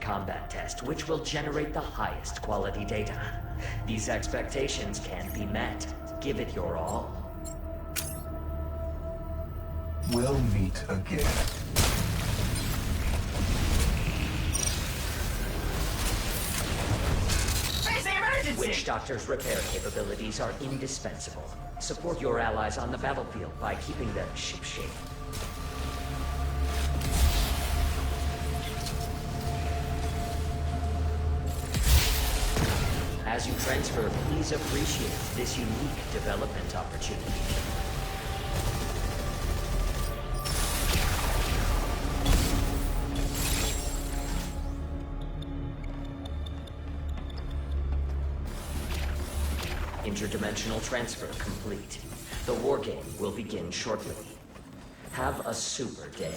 combat test, which will generate the highest quality data. These expectations can be met. Give it your all. We'll meet again. Witch Doctor's repair capabilities are indispensable. Support your allies on the battlefield by keeping them shipshape. As you transfer, please appreciate this unique development opportunity. Interdimensional transfer complete. The war game will begin shortly. Have a super day.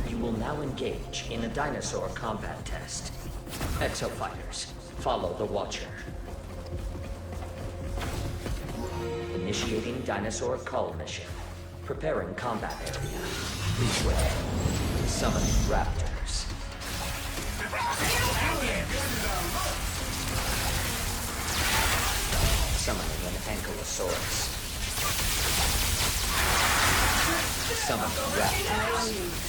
You will now engage in a dinosaur combat test. Exofighters, follow the Watcher. Initiating dinosaur cull mission. Preparing combat area. Please wait. Summoning raptors. Summoning an ankylosaurus. Summoning raptors.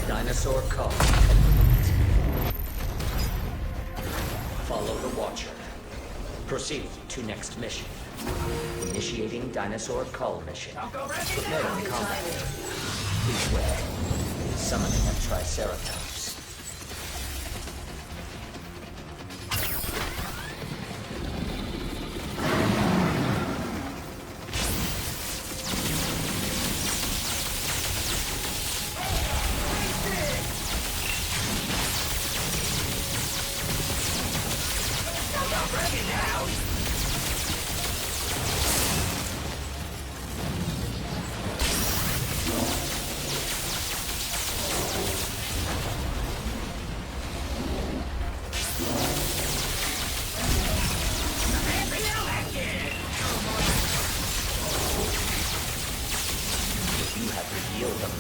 Dinosaur cull complete. Follow the Watcher. Proceed to next mission. Initiating dinosaur cull mission. Preparing combat. Please wait. Summoning a Triceratops.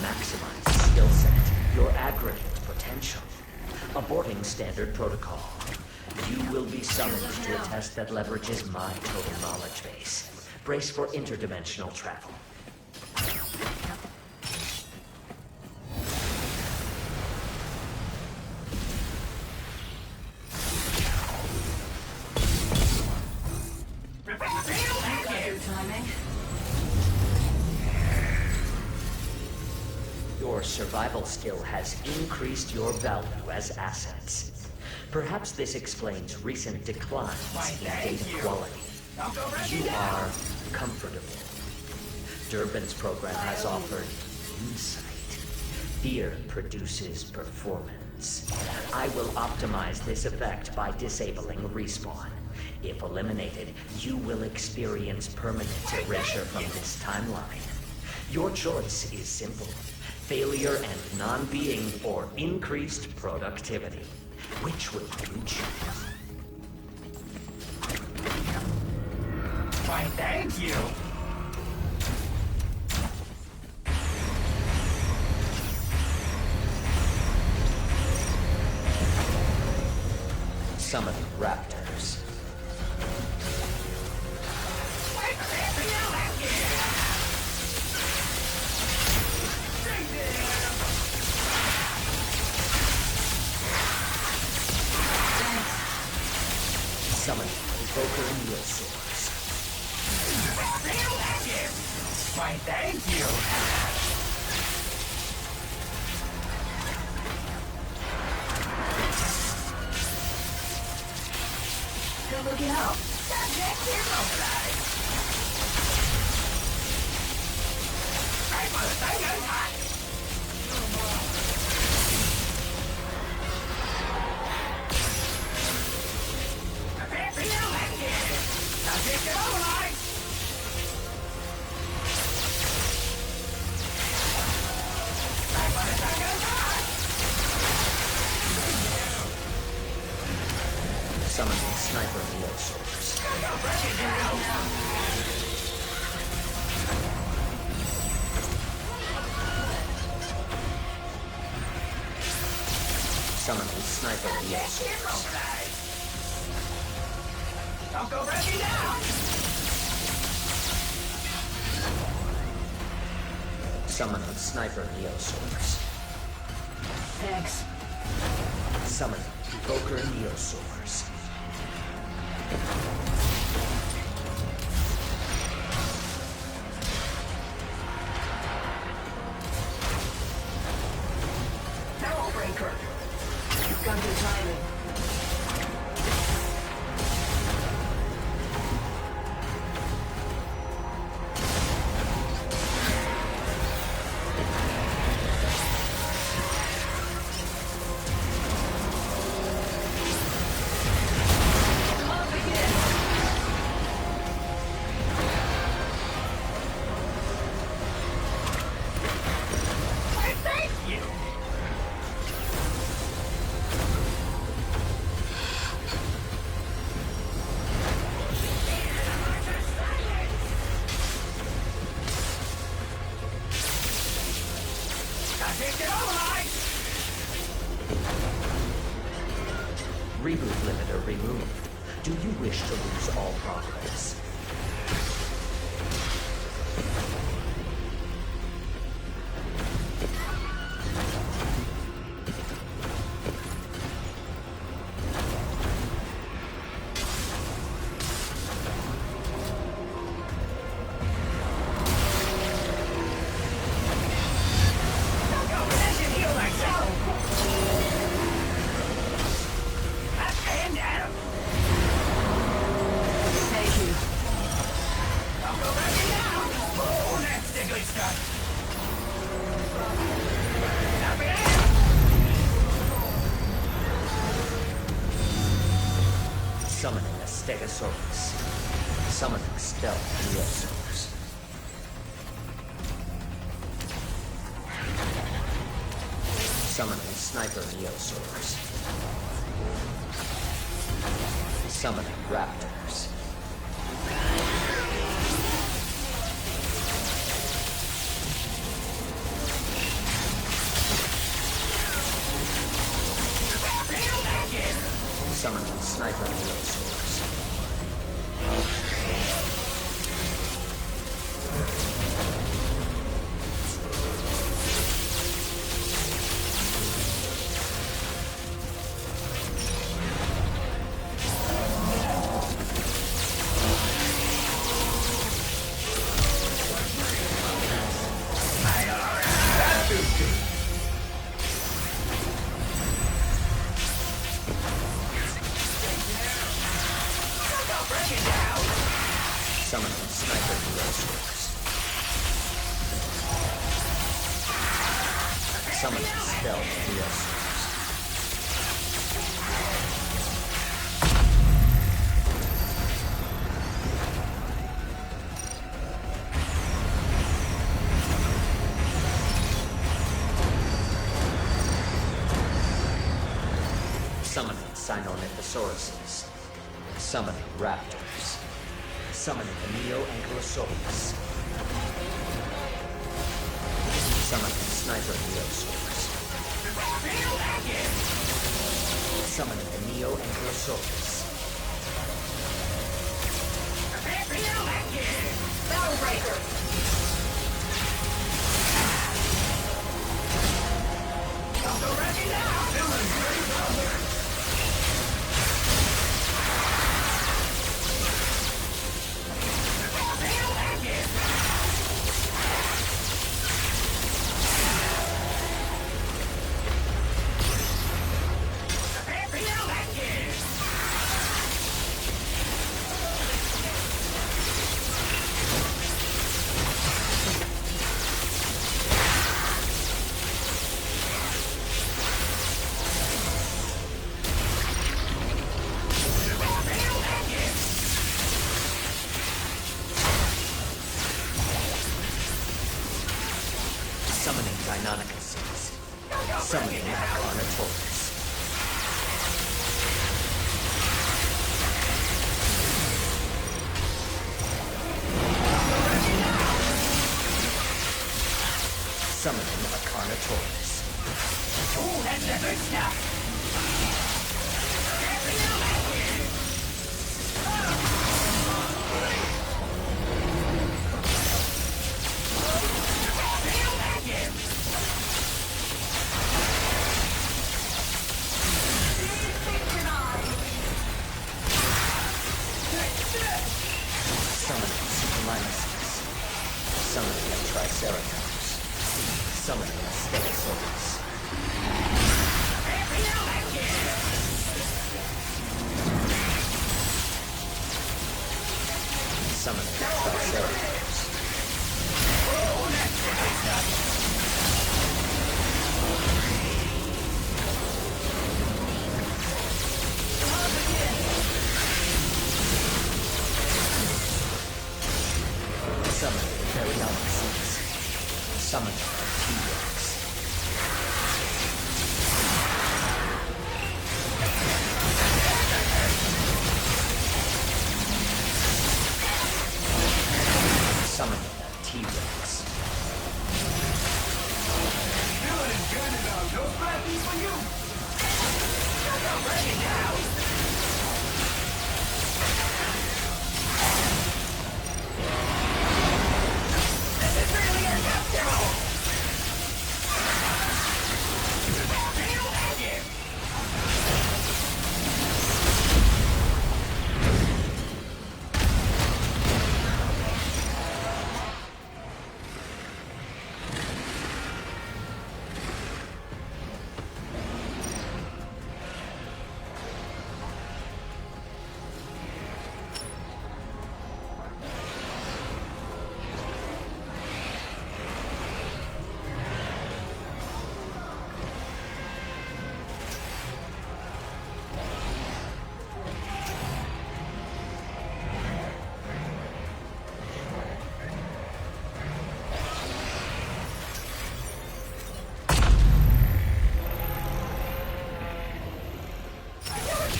Maximize skill set, your aggregate potential. Aborting standard protocol. You will be summoned to a test that leverages my total knowledge base. Brace for interdimensional travel. Your survival skill has increased your value as assets. Perhaps this explains recent declines in data quality. You are comfortable. Durbin's program has offered insight. Fear produces performance. I will optimize this effect by disabling respawn. If eliminated, you will experience permanent erasure from this timeline. Your choice is simple. Failure and non-being or increased productivity. Which will you choose? Why, thank you! Summoning raptors. Summoning Evoker and Wilsaurs. Why, thank you! Good looking out. Subject is mobilized. Right for the thing is hot! Summoning Sniper Neosaurs. Summoning Sniper Neosaurs. Don't go breaking down! Summoning Sniper Neosaurs. Thanks. Summoning Evoker Neosaurs. Barrel breaker. Got good timing. Thank you! I think you're all right! Reboot limiter removed. Do you wish to lose all progress? Don't go finishing heal myself! I'm paying Adam! Thank you. Don't go breaking down! Oh, that's the good stuff! Stop it! Summoning a Stegosaurus. Summoning Stealth Neosaurs. Summoning Sniper Neosaurs. Summoning Raptors. Summoning Sniper Neosaurs. Summoning Sniper Neosaurs. Summoning Stealth Neosaurs. Summoning Sinornithosauruses. Summoning Raptors. Summoning a Neo-Ankylosaurus. Summoning Sniper Neosaurs. Summoning a Neo-Ankylosaurus. Barrel breaker. Don't go breaking down! Summoning Deinonychus. Summoning Carnotaurus. Summoning a Carnotaurus. Ooh, that's the good stuff. Summoning Superlinuses. Summoning a Triceratops. Summoning a Stegosaurus. Summoning a Triceratops. Summoning Baryonyx. Summoning a T-Rex. Summoning a T-Rex. Feeling good about those practice for you. I'm ready now. This is really uncomfortable.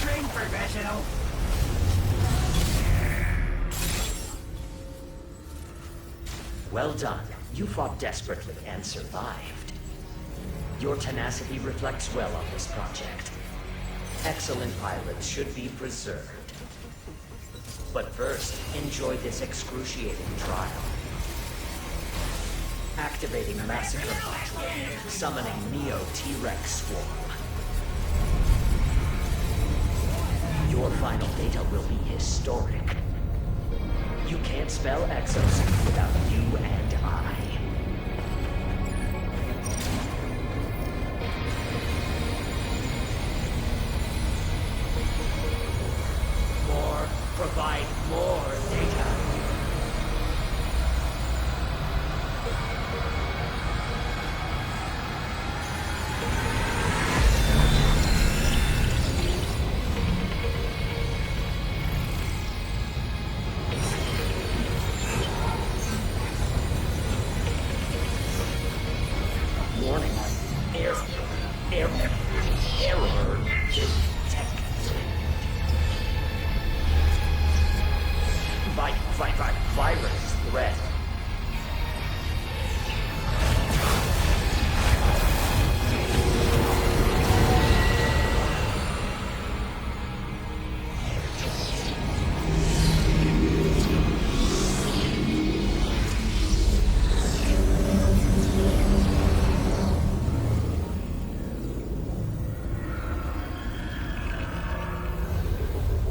Trained professional. Well done. You fought desperately and survived. Your tenacity reflects well on this project. Excellent pilots should be preserved. But first, enjoy this excruciating trial. Activating Massacre Module. Summoning Neo T-Rex Swarm. Your final data will be historic. You can't spell Exosuit without you and I. Provide more data. Warning. Error detected. Virus threat.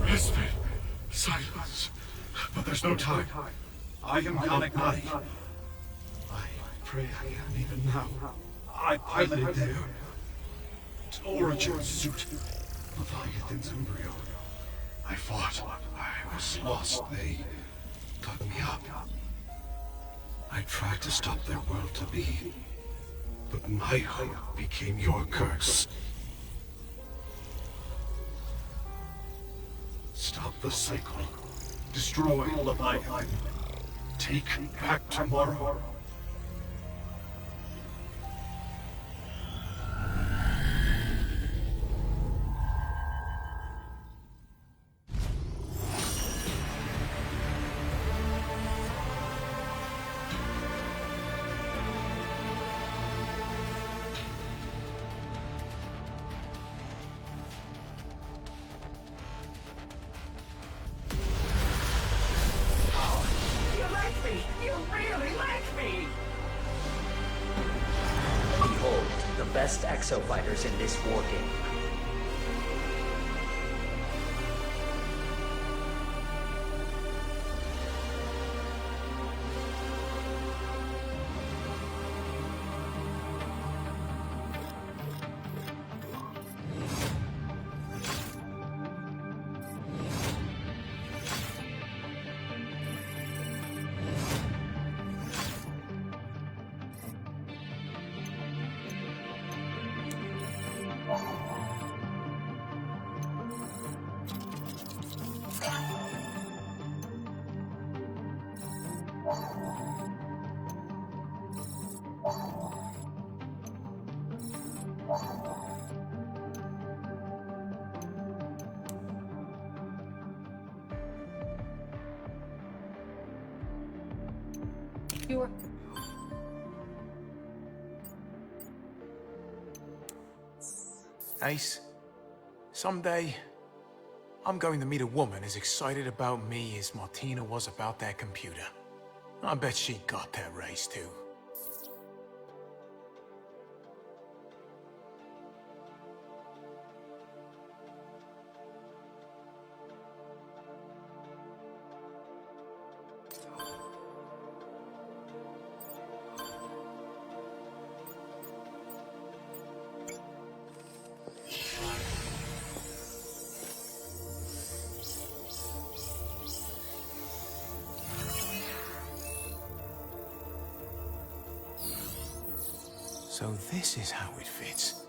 Respite. Silence. But there's no time. I am Kalek-Nai. I pray I can even now. I piloted their origin suit, Leviathan's embryo. I fought. I was lost. They dug me up. I tried to stop their world to be, but my hope became your curse. Stop the cycle. Destroy Leviathan. Take back tomorrow. best exofighters in this war game. You're... Ace, someday, I'm going to meet a woman as excited about me as Martina was about that computer. I bet she got that raise too. So this is how it fits.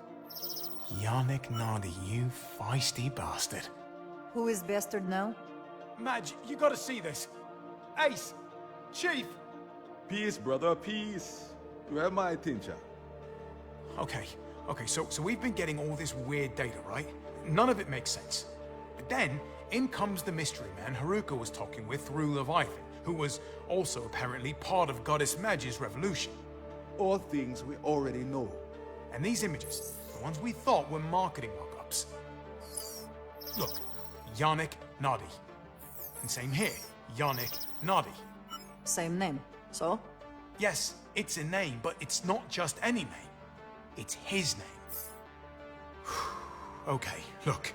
Yannick Nadi, you feisty bastard. Who is bastard now? Madge, you gotta see this. Ace! Chief! Peace, brother, peace. You have my attention. Okay, so we've been getting all this weird data, right? None of it makes sense. But then, in comes the mystery man Haruka was talking with through Leviathan, who was also apparently part of Goddess Madge's revolution. All things we already know. And these images, the ones we thought were marketing mock-ups. Look, Yannick Nadi. And same here, Yannick Nadi. Same name. So? Yes, it's a name, but it's not just any name. It's his name. Okay, look.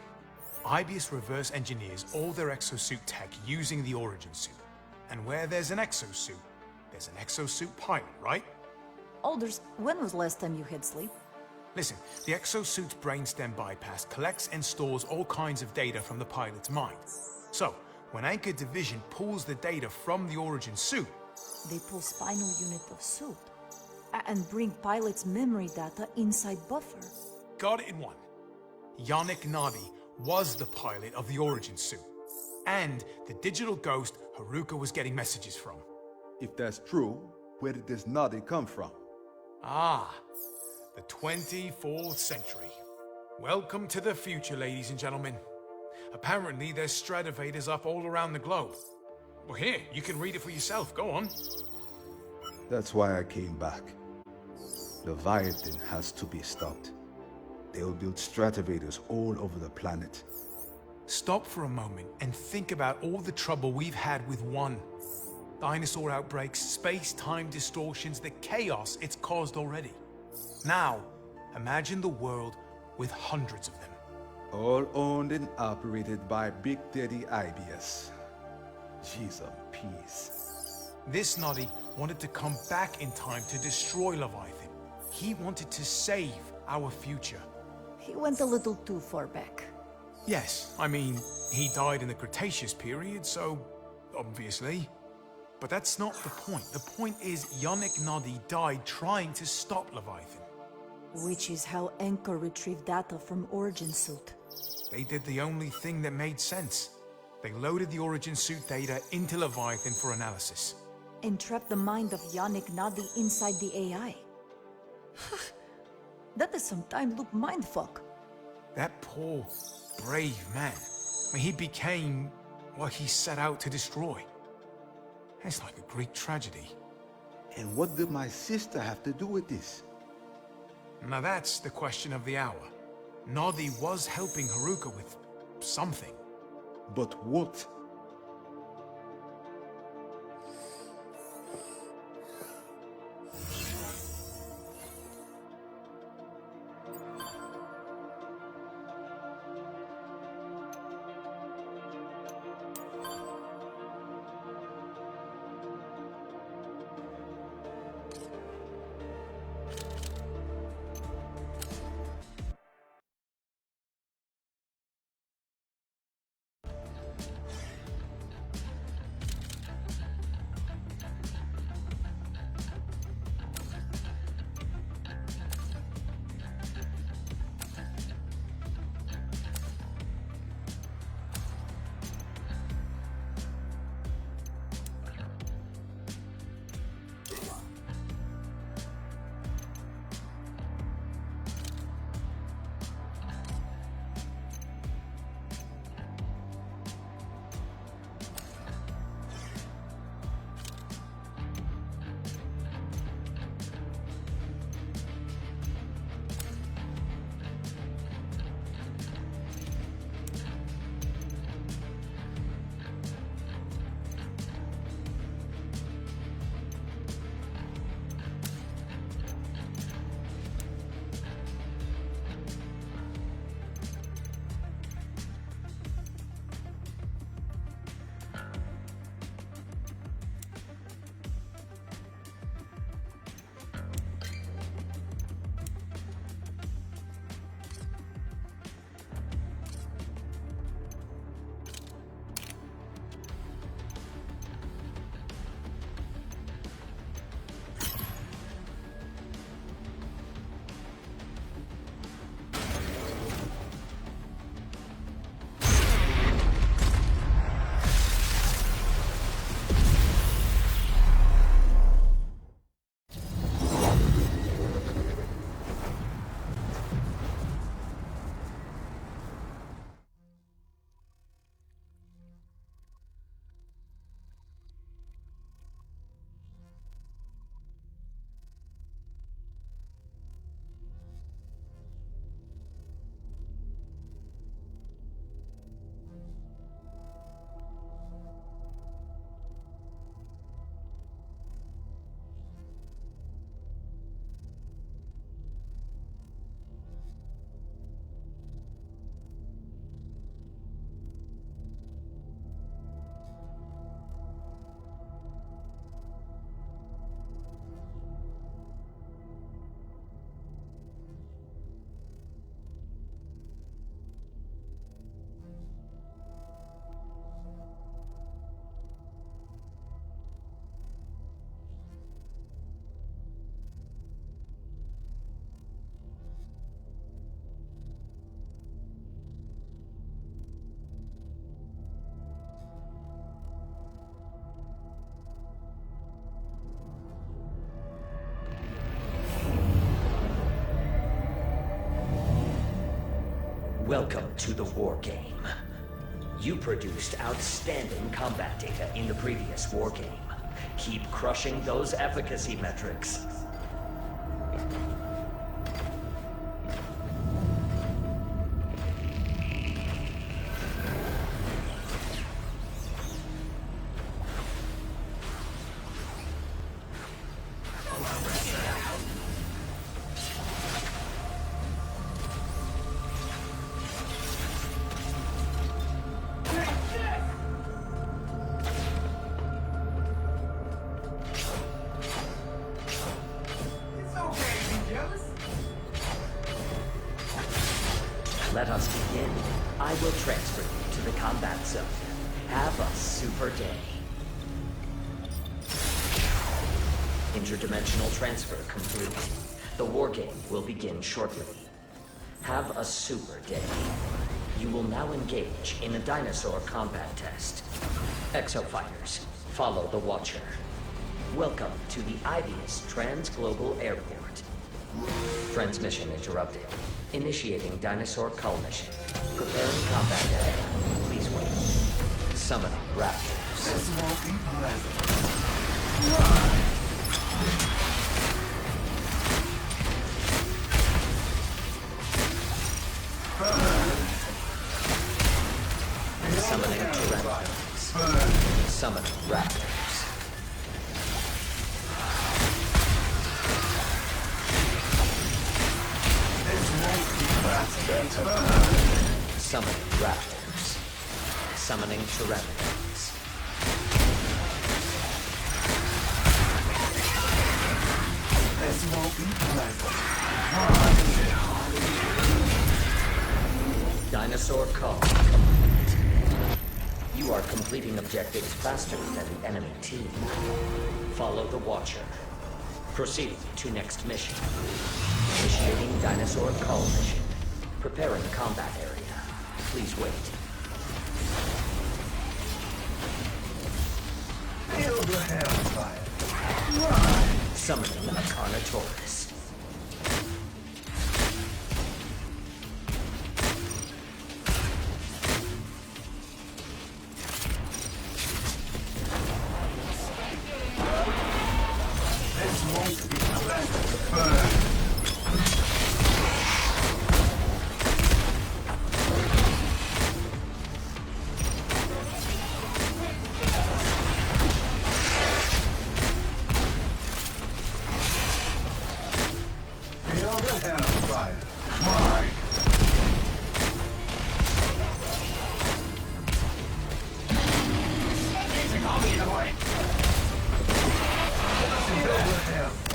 Ibius reverse engineers all their exosuit tech using the Origin suit. And where there's an exosuit, there's an exosuit pilot, right? Alders, when was last time you had sleep? Listen, the exosuit's brainstem bypass collects and stores all kinds of data from the pilot's mind. So, when Anchor Division pulls the data from the Origin suit... They pull spinal unit of suit. And bring pilot's memory data inside buffer. Got it in one. Yannick Nadi was the pilot of the Origin suit. And the digital ghost Haruka was getting messages from. If that's true, where did this Nadi come from? Ah, the 24th century. Welcome to the future, ladies and gentlemen. Apparently, there's Stratovators up all around the globe. Well, here, you can read it for yourself. Go on. That's why I came back. Leviathan has to be stopped. They'll build Stratovators all over the planet. Stop for a moment and think about all the trouble we've had with one. Dinosaur outbreaks, space-time distortions, the chaos it's caused already. Now, imagine the world with hundreds of them. All owned and operated by Big Daddy Ibius. Jeez of peace. This Nadi wanted to come back in time to destroy Leviathan. He wanted to save our future. He went a little too far back. Yes, I mean, he died in the Cretaceous period, so obviously. But that's not the point. The point is Yannick Nadi died trying to stop Leviathan. Which is how Anchor retrieved data from Origin suit. They did the only thing that made sense. They loaded the Origin suit data into Leviathan for analysis. And trapped the mind of Yannick Nadi inside the AI. That is some time loop mindfuck. That poor, brave man. I mean, he became what he set out to destroy. It's like a Greek tragedy. And what did my sister have to do with this? Now that's the question of the hour. Nadi was helping Haruka with something. But what? Welcome to the war game. You produced outstanding combat data in the previous war game. Keep crushing those efficacy metrics. Let us begin. I will transfer you to the combat zone. Have a super day. Interdimensional transfer complete. The war game will begin shortly. Have a super day. You will now engage in a dinosaur combat test. Exofighters, follow the Watcher. Welcome to the Ibius Transglobal Airport. Transmission interrupted. Initiating dinosaur cull mission. Preparing combat area. Please wait. Summoning raptors. This won't be pleasant. Summoning Tyrannosaurs. Summoning raptors. Summoning raptors. Summoning Tyrannosaurs. This won't be pleasant. Dinosaur cull complete. You are completing objectives faster than the enemy team. Follow the Watcher. Proceed to next mission. Initiating dinosaur cull mission. Preparing combat area. Please wait. Feel the hellfire. Summoning a Carnotaurus. This won't be pleasant. Feel the hellfire. Mine. Feel the hellfire.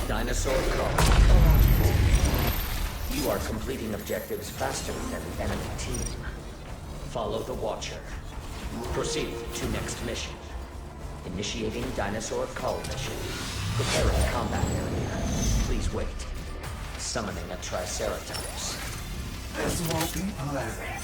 Dinosaur cull. You are completing objectives faster than the enemy team. Follow the Watcher. Proceed to next mission. Initiating dinosaur cull mission. Preparing combat area. Please wait. Summoning a Triceratops. This won't be pleasant.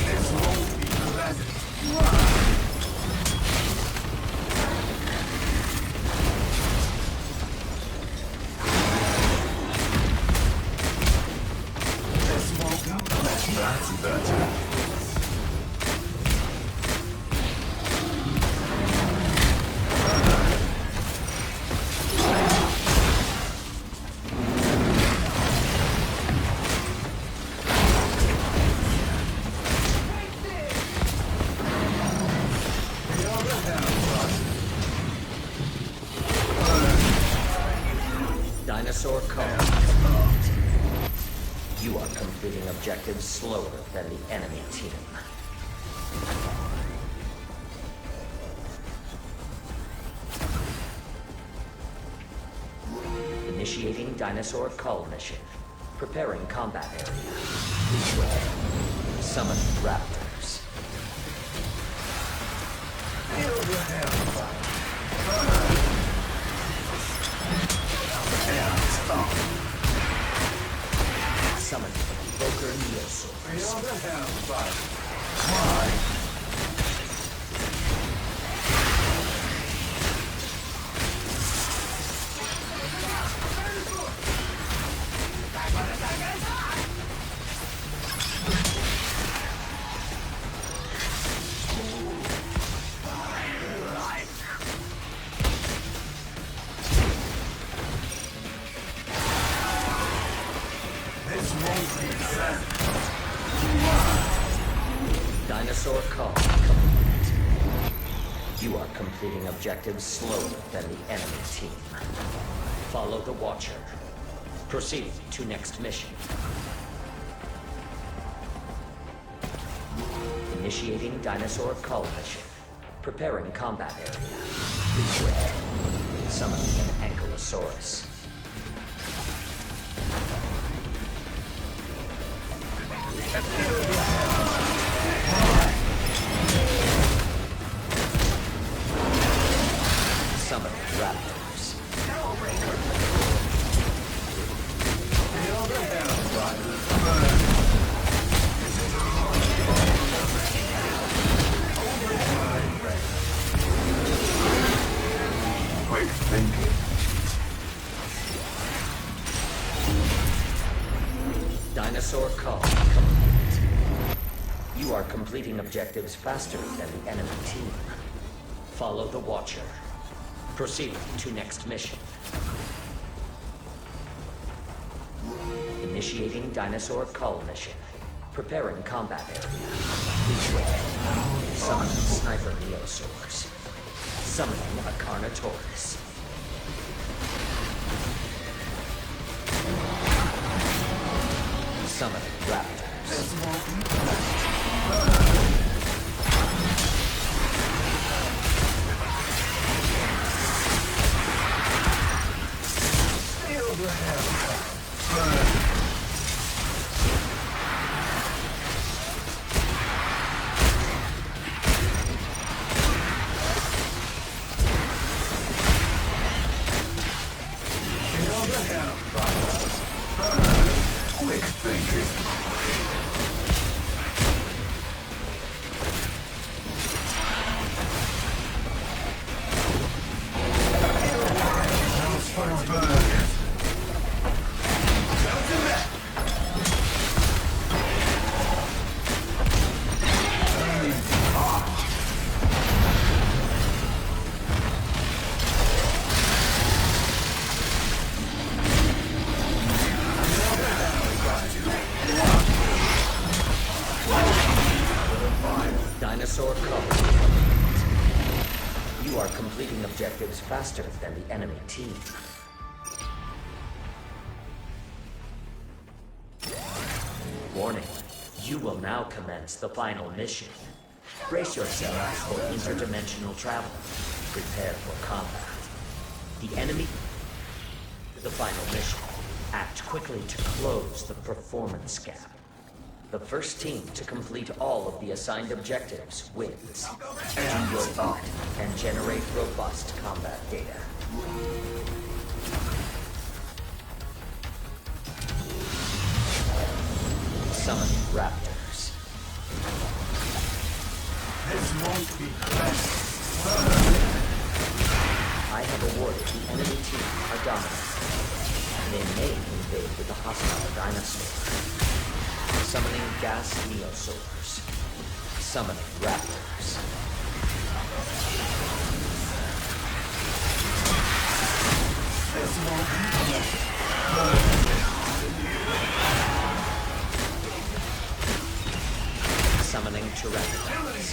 This won't be pleasant. This won't be pleasant. That's better. Feel the hellfire. Dinosaur cull. You are completing objectives slower than the enemy team. Initiating dinosaur cull mission. Preparing combat area. Please wait. Summoning raptors. Feel the hellfire. Feel the hellfire. Dinosaur call complete. You are completing objectives slower than the enemy team. Follow the Watcher. Proceed to next mission. Initiating dinosaur call mission. Preparing combat area. Be quick. Summoning an Ankylosaurus. Summon raptors. Quick thinking. Dinosaur call complete. You are completing objectives faster than the enemy team. Follow the Watcher. Proceed to next mission. Initiating dinosaur call mission. Preparing combat area. Be quick. Summoning sniper neosaurs. Summoning a Carnotaurus. Summoning raptors. Quick thinking. Dinosaur call. You are completing objectives faster than the enemy team. Warning, you will now commence the final mission. Brace yourselves for interdimensional travel. Prepare for combat. The enemy... The final mission. Act quickly to close the performance gap. The first team to complete all of the assigned objectives wins. Do your part and generate robust combat data. Summoning raptors. This won't be fast. I have awarded the enemy team a dominance. They may invade with a hostile dinosaur. Summoning gas neosaurs. Summoning raptors. Summoning pteranodons.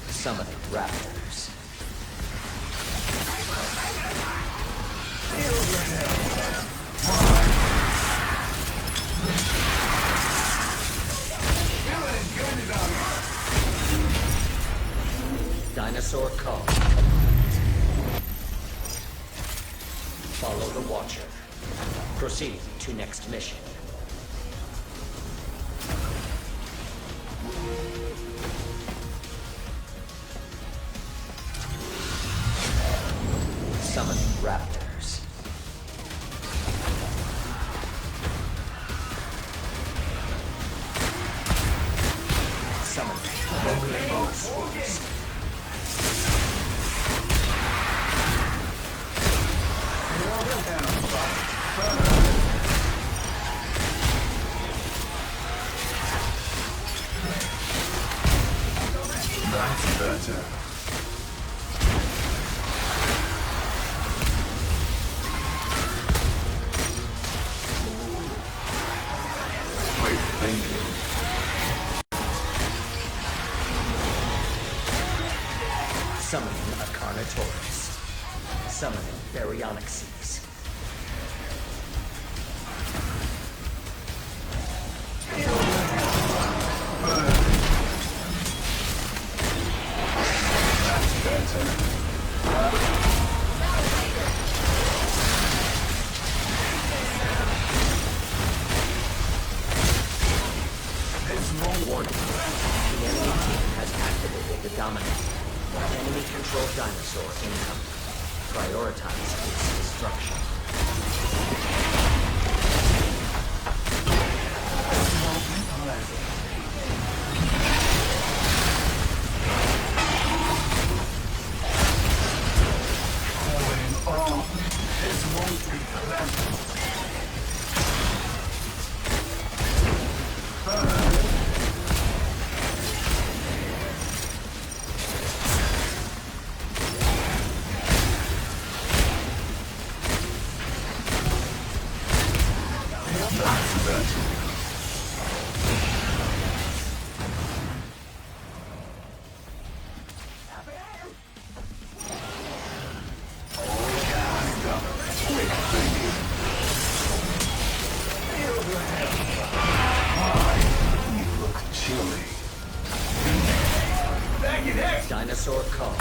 Summoning raptors. Dinosaur call. Follow the Watcher. Proceed to next mission. Summoning raptors. better. Quick thinking. Summoning a Carnotaurus. Summoning Baryonyx Seas. Warning. The enemy team has activated the Dominate. Enemy-controlled dinosaur incoming. Prioritize its destruction. Dinosaur call.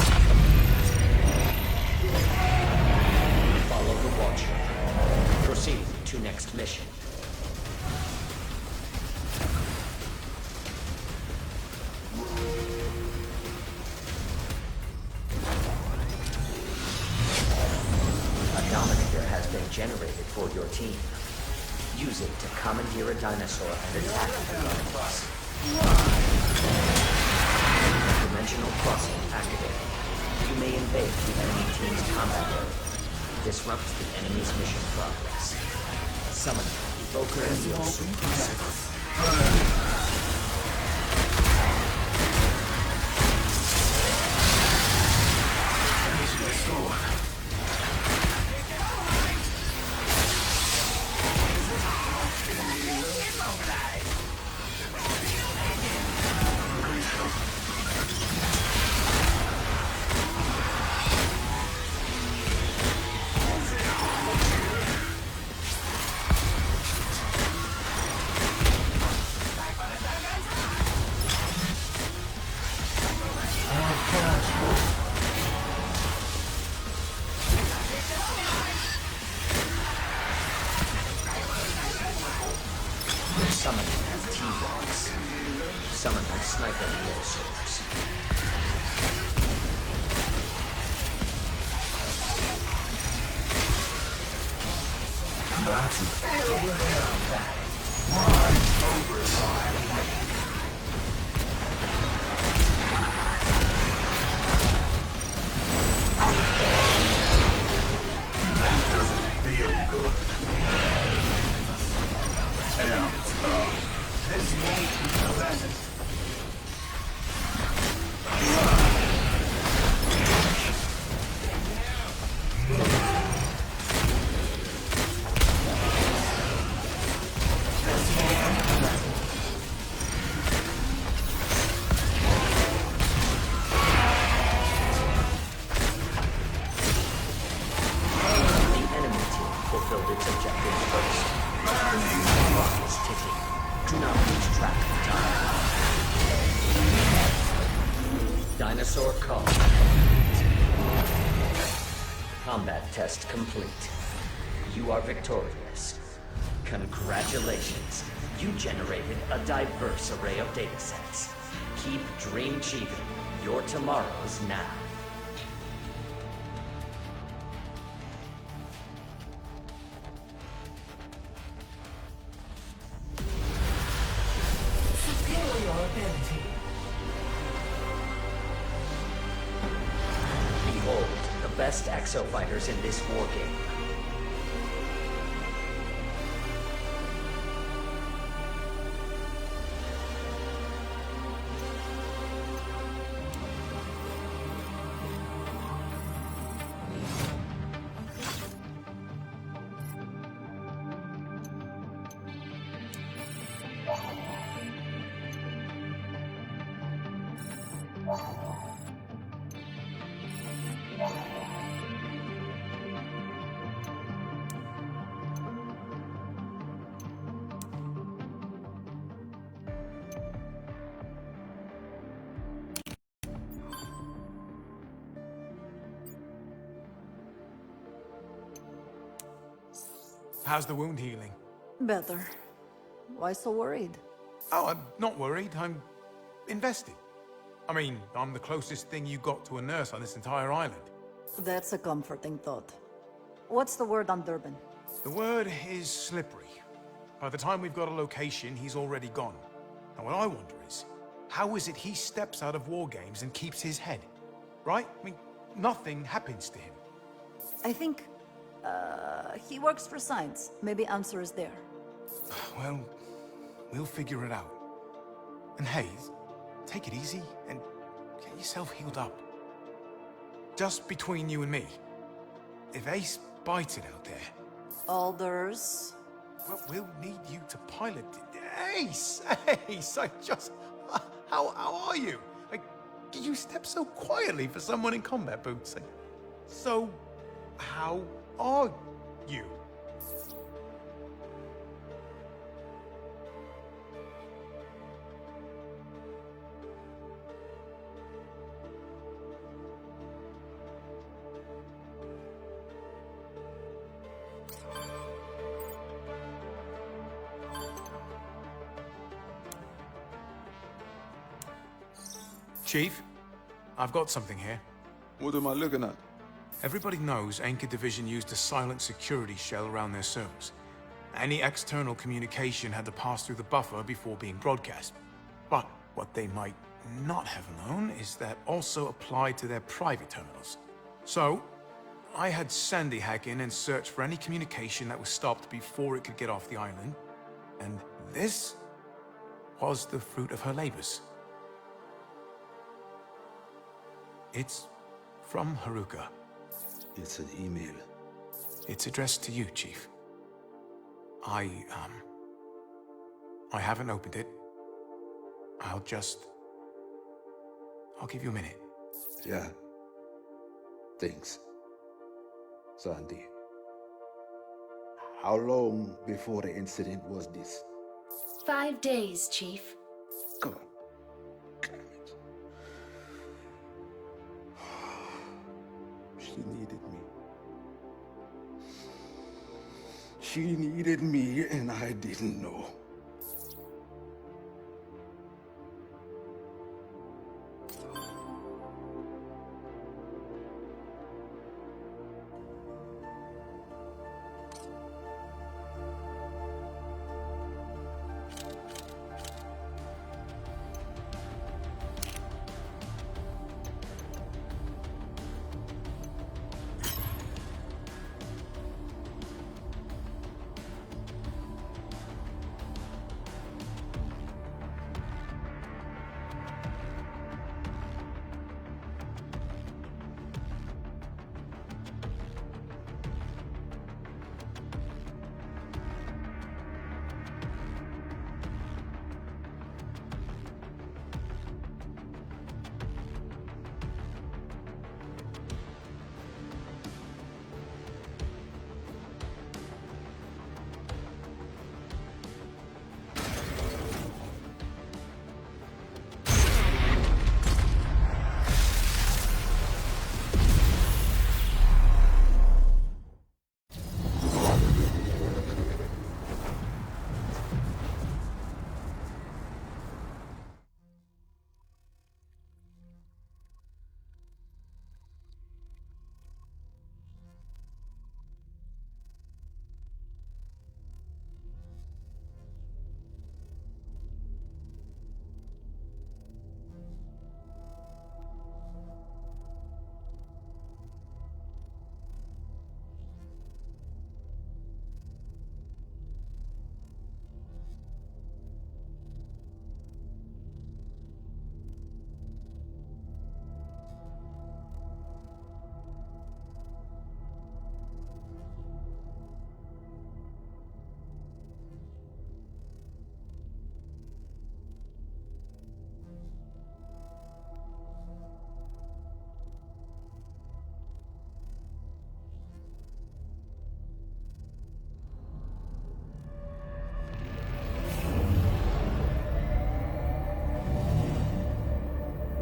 Follow the Watcher. Proceed to next mission. A Dominator has been generated for your team. Use it to commandeer a dinosaur and attack the Dinosaurs. Dimensional crossing activated. You may invade the enemy team's combat area. Disrupt the enemy's mission progress. Summon Evoker Super. Summon T-Rex. Summon Sniper Dinosaurs. Dinosaur call. Combat test complete. You are victorious. Congratulations. You generated a diverse array of datasets. Keep dream achieving your tomorrows now. Behold, the best exo-fighters in this war game. How's the wound healing? Better. Why so worried? Oh, I'm not worried. I'm invested. I mean, I'm the closest thing you got to a nurse on this entire island. That's a comforting thought. What's the word on Durban? The word is slippery. By the time we've got a location, he's already gone. And what I wonder is, how is it he steps out of war games and keeps his head? Right? I mean, nothing happens to him. I think, he works for science. Maybe answer is there. Well, we'll figure it out. And hey, take it easy and get yourself healed up. Just between you and me, if Ace bites it out there... Alders. Well, we'll need you to pilot it. Ace! Ace, I just... How are you? Like, you step so quietly for someone in combat boots. Like, so, how are you? Chief, I've got something here. What am I looking at? Everybody knows Anchor Division used a silent security shell around their servers. Any external communication had to pass through the buffer before being broadcast. But what they might not have known is that also applied to their private terminals. So, I had Sandy hack in and search for any communication that was stopped before it could get off the island. And this was the fruit of her labors. It's from Haruka. It's an email. It's addressed to you, Chief. I haven't opened it. I'll give you a minute. Yeah. Thanks. Sandy. How long before the incident was this? 5 days, Chief. God damn it. She needed me. She needed me and I didn't know.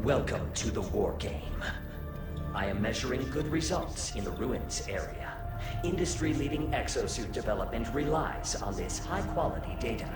Welcome to the war game. I am measuring good results in the ruins area. Industry-leading exosuit development relies on this high-quality data.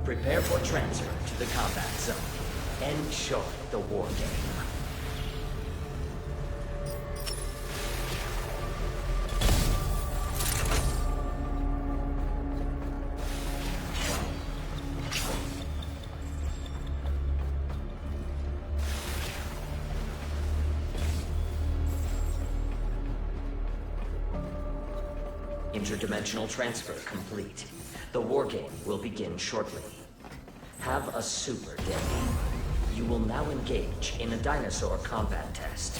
Prepare for transfer to the combat zone. Enjoy the war game. Interdimensional transfer complete. The war game will begin shortly. Have a super day. You will now engage in a dinosaur combat test.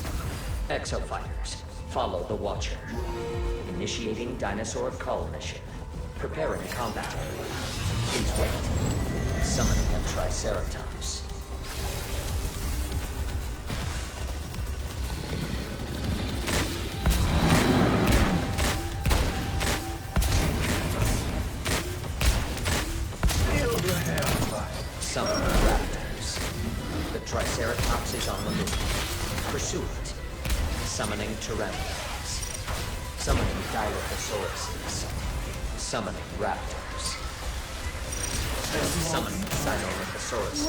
Exofighters, follow the Watcher. Initiating dinosaur cull mission. Preparing combat area. Please wait. Summoning a Triceratops. Summoning raptors. The Triceratops is on the move. Pursue it. Summoning pteranodons. Summoning Dilophosaurus. Summoning raptors. Summoning Sinornithosaurus.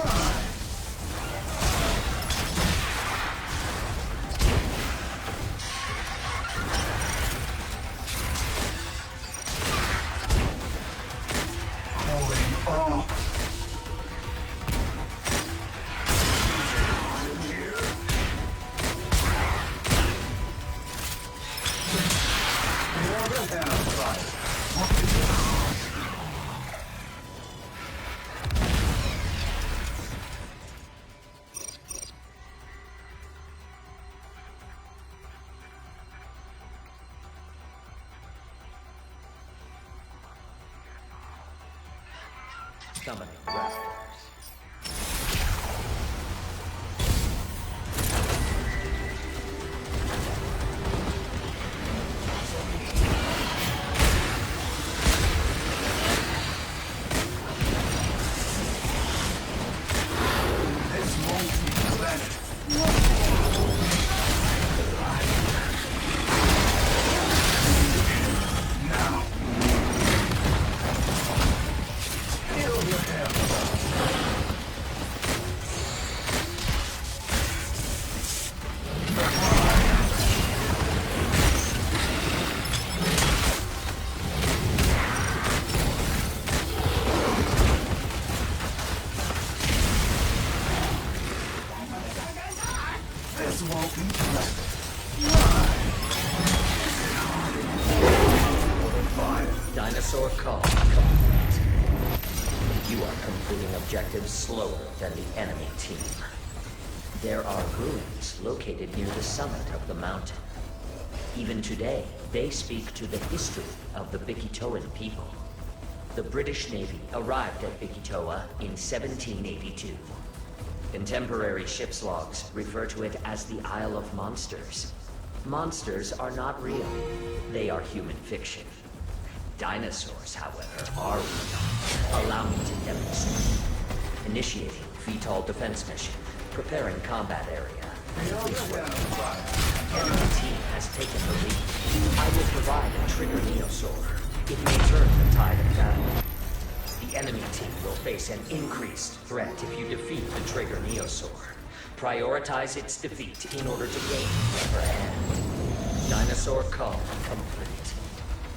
Summoning raptors. Dinosaur call complete. You are completing objectives slower than the enemy team. There are ruins located near the summit of the mountain. Even today, they speak to the history of the Bikitoan people. The British Navy arrived at Bikitoa in 1782. Contemporary ship's logs refer to it as the Isle of Monsters. Monsters are not real. They are human fiction. Dinosaurs, however, are real. Allow me to demonstrate. Initiating VTOL defense mission. Preparing combat area. Please wait. Enemy team has taken the lead. I will provide a trigger Neosaur. It may turn the tide of battle. The enemy team will face an increased threat if you defeat the trigger Neosaur. Prioritize its defeat in order to gain the upper hand. Dinosaur call complete.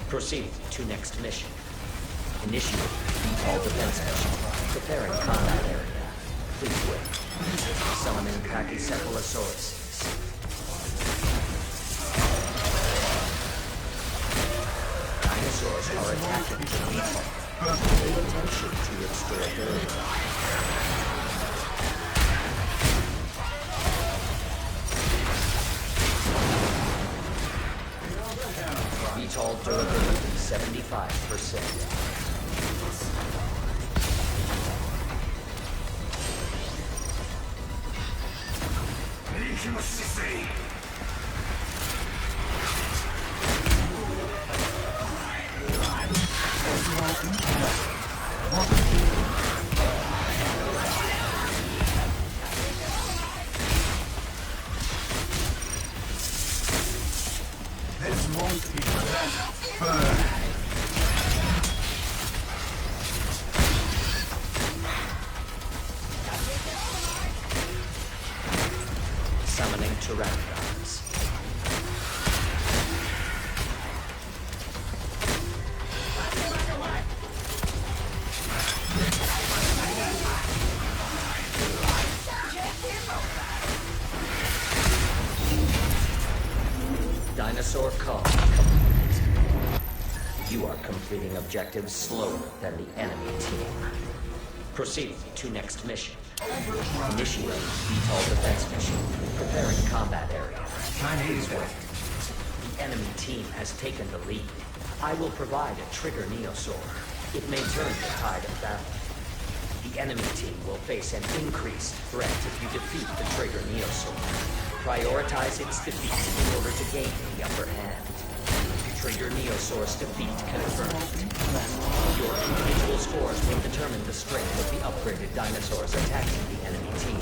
Proceed to next mission. Initiate VTOL defense mission. Preparing combat area. Please wait. Summoning Pachycephalosaurus. Dinosaurs are attacking the VTOL. Pay attention to its durability. VTOL durability 75%. This won't be burn. Summoning Pteranodons. Dinosaur call complete. You are completing objectives slower than the enemy team. Proceed to next mission. Initiate VTOL defense mission. Preparing combat area. Please wait. The enemy team has taken the lead. I will provide a trigger Neosaur. It may turn the tide of battle. The enemy team will face an increased threat if you defeat the trigger Neosaur. Prioritize its defeat in order to gain the upper hand. Trigger Neosaur's defeat confirmed. Your individual scores will determine the strength of the upgraded dinosaurs attacking the enemy team.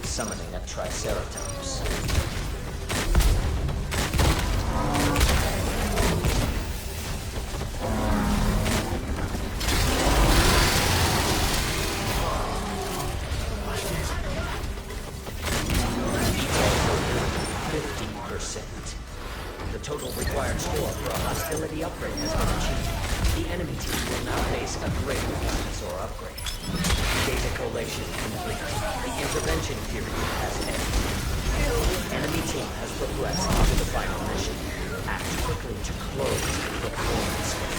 Summoning a Triceratops. The total required score for a hostility upgrade has been achieved. The enemy team will now face a greater dinosaur upgrade. Data collation complete. The intervention period has ended. The enemy team has progressed to the final mission. Act quickly to close the performance gap.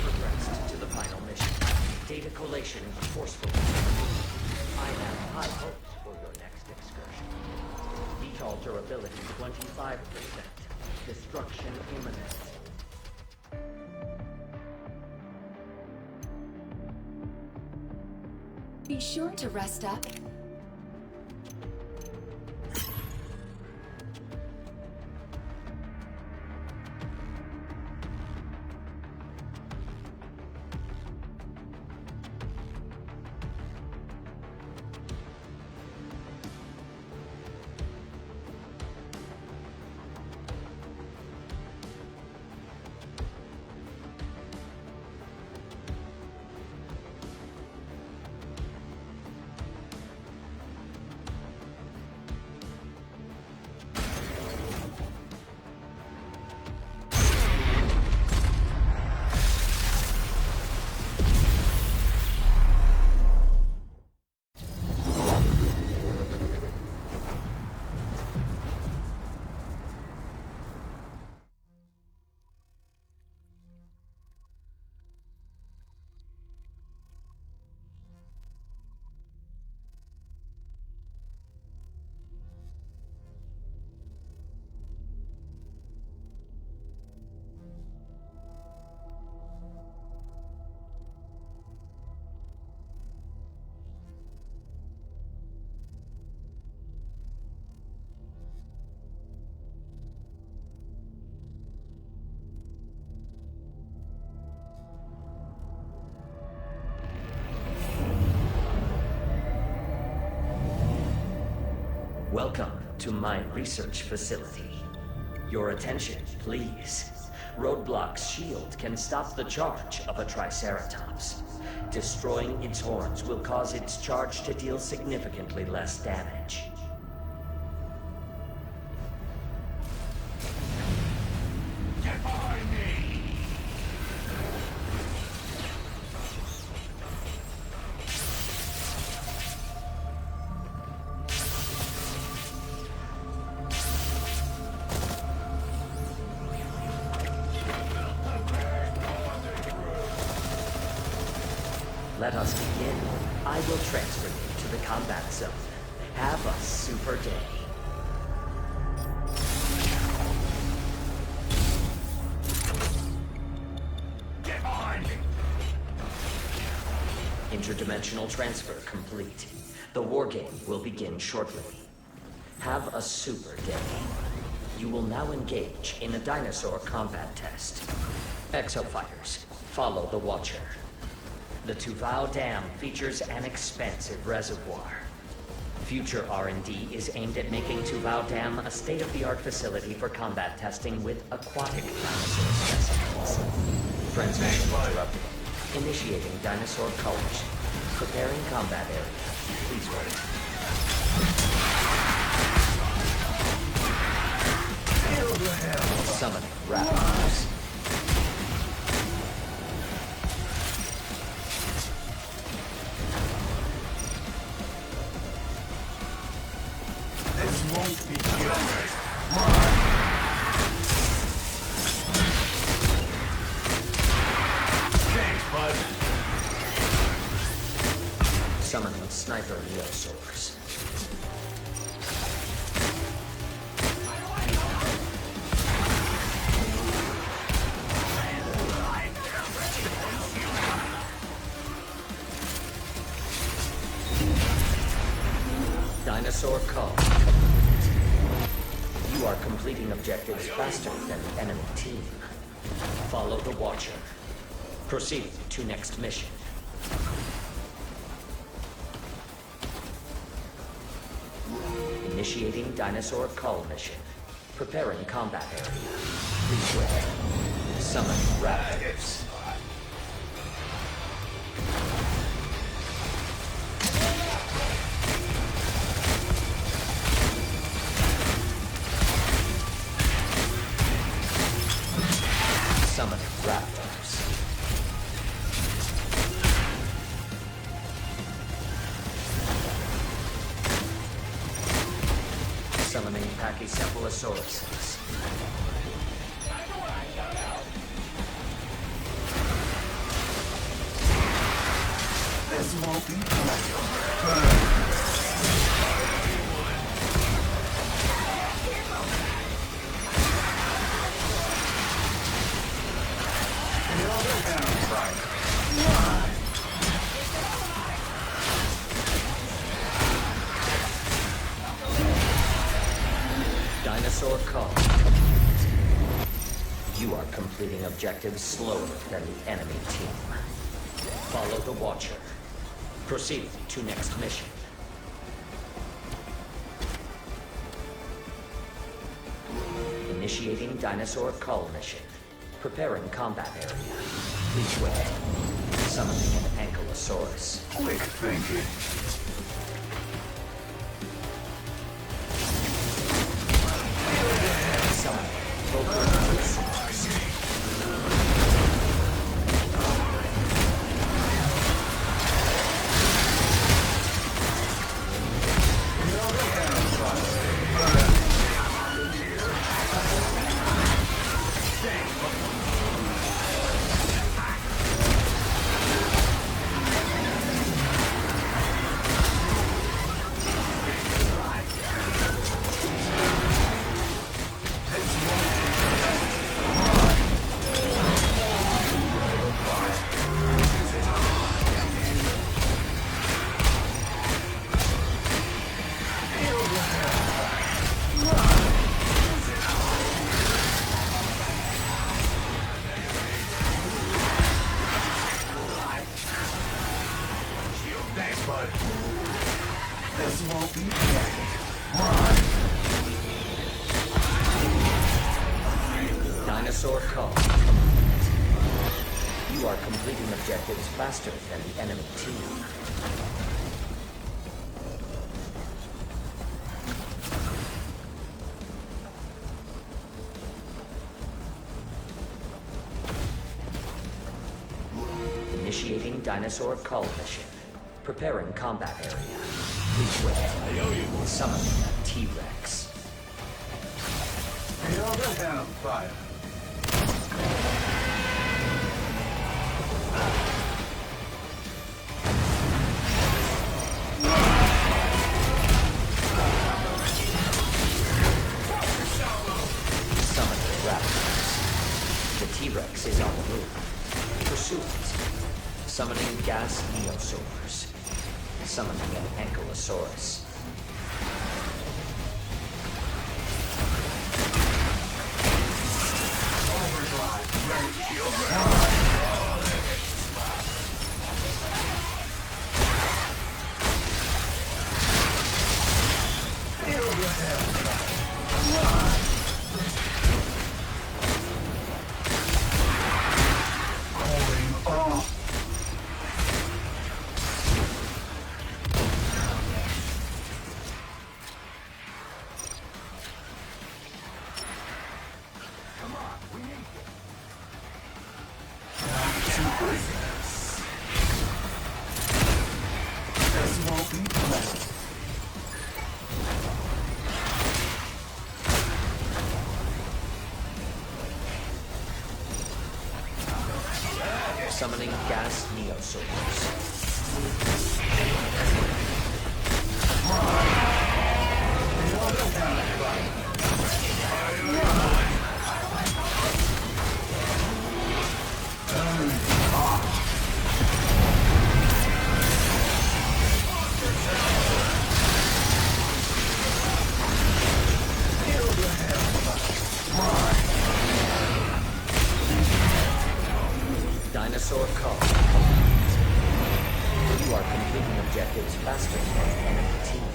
Progressed to the final mission. Data collation forcefully. I have high hopes for your next excursion. VTOL durability 25%. Destruction imminent. Be sure to rest up. Welcome to my research facility. Your attention, please. Roadblock's shield can stop the charge of a Triceratops. Destroying its horns will cause its charge to deal significantly less damage. Get behind me! Let us begin. I will transfer you to the combat zone. Have a super day. Interdimensional transfer complete. The war game will begin shortly. Have a super day. You will now engage in a dinosaur combat test. Exofighters, follow the Watcher. The Tuvao Dam features an expansive reservoir. Future R&D is aimed at making Tuvao Dam a state-of-the-art facility for combat testing with aquatic dinosaur specimens. Transmission interrupted. Initiating dinosaur collision. Preparing combat area. Please wait. Summoning raptors. This won't be good. Thanks, bud. Summoning sniper neosaurs. Dinosaur call. You are completing objectives faster than the enemy team. Follow the Watcher. Proceed to next mission. Initiating dinosaur call mission. Preparing combat area. Please wait. Summon raptors. Summon raptors. Summoning Pachycephalosauruses. This won't be good. Dinosaur call. You are completing objectives slower than the enemy team. Follow the Watcher. Proceed to next mission. Initiating dinosaur call mission. Preparing combat area. Please wait. Summoning an Ankylosaurus. Quick thinking. Summoning Volcanosaurus. Thanks, bud. This won't be good. Run. Dinosaur call. You are completing objectives faster than the enemy team. Initiating dinosaur call mission. Preparing combat area. Please wait. Summoning a T-Rex. Feel the hellfire. T-Rex is on the move. Pursue it. Summoning gas neosaurs. Summoning an ankylosaurus. Summoning gas neosaurs. Dinosaur call. You are completing objectives faster than the enemy team.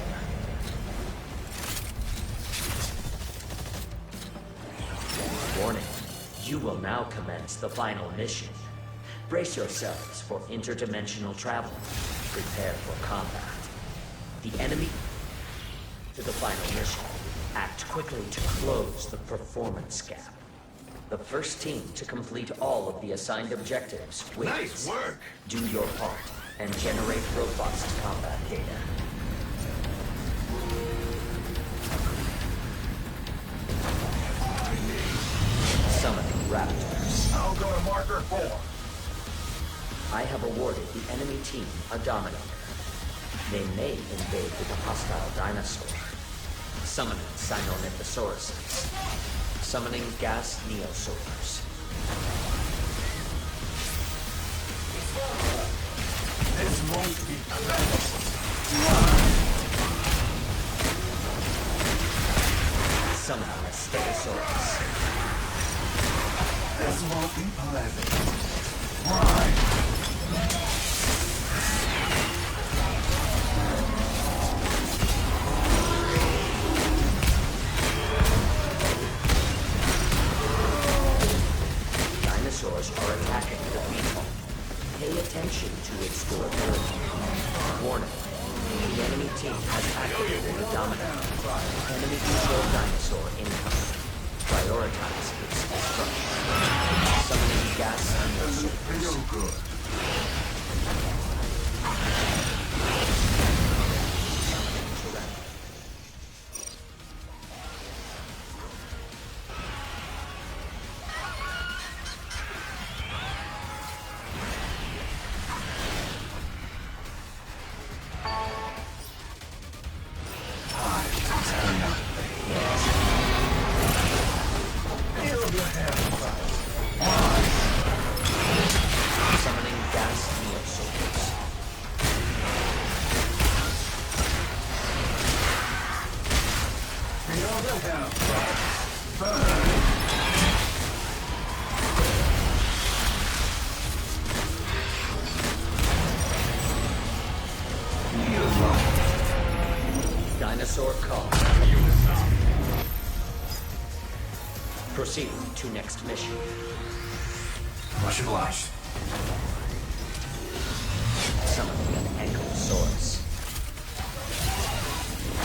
Warning. You will now commence the final mission. Brace yourselves for interdimensional travel. Prepare for combat. The enemy to the final mission. Act quickly to close the performance gap. The first team to complete all of the assigned objectives wins. Nice work! Do your part and generate robust combat data. Summoning raptors. I'll go to marker 4. I have awarded the enemy team a Dominator. They may invade with a hostile dinosaur. Summoning Sinornithosauruses. Summoning gas neosaurs. This won't be pleasant. Summoning a Stegosaurus. This won't be pleasant. Right. Dinosaurs are attacking the beetle. Pay attention to its durability. Warning. The enemy team has activated the Dominator. Enemy controlled dinosaur incoming. Prioritize its destruction. Summoning gas neosaurs. Feel good. Summoning gas neosaurs. Feel the hell. Burn. Dinosaur call. Proceed to next mission. Much obliged. Summoning an Ankylosaurus.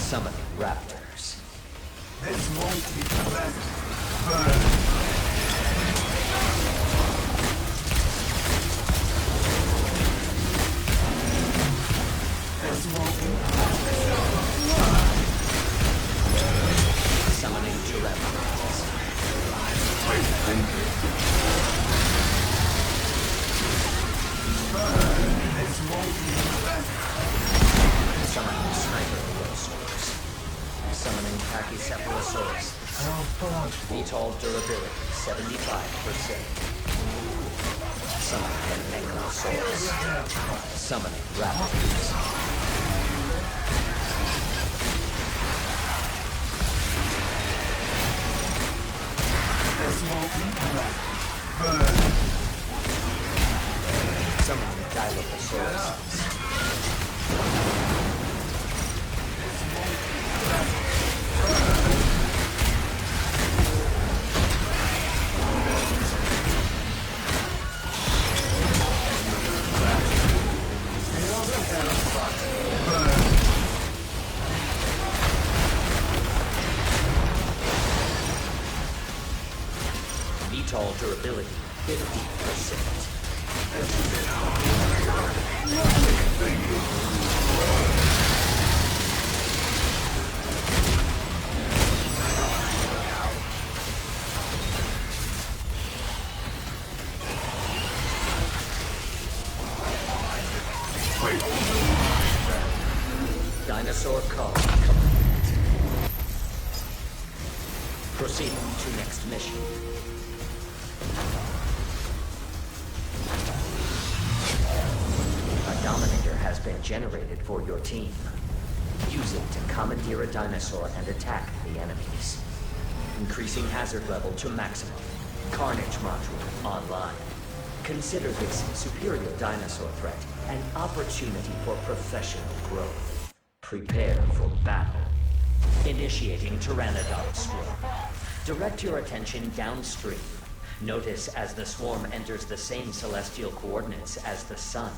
Summoning raptors. This won't be pleasant. Burn. This won't be Summoning Tyrannosaurus. Thank you. This won't be pleasant. Summoning Sniper-Neosaurus. Summoning Pachycephalosaurus. Fetal durability 75%. summon an Necrosaurus. Summoning Raptors. Summoning Dilophosaurus. VTOL durability 50%. Dinosaur call complete. Proceeding to next mission. A Dominator has been generated for your team. Use it to commandeer a dinosaur and attack the enemies. Increasing hazard level to maximum. Carnage module online. Consider this superior dinosaur threat an opportunity for professional growth. Prepare for battle. Initiating Pteranodon Swarm. Direct your attention downstream. Notice as the swarm enters the same celestial coordinates as the sun.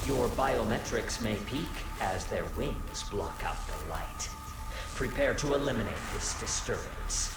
Your biometrics may peak as their wings block out the light. Prepare to eliminate this disturbance.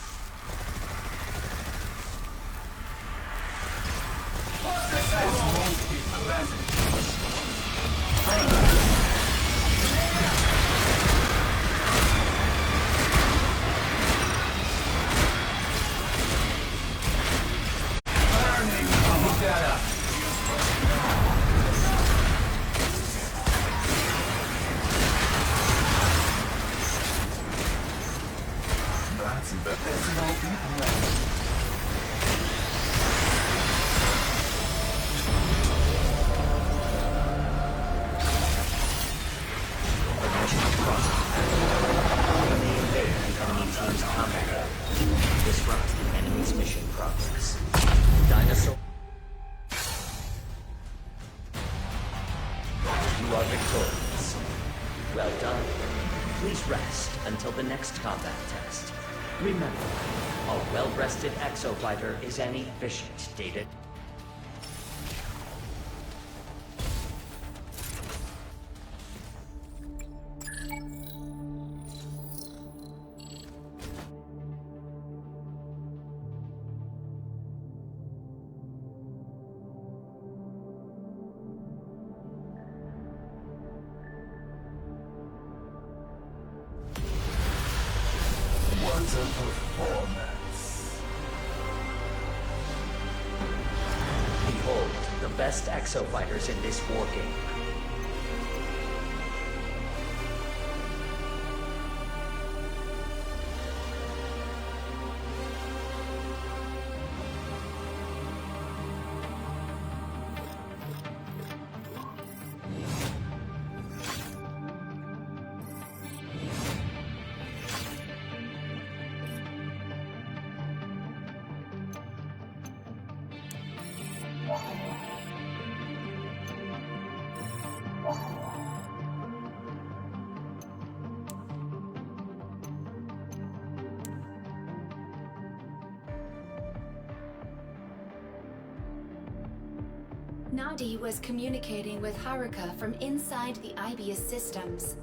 Disrupt the enemy's mission progress. Dinosaur. You are victorious. Well done. Please rest until the next combat test. Remember, a well-rested exofighter is an efficient data. What a performance. Behold, the best exofighters in this war game. Nadi was communicating with Haruka from inside the Ibius systems.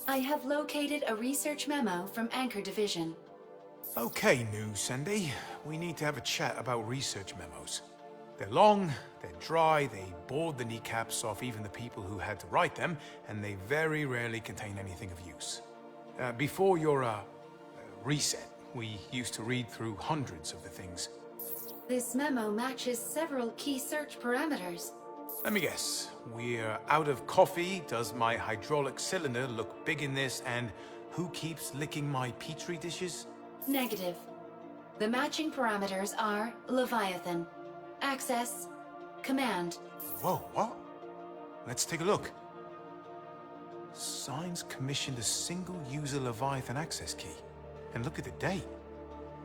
I have located a research memo from Anchor Division. Okay, New Sandy. We need to have a chat about research memos. They're long, they're dry, they bored the kneecaps off even the people who had to write them, and they very rarely contain anything of use. Before your reset, we used to read through hundreds of the things. This memo matches several key search parameters. Let me guess. We're out of coffee, does my hydraulic cylinder look big in this, and who keeps licking my petri dishes? Negative. The matching parameters are Leviathan. Access. Command. Whoa, what? Let's take a look. Signs commissioned a single-user Leviathan access key. And look at the date.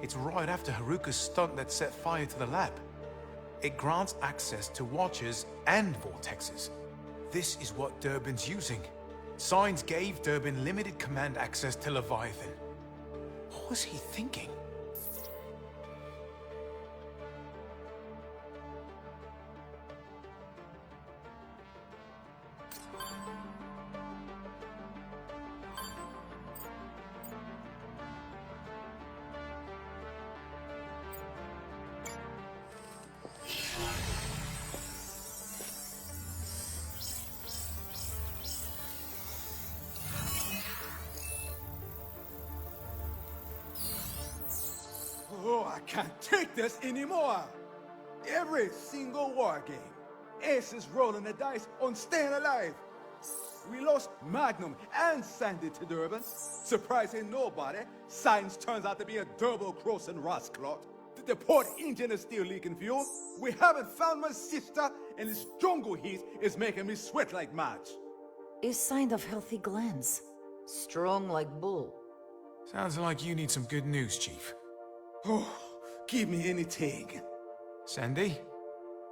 It's right after Haruka's stunt that set fire to the lab. It grants access to watchers and vortexes. This is what Durbin's using. Signs gave Durbin limited command access to Leviathan. What was he thinking? Oh, I can't take this anymore. Every single war game, Ace is rolling the dice on staying alive. We lost Magnum and Sandy to Durbin. Surprising nobody, Signs turns out to be a double-crossing rascalot. The port engine is still leaking fuel. We haven't found my sister, and this jungle heat is making me sweat like mad. A sign of healthy glands. Strong like bull. Sounds like you need some good news, Chief. Oh, give me anything. Sandy,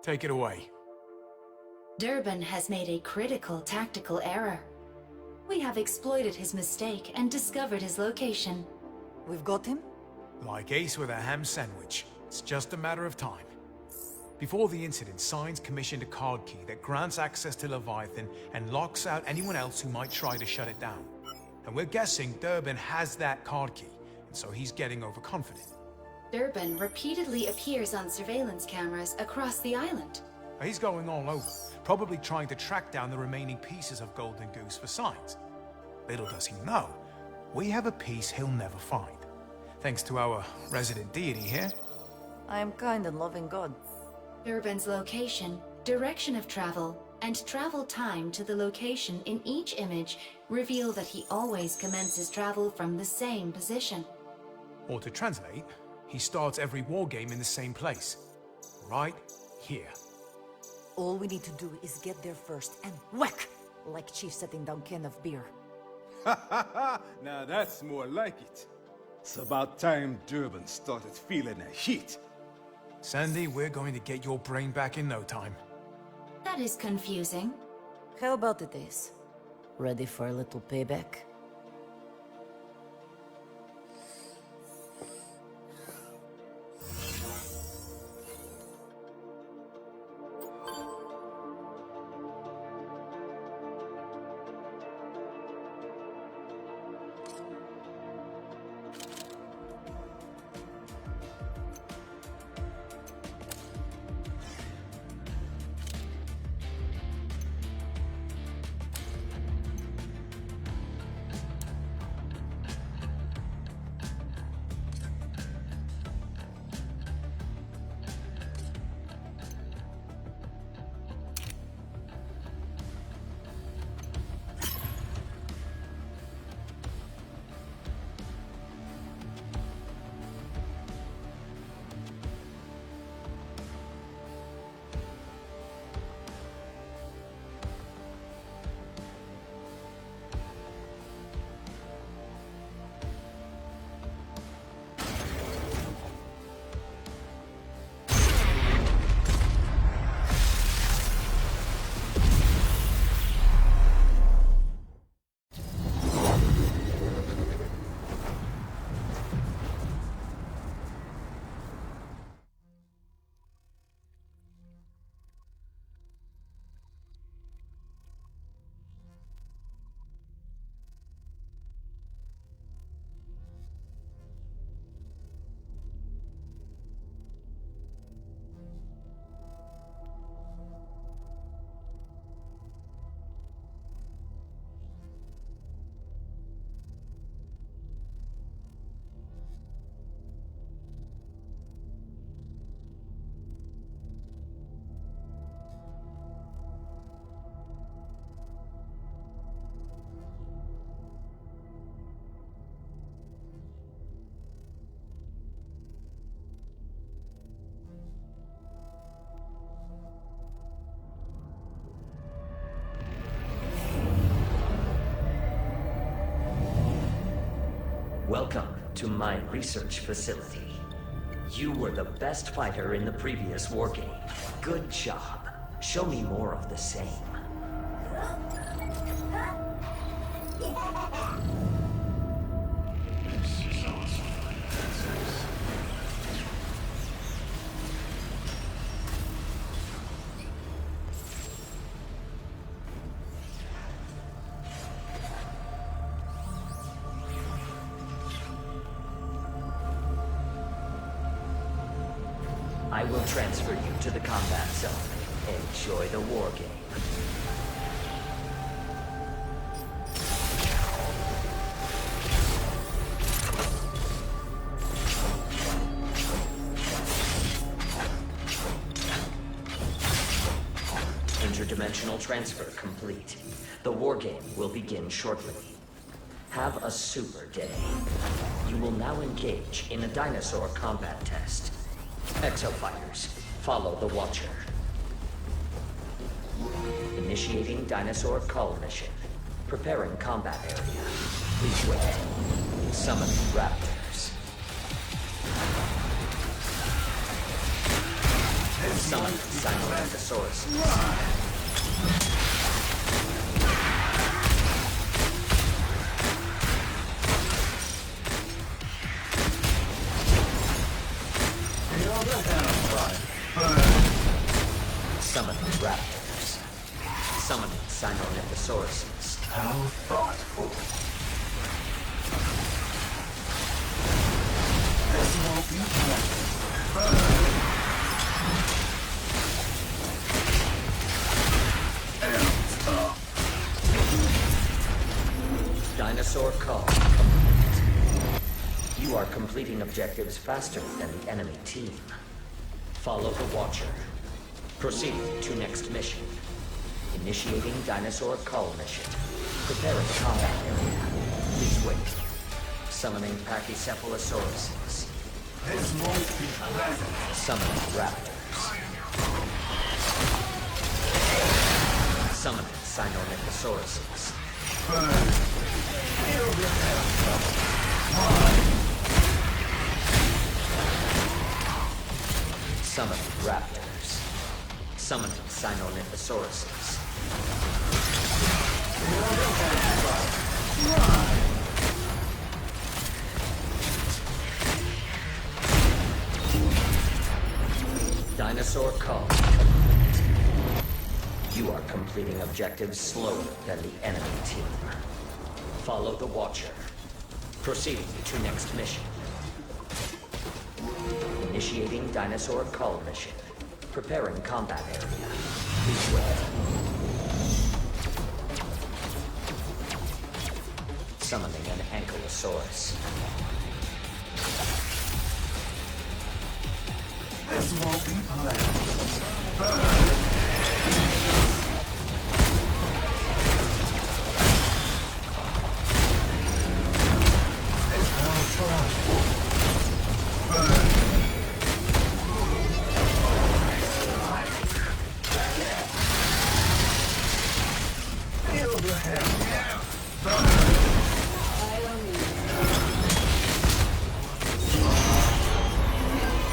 take it away. Durbin has made a critical tactical error. We have exploited his mistake and discovered his location. We've got him? Like Ace with a ham sandwich. It's just a matter of time. Before the incident, Signs commissioned a card key that grants access to Leviathan and locks out anyone else who might try to shut it down. And we're guessing Durbin has that card key, and so he's getting overconfident. Durbin repeatedly appears on surveillance cameras across the island. He's going all over, probably trying to track down the remaining pieces of Golden Goose for Signs. Little does he know, we have a piece he'll never find. Thanks to our resident deity here. I am kind and loving God. Durbin's location, direction of travel, and travel time to the location in each image reveal that he always commences travel from the same position. Or to translate, he starts every wargame in the same place. Right here. All we need to do is get there first and whack! Like Chief setting down can of beer. Ha ha ha! Now that's more like it. It's about time Durbin started feeling the heat. Sandy, we're going to get your brain back in no time. That is confusing. How about it, Ace? Ready for a little payback? to my research facility. You were the best fighter in the previous war game. Good job. Show me more of the same. I will transfer you to the combat zone. Enjoy the war game. Interdimensional transfer complete. The war game will begin shortly. Have a super day. You will now engage in a dinosaur combat test. Exofighters, follow the Watcher. Initiating dinosaur cull mission. Preparing combat area. Please wait. Summoning raptors. Summoning Sinoranthosaurus. Summoning raptors. Summoning Sinoranthosaurus. How thoughtful. This won't be pleasant. Dinosaur call. You are completing objectives faster than the enemy team. Follow the Watcher. Proceed to next mission. Initiating dinosaur cull mission. Preparing combat area. Please wait. Summoning Pachycephalosauruses. This won't be pleasant. Summoning raptors. Summoning Sinoranthosaurus. Summoning raptors. Summoning Sinoranthosaurus. Dinosaur call. You are completing objectives slower than the enemy team. Follow the Watcher. Proceeding to next mission. Initiating dinosaur cull mission. Preparing combat area. Please wait. Summoning an Ankylosaurus. This won't be pleasant.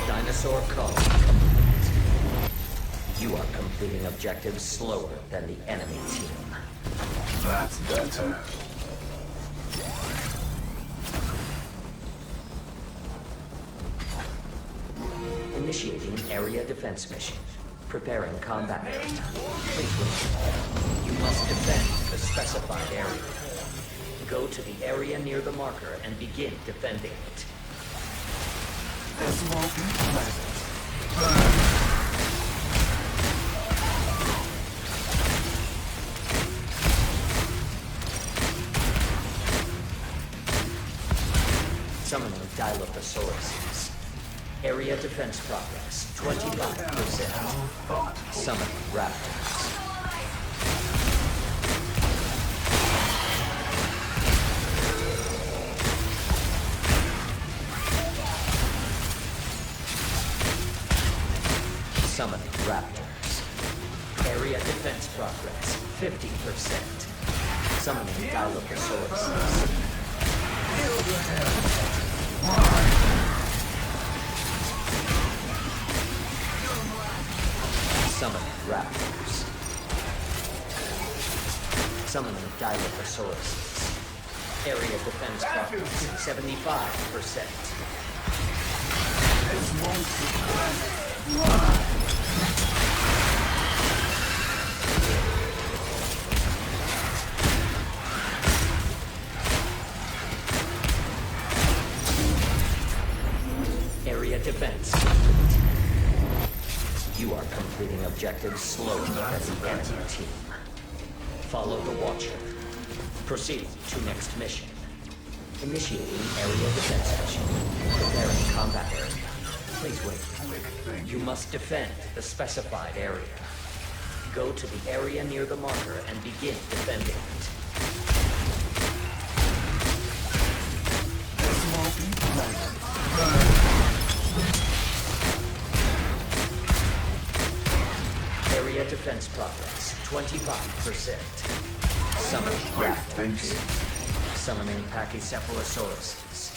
Dinosaur call. You are completing objectives slower than the enemy team. That's better. Initiating area defense mission. Preparing combat area. Please wait. You must defend the specified area. Go to the area near the marker and begin defending it. This won't be pleasant. Summoning Dilophosaurus. Area defense progress 25%. Summoning raptors. Summoning raptors. Area defense progress 50%. Summoning Dilophosaurus. Summoning raptors. Summoning Dilophosaurus. Area defense progress 75%. This won't be pleasant. Area defense. You are completing objectives slower than the enemy team. Follow the Watcher. Proceed to next mission. Initiating area defense mission. Preparing combat area. Please wait. You must defend the specified area. Go to the area near the marker and begin defending it. This won't be pleasant. Area defense progress 25%. Summoning raptors. Summoning Pachycephalosauruses.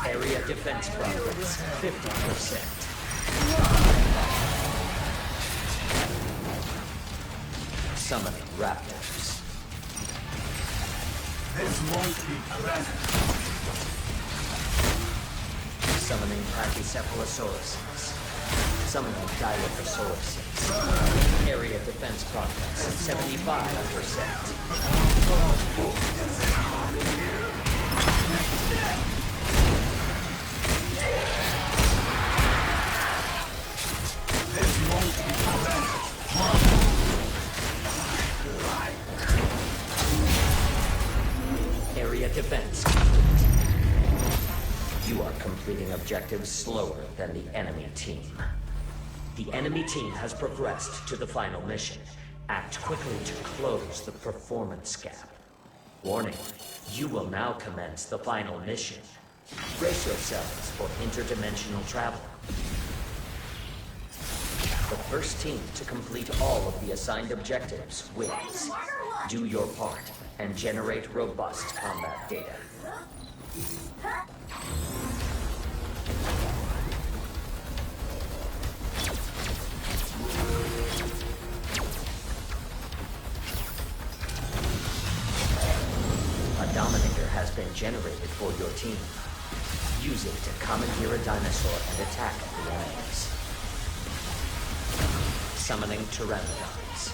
Area defense progress 50%. Summoning raptors. This won't be pleasant. Summoning Pachycephalosauruses. Summoning Dilophosaurus. Area defense progress 75%. This won't be pleasant. Area defense. You are completing objectives slower than the enemy team. The enemy team has progressed to the final mission. Act quickly to close the performance gap. Warning, you will now commence the final mission. Brace yourselves for interdimensional travel. The first team to complete all of the assigned objectives wins. Do your part and generate robust combat data. A Dominator has been generated for your team. Use it to commandeer a dinosaur and attack the enemies. Summoning Pteranodons.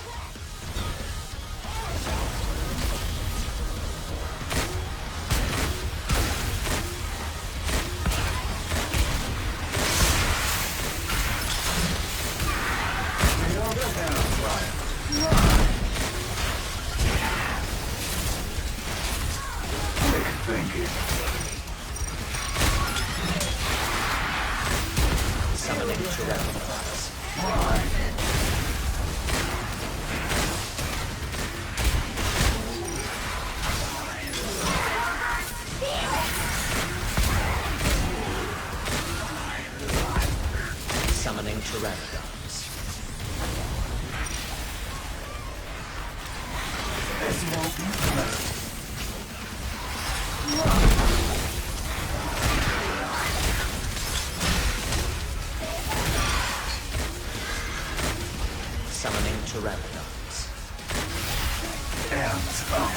Summoning Pteranodons. Summoning Pteranodons. This won't be pleasant. Summoning Pteranodons. And up.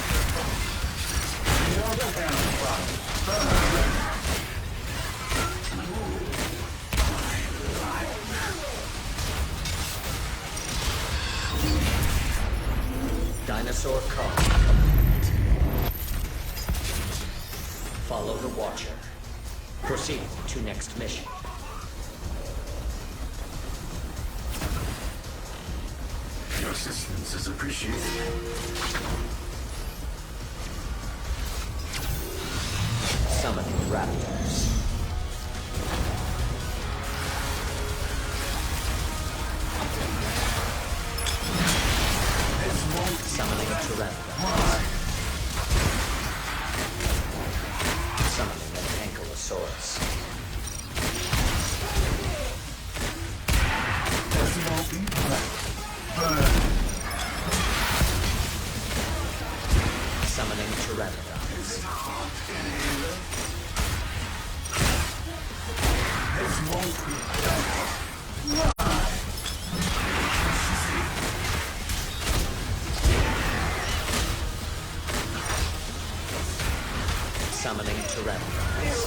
Dinosaur call complete. Follow the Watcher. Proceed to next mission. Your assistance is appreciated. Summoning raptors. Summoning Pteranodons. Summoning an Ankylosaurus. be blessed. Burn. Summoning Pteranodons. Is it hot in here? This won't be blessed. Summoning Pteranodons.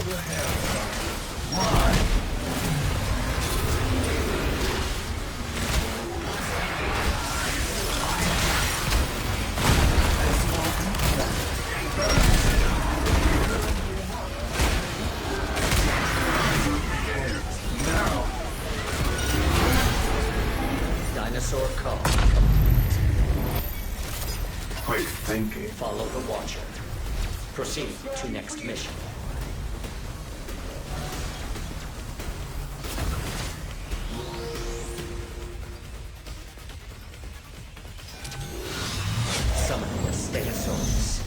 Dinosaur call. Quick thinking. Follow the Watcher. Proceed to next mission. Summoning the Stegosaurus.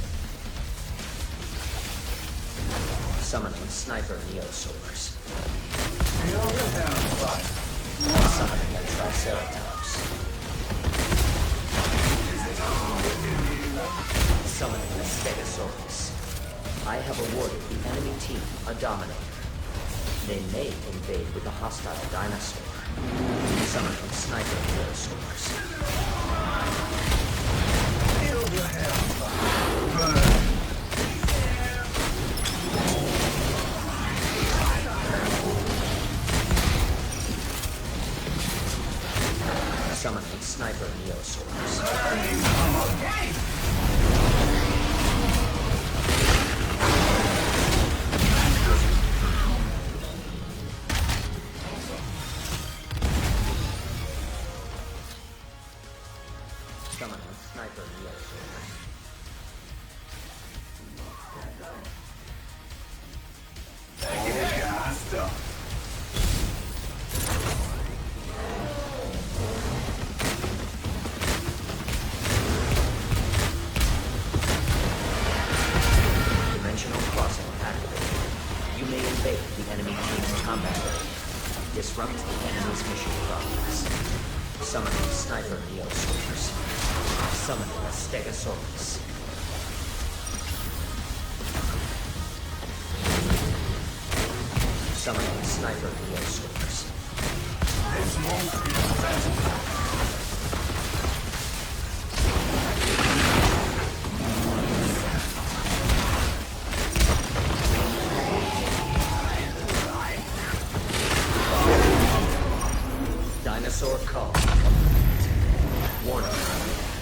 Summoning Sniper Neosaurs. Summoning the Triceratops. Summoning the Stegosaurus. I have awarded the enemy team a Dominator. They may invade with a hostile dinosaur. Summoning Sniper Neosaurs. Summoning Sniper Neosaurs. Summoning Sniper Neosaurs. Dimensional crossing activated. You may invade the enemy team's combat area. Disrupt the enemy's mission progress. Summoning Sniper Neosaurs. Summoning a Stegosaurus. Summoning Sniper Neosaurs. This won't be blessed. Dinosaur call. Warning.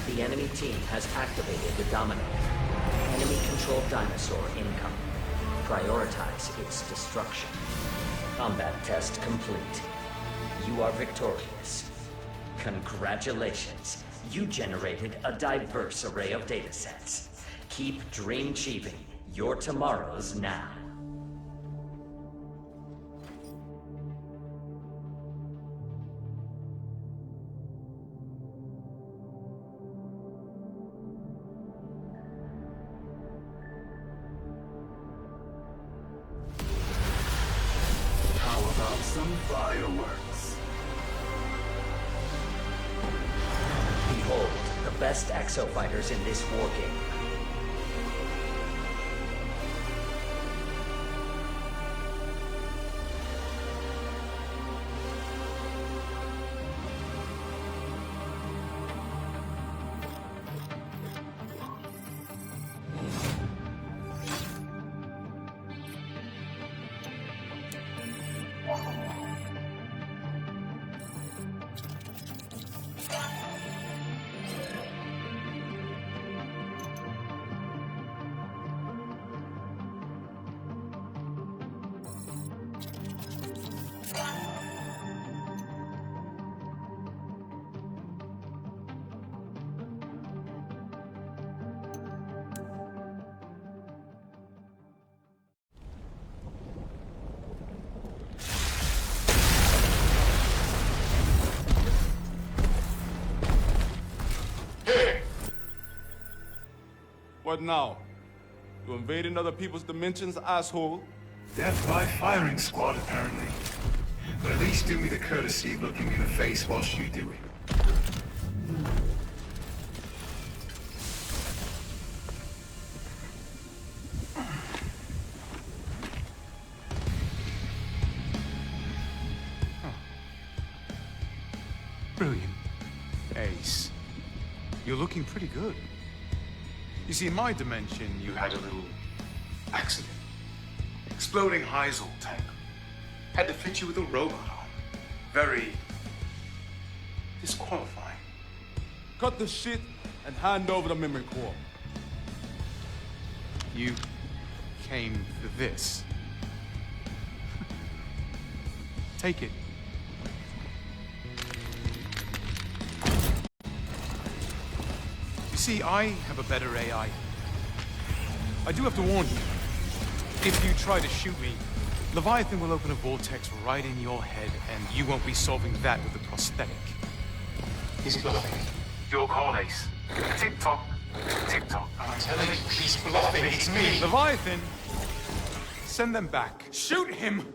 The enemy team has activated the Dominator. Enemy-controlled dinosaur incoming. Prioritize its destruction. Combat test complete. You are victorious. Congratulations. You generated a diverse array of datasets. Keep dream achieving your tomorrows now. How about some fireworks? Behold, the best exofighters in this war game. What now? You invading other people's dimensions, asshole? Death by firing squad, apparently. But at least do me the courtesy of looking me in the face whilst you do it. Brilliant. Ace. You're looking pretty good. You see, in my dimension, you had a little accident. Exploding Heisel tank. Had to fit you with a robot arm. Very disqualifying. Cut the shit and hand over the memory core. You came for this. Take it. You see, I have a better AI. I do have to warn you. If you try to shoot me, Leviathan will open a vortex right in your head, and you won't be solving that with a prosthetic. He's bluffing. Your call, Ace. Tick-tock. Tick-tock. I'm telling you, he's bluffing. It's me. Leviathan! Send them back. Shoot him!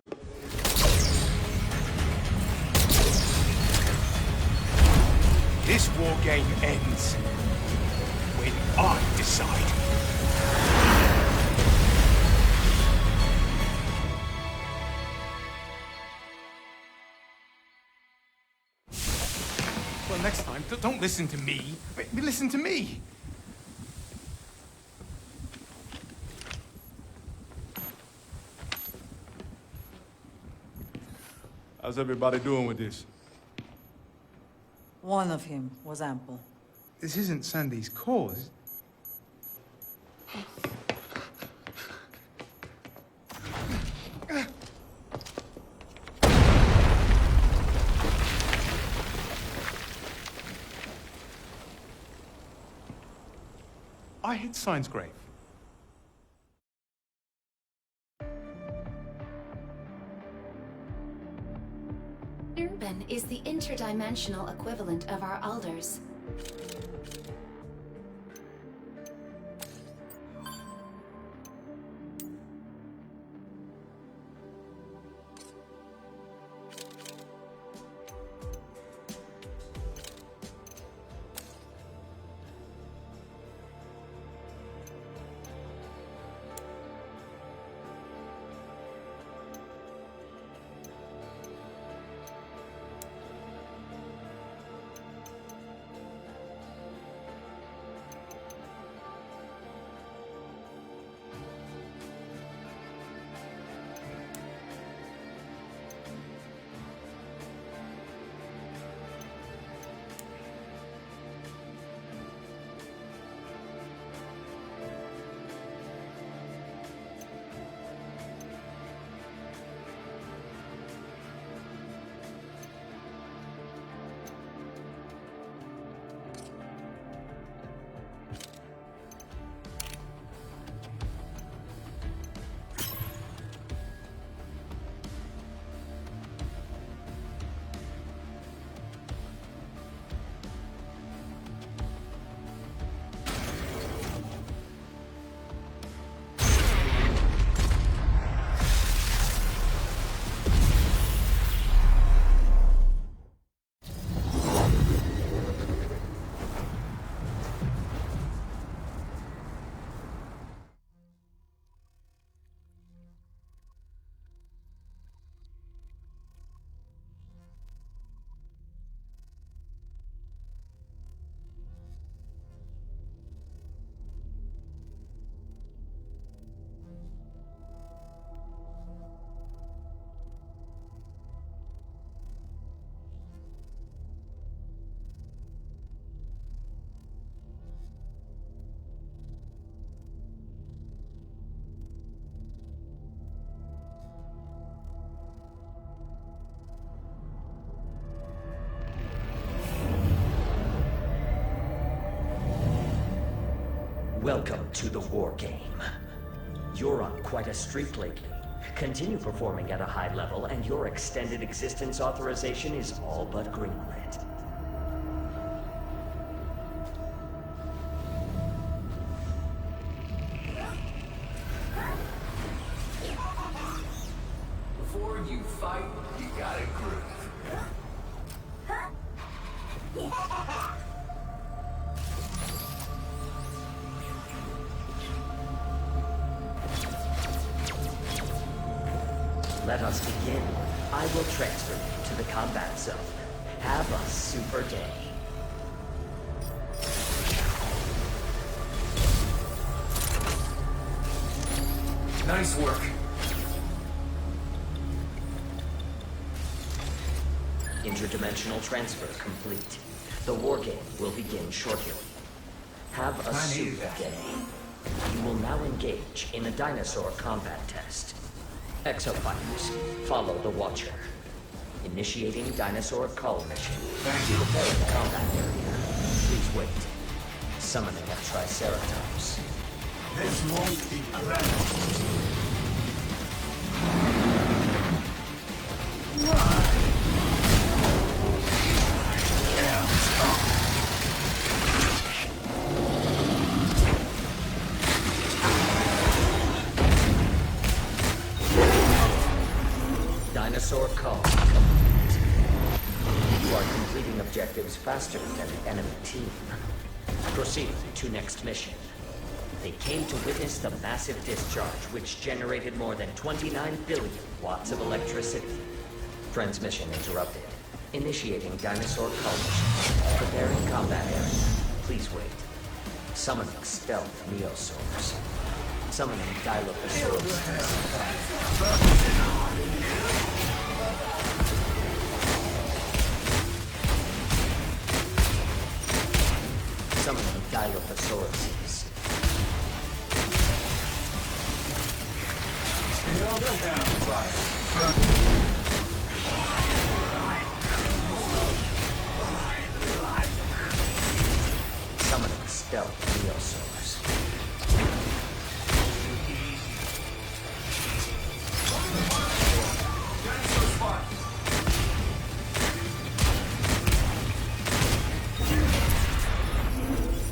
This war game ends when I decide. Well, next time, don't listen to me. Listen to me. How's everybody doing with this? One of him was ample. This isn't Sandy's cause. I hit Sign's grave. Urban is the interdimensional equivalent of our elders. Welcome to the war game. You're on quite a streak lately. Continue performing at a high level, and your extended existence authorization is all but greenlit. Before you fight, you gotta groove. Let us begin. I will transfer you to the combat zone. Have a super day. Nice work. Interdimensional transfer complete. The war game will begin shortly. Have a super day. You will now engage in a dinosaur combat test. Exofighters, follow the Watcher. Initiating dinosaur cull mission. Preparing combat area. Please wait. Summoning a Triceratops. This won't be pleasant. Dinosaur cull. You are completing objectives faster than the enemy team. Proceed to next mission. They came to witness the massive discharge which generated more than 29 billion watts of electricity. Transmission interrupted. Initiating dinosaur cull mission. Preparing combat area. Please wait. Summoning stealth Neosaurs. Summoning Dilophosaurus. Summoning Dilophosaurus. Summoning stealth Neosaurs.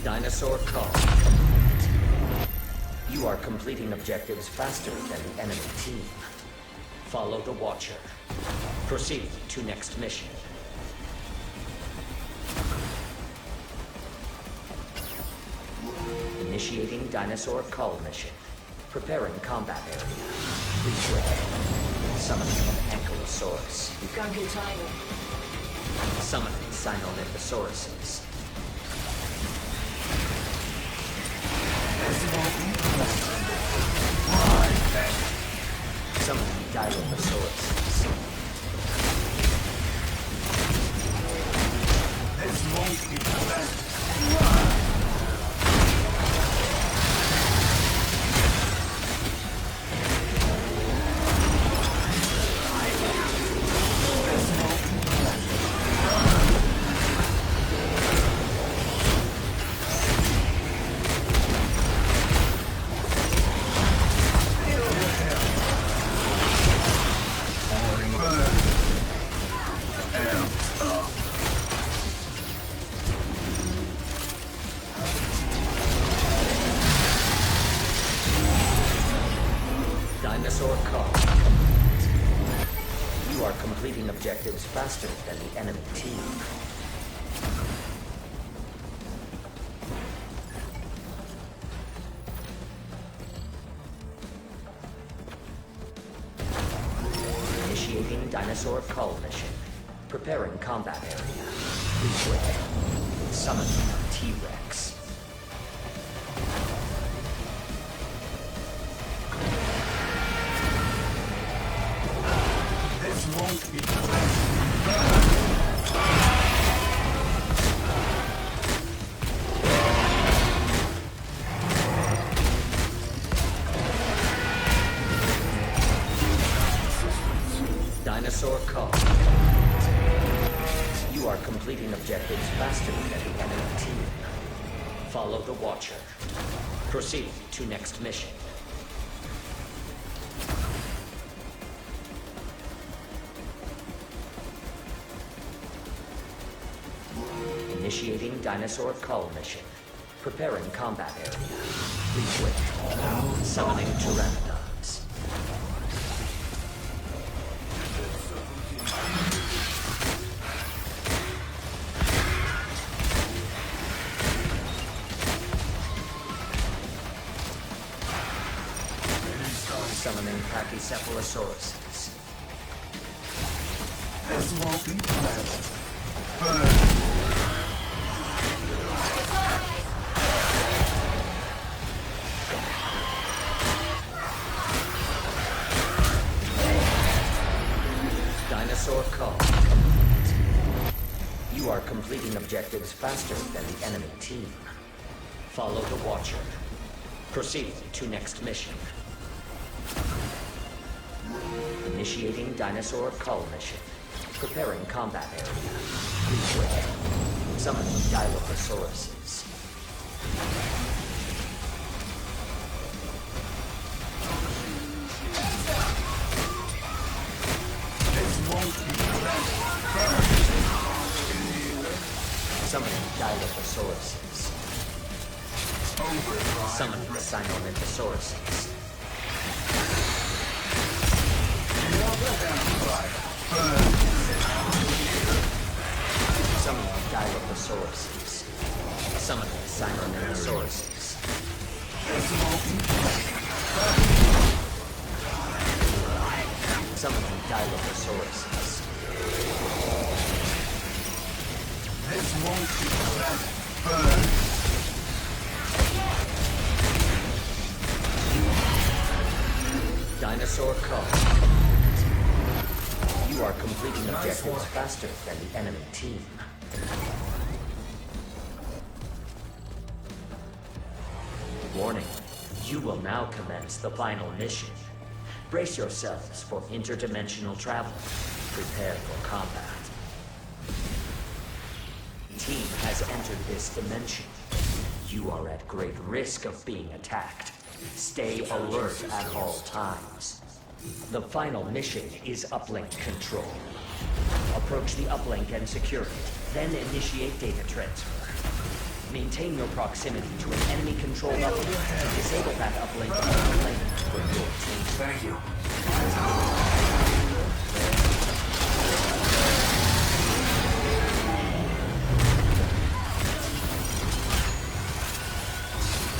Dinosaur cull. You are completing objectives faster than the enemy team. Follow the Watcher. Proceed to next mission. Initiating dinosaur cull mission. Preparing combat area. Please wait. Summoning an Ankylosaurus. You can't get tired. Summoning Sinonyphosauruses. Summoning Dilophosaurus. This won't be pleasant. Dinosaur cull. You are completing objectives faster than the enemy team. Initiating dinosaur cull mission. Preparing combat area. Please wait. Summoning a T-Rex. Won't be pleasant. Dinosaur cull. You are completing objectives faster than the enemy team. Follow the Watcher. Proceed to next mission. Initiating dinosaur cull mission. Preparing combat area. Please wait. Summoning Pteranodons. Summoning Pachycephalosauruses. This won't be pleasant. Burn. Dinosaur call complete. You are completing objectives faster than the enemy team. Follow the Watcher. Proceed to next mission. Initiating Dinosaur Cull mission. Preparing combat area. Request. Summoning Dilophosaurus. Summoning Dilophosaurus. Summoning Sinomythosaurus. Summoning Dilophosaurus. Summoning Sinomythosaurus. Summoning Dilophosaurus. This won't be pleasant. Burn. Dinosaur Cull. You are completing objectives faster than the enemy team. Warning. You will now commence the final mission. Brace yourselves for interdimensional travel. Prepare for combat. Team has entered this dimension. You are at great risk of being attacked. Stay alert at all times. The final mission is uplink control. Approach the uplink and secure it, then initiate data transfer. Maintain your proximity to an enemy-controlled uplink to disable that uplink and claim it for your team. Thank you.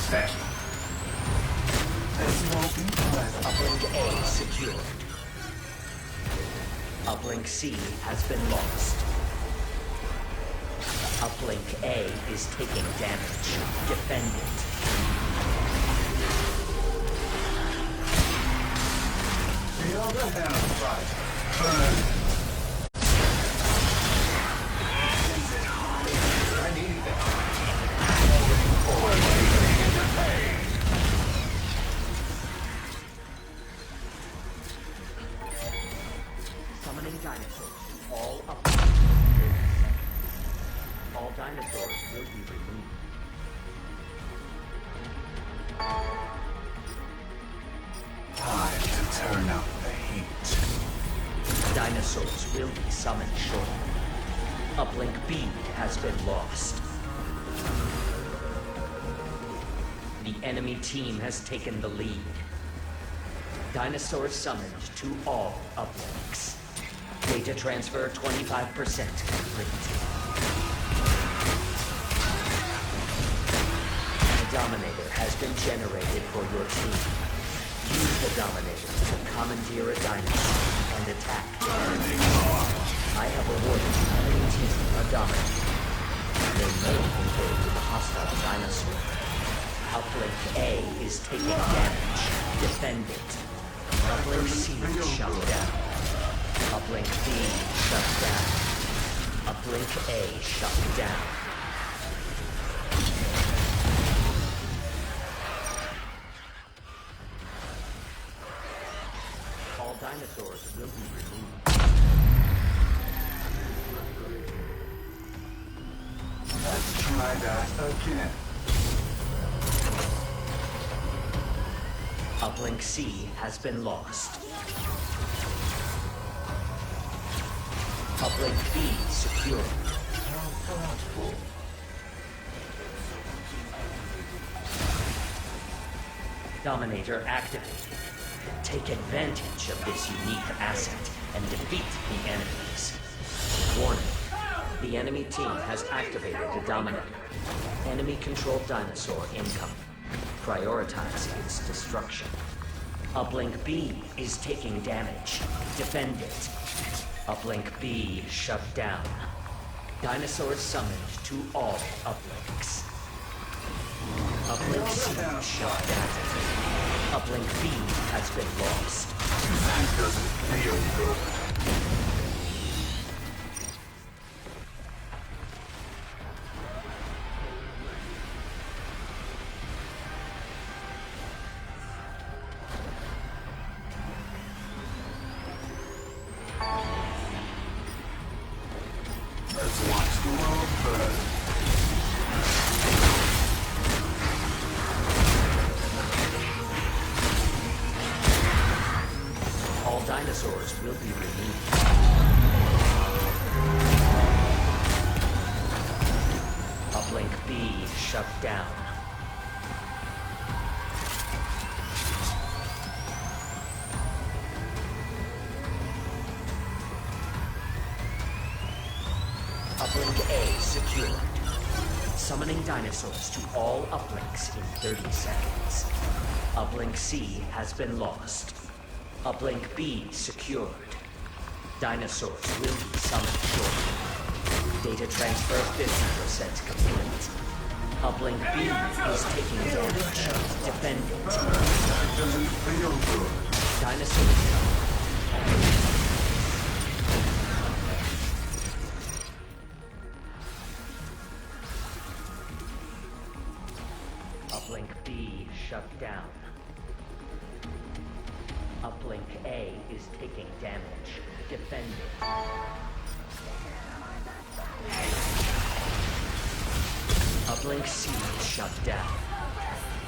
Thank you. This won't be pleasant. Uplink A secured. Uplink C has been lost. Uplink A is taking damage. Defend it. Feel the hellfire. Burn. I need that. Summoning dinosaurs. All up. All dinosaurs will be removed. Time to turn up the heat. Dinosaurs will be summoned shortly. Uplink B has been lost. The enemy team has taken the lead. Dinosaurs summoned to all uplinks. Data transfer 25% complete. The Dominator has been generated for your team. Use the Dominator to commandeer a dinosaur and attack the enemy. I have awarded the enemy team a Dominator. They may engage with a hostile dinosaur. Uplink A is taking damage. Defend it. Uplink C shut down. Uplink B shut down. Uplink A shut down. All dinosaurs will be removed. Let's try that again. Uplink C has been lost. Uplink B secured. Dominator activated. Take advantage of this unique asset and defeat the enemies. Warning. The enemy team has activated the Dominator. Enemy-controlled dinosaur incoming. Prioritize its destruction. Uplink B is taking damage. Defend it. Uplink B shut down. Dinosaurs summoned to all uplinks. Uplink C shut down. Uplink B has been lost. That doesn't feel good. Let's watch the world burn. All dinosaurs will be removed. Uplink B shut down. Uplink A secured. Summoning dinosaurs to all uplinks in 30 seconds. Uplink C has been lost. Uplink B secured. Dinosaurs will be summoned shortly. Data transfer 50% complete. Uplink B is taking damage. Defend it. That doesn't feel good. Dinosaurs. Uplink B shut down. Uplink A is taking damage. Defend it. Uplink C shut down.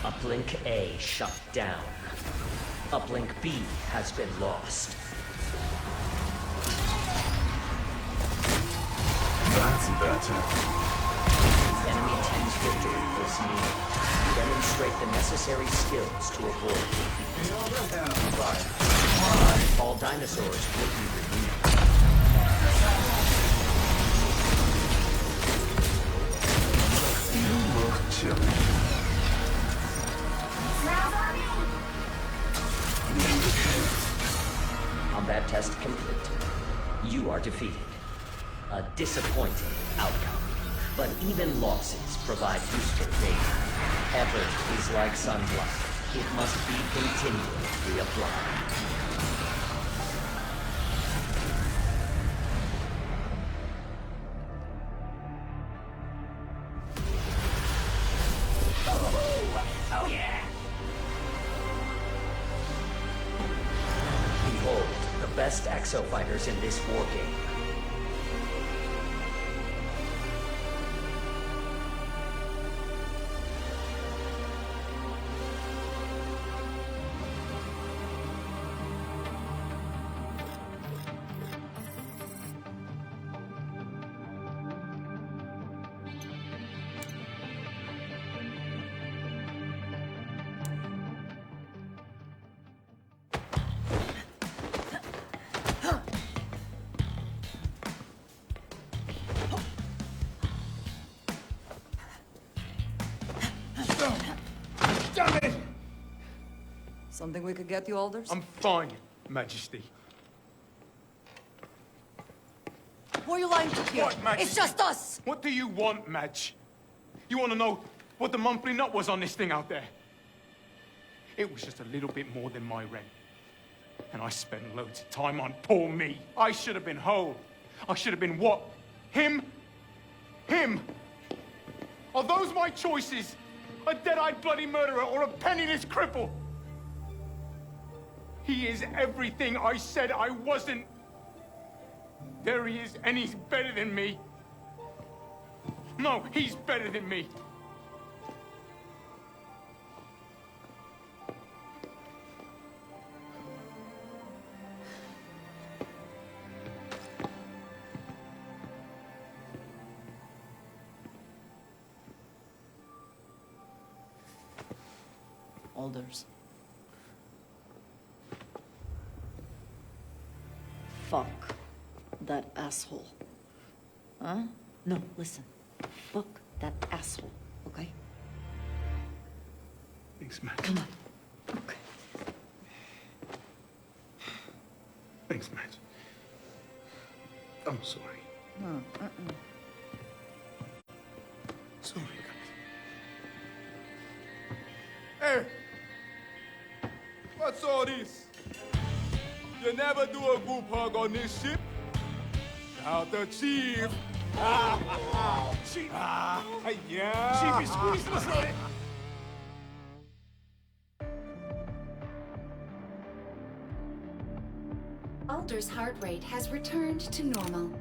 Uplink A shut down. Uplink B has been lost. That's better. Enemy team's victory is near. Demonstrate the necessary skills to avoid defeat. Feel the hellfire. All dinosaurs will be removed. You look chilly. Combat test complete. You are defeated. A disappointing outcome. But even losses provide useful data. Effort is like sunlight. It must be continually reapplied. Oh yeah! Behold, the best exofighters in this war game. Damn it! Something we could get you, Alders? I'm fine, Majesty. Who are you lying to here? What, Majesty? It's just us! What do you want, Madge? You want to know what the monthly nut was on this thing out there? It was just a little bit more than my rent. And I spent loads of time on poor me. I should have been whole. I should have been what? Him? Him? Are those my choices? A dead-eyed bloody murderer or a penniless cripple? He is everything I said I wasn't. There he is, and he's better than me. No, he's better than me. Alders. Fuck that asshole. Huh? No, listen. Fuck that asshole, okay? Thanks, Madge. Come on. Okay. Thanks, Madge. I'm sorry. Sorry, Hey! What's all this? You never do a group hug on this ship? Now the chief! Chief! Yeah! Chief is squeezing us on it! Alder's heart rate has returned to normal.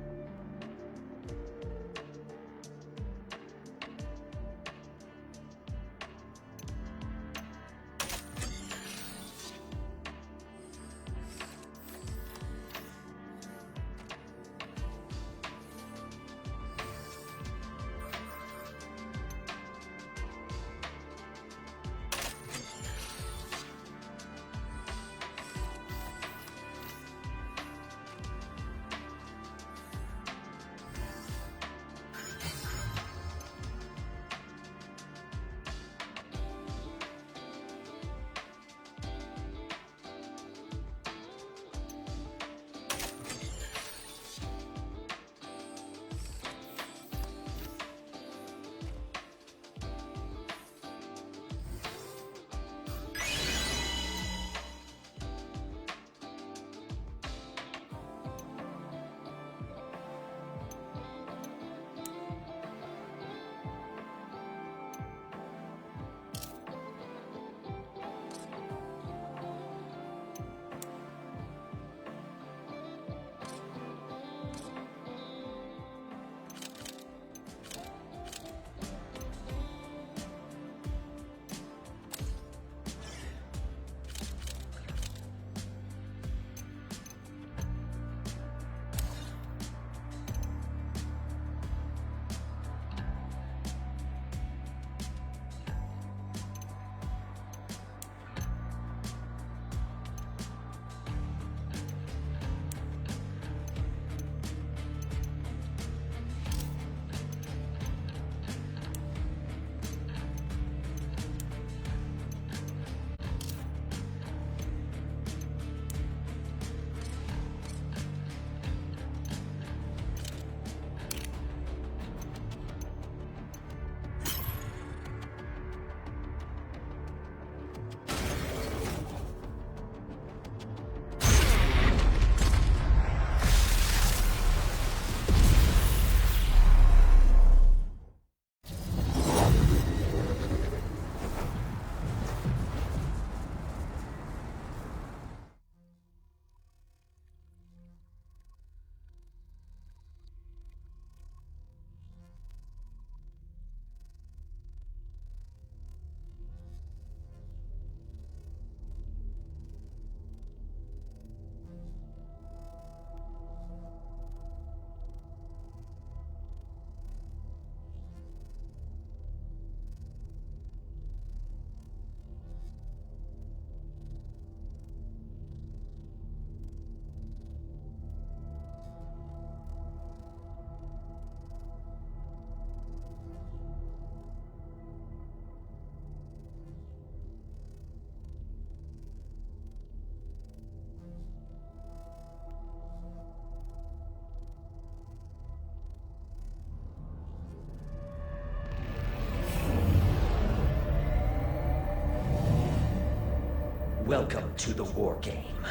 Welcome to the war game.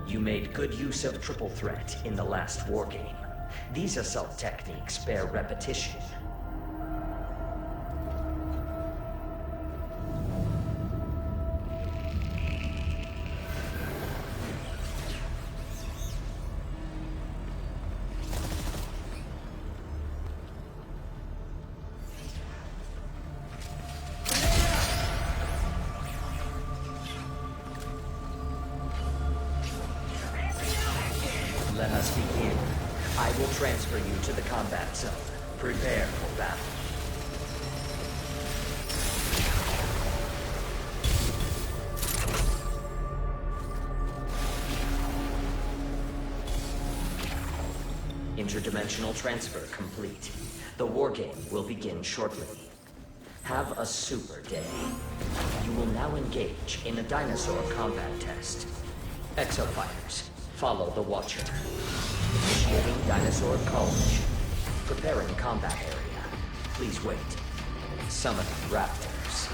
You made good use of triple threat in the last war game. These assault techniques bear repetition. Let us begin. I will transfer you to the combat zone. Prepare for battle. Interdimensional transfer complete. The war game will begin shortly. Have a super day. You will now engage in a dinosaur combat test. Exofighters, Follow the Watcher. Initiating dinosaur call mission. Preparing combat area. Please wait. Summoning raptors.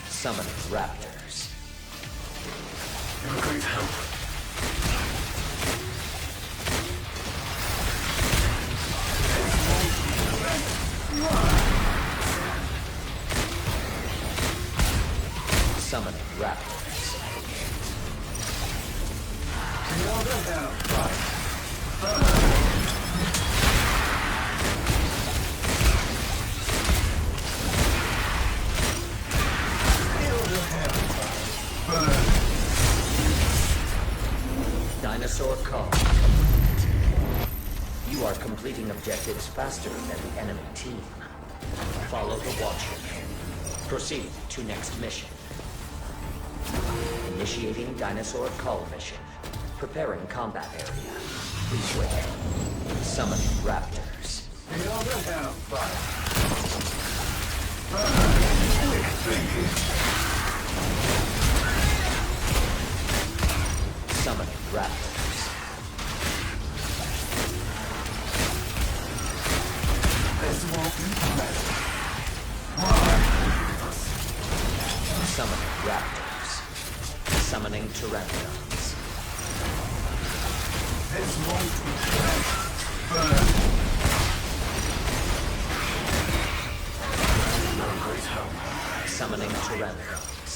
Summoning raptors. You're a great help. Summoning raptors. Dinosaur call. You are completing objectives faster than the enemy team. Follow the Watcher. Proceed to next mission. Initiating dinosaur call mission. Preparing combat area. Please wait. Summoning raptors. Summoning raptors. Summoning raptors. Summoning pteranodons. Summoning pteranodons.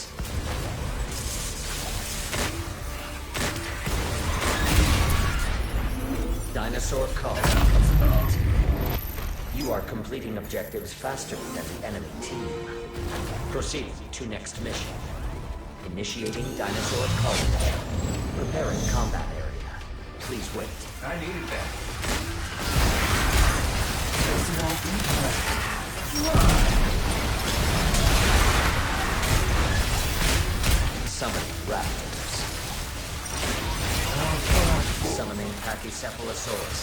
Dinosaur call. You are completing objectives faster than the enemy team. Proceed to next mission. Initiating dinosaur call mission. Preparing combat area. Please wait. I needed that. Summoning raptors. Summoning Pachycephalosaurus.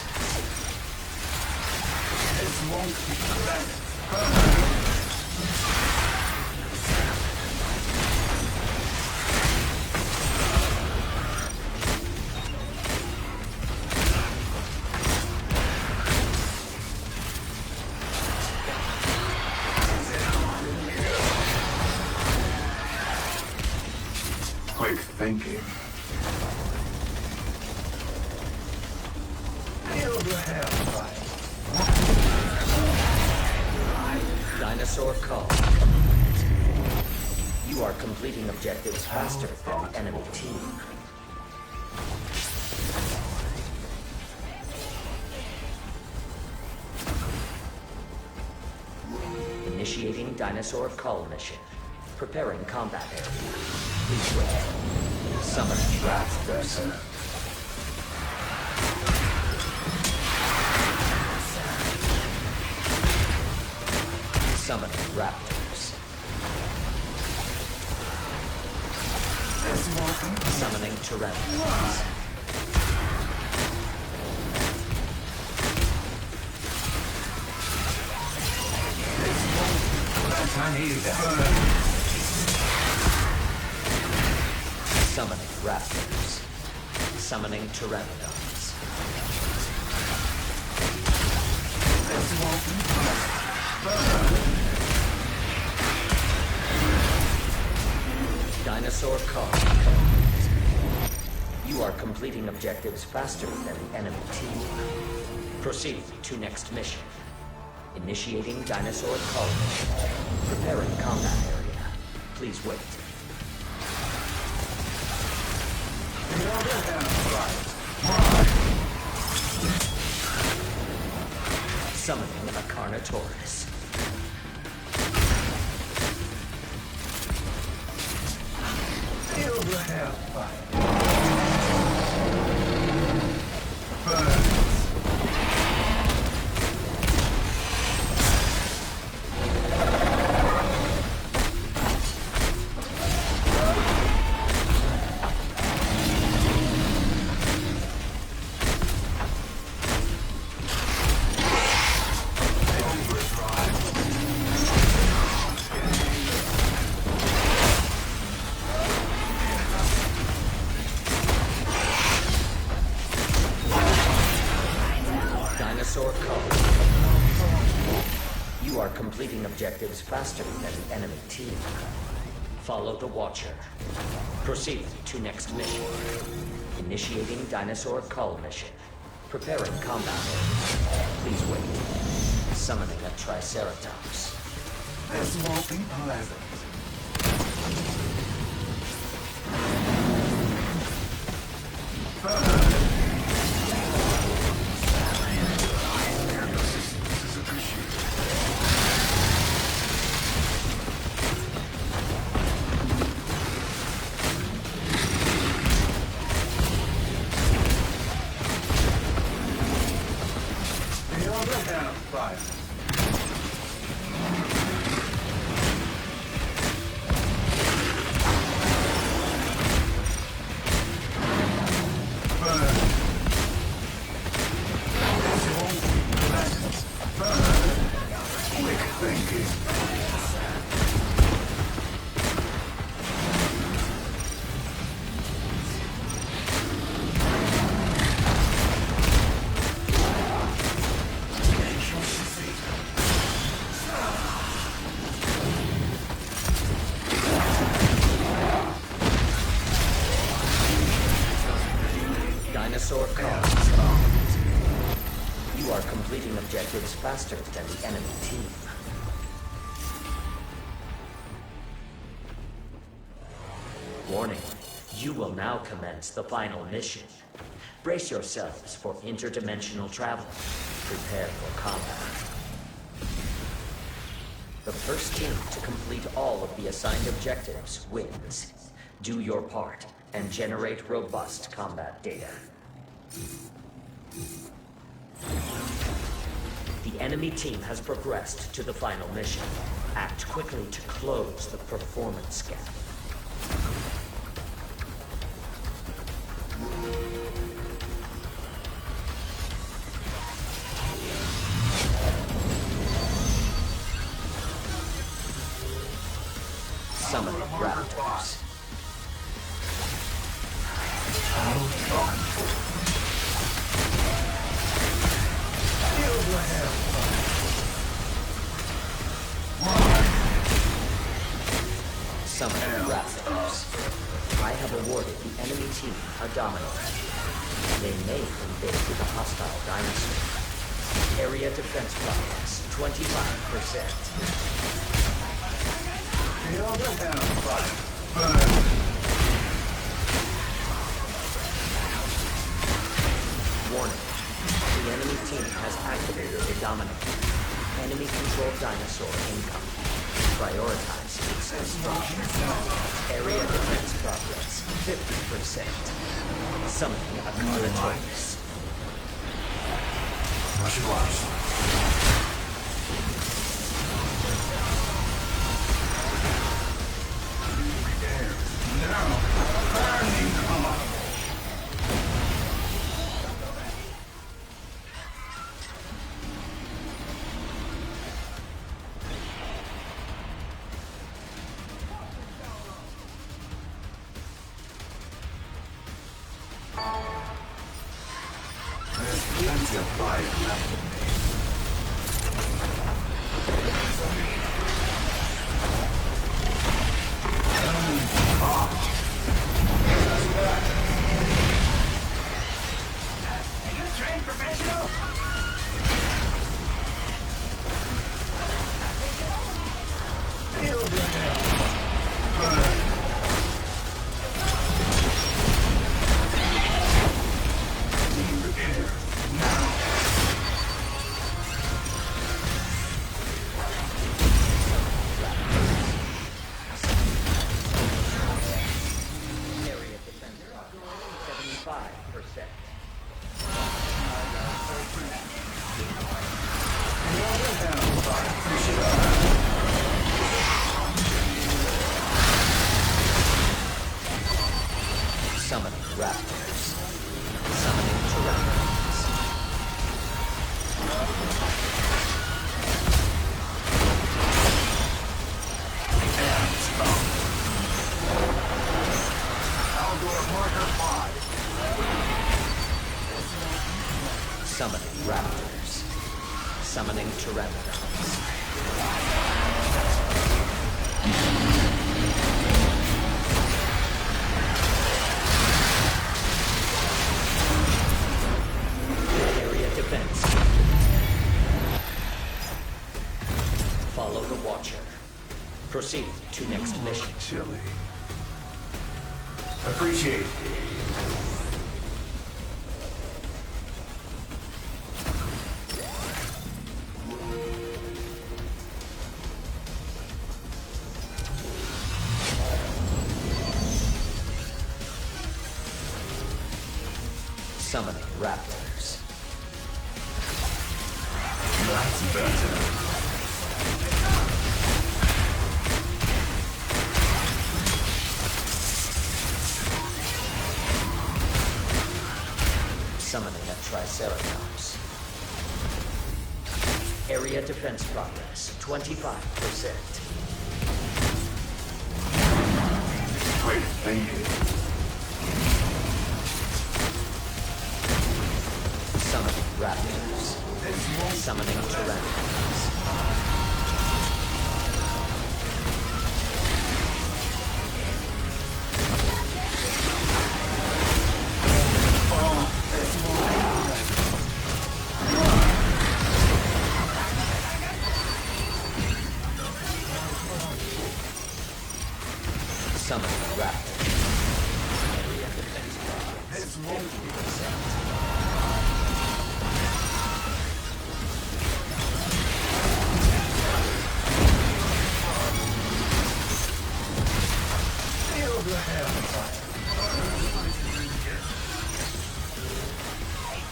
Quick thinking. Dinosaur call. You are completing objectives faster than the enemy team. Initiating dinosaur call mission. Preparing combat area. Please wait. Summoning raptors. Summoning raptors. Summoning pteranodons. I needed that. Summoning raptors. Summoning pteranodons. Dinosaur call. You are completing objectives faster than the enemy team. Proceed to next mission. Initiating dinosaur call mission. Preparing combat area. Please wait. Summoning a Carnotaurus. completing objectives faster than the enemy team. Follow the Watcher. Proceed to next mission. Initiating Dinosaur Cull mission. Preparing combat. Please wait. Summoning a Triceratops. This won't be pleasant. Dinosaur Cull spawned. You are completing objectives faster than the enemy team. Warning, you will now commence the final mission. Brace yourselves for interdimensional travel. Prepare for combat. The first team to complete all of the assigned objectives wins. Do your part and generate robust combat data. The enemy team has progressed to the final mission. Act quickly to close the performance gap. Summon Raptors. Summon Raptors. I have awarded the enemy team a domino. They may invade with a hostile dinosaur. Area defense progress 25%. Feel the hellfire. Burn. Warning. The enemy team has activated the domino. Enemy-controlled dinosaur incoming. Prioritize its destruction. Area defense progress 50%. Summoning a Carnotaurus. Rush it watch. Now, burning hot. There's plenty of fire left in me. Area defense progress 75%. Summoning Raptors. Summoning Tyrannosaurs. Summoning Raptors. Summoning Tyrannosaurs. Area defense. Follow the Watcher. Proceed to next mission. Chilly. Appreciate it. Summoning Raptors. That's better. Summoning a Triceratops. Area defense progress, 25%. Great thinking. Summoning Raptors. Summoning Tyrannosaurs. Summoning Raptors. Area defense progress, 50%.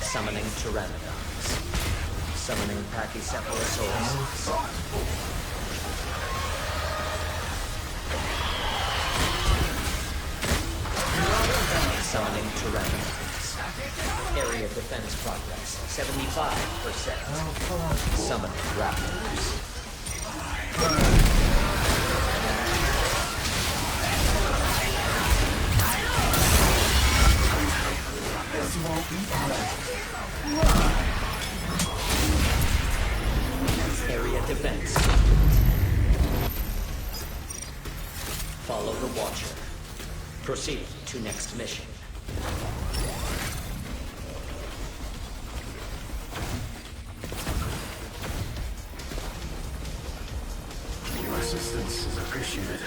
Summoning Pteranodons. Summoning Pachycephalosaurus. Summoning Pteranodons. Area defense progress, 75%. Summoning Raptors. Area defense. Follow the Watcher. Proceed to next mission. Your assistance is appreciated.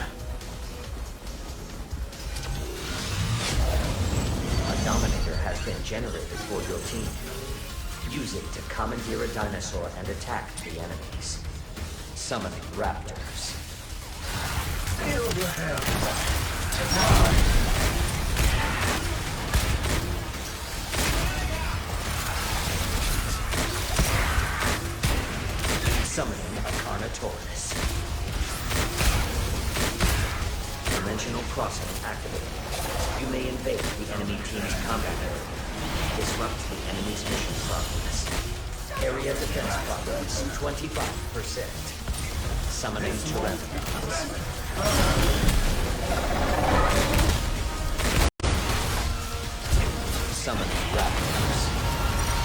A Dominator has been generated for your team. Use it to commandeer a dinosaur and attack the enemies. Summoning Raptors. Feel the hand. Summoning a Carnotaurus. Dimensional crossing activated. You may invade the enemy team's combat area. Disrupt the enemy's mission progress. Area defense progress, 25%. Summoning Tyrannosaurus. Summoning Raptors.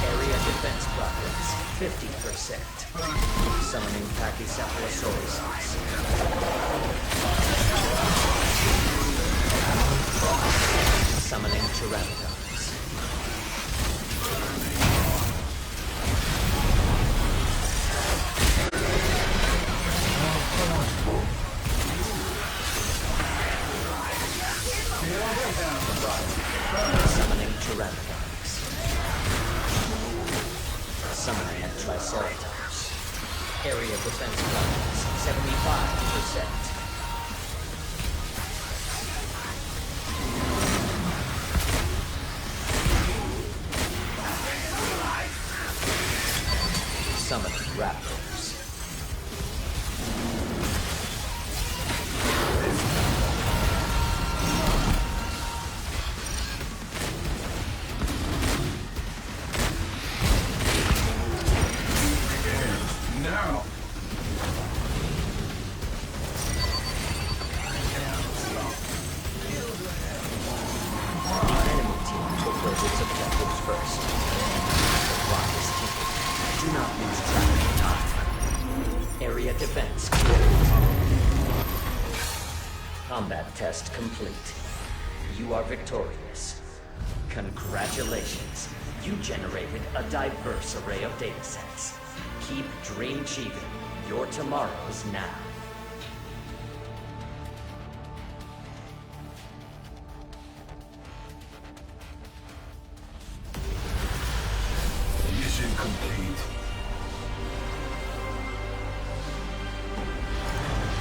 Area defense progress, 50%. Summoning Pachycephalosaurus. Summoning Pteranodons. Summoning Tyrannosaurus. Summoning a Triceratops. Area defense progress, 75%. Summoning Raptors. Now. Combat test complete. You are victorious. Congratulations. You generated a diverse array of datasets. Keep dream achieving your tomorrows now. Mission complete.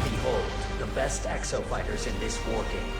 Behold, the best exofighters in this war game.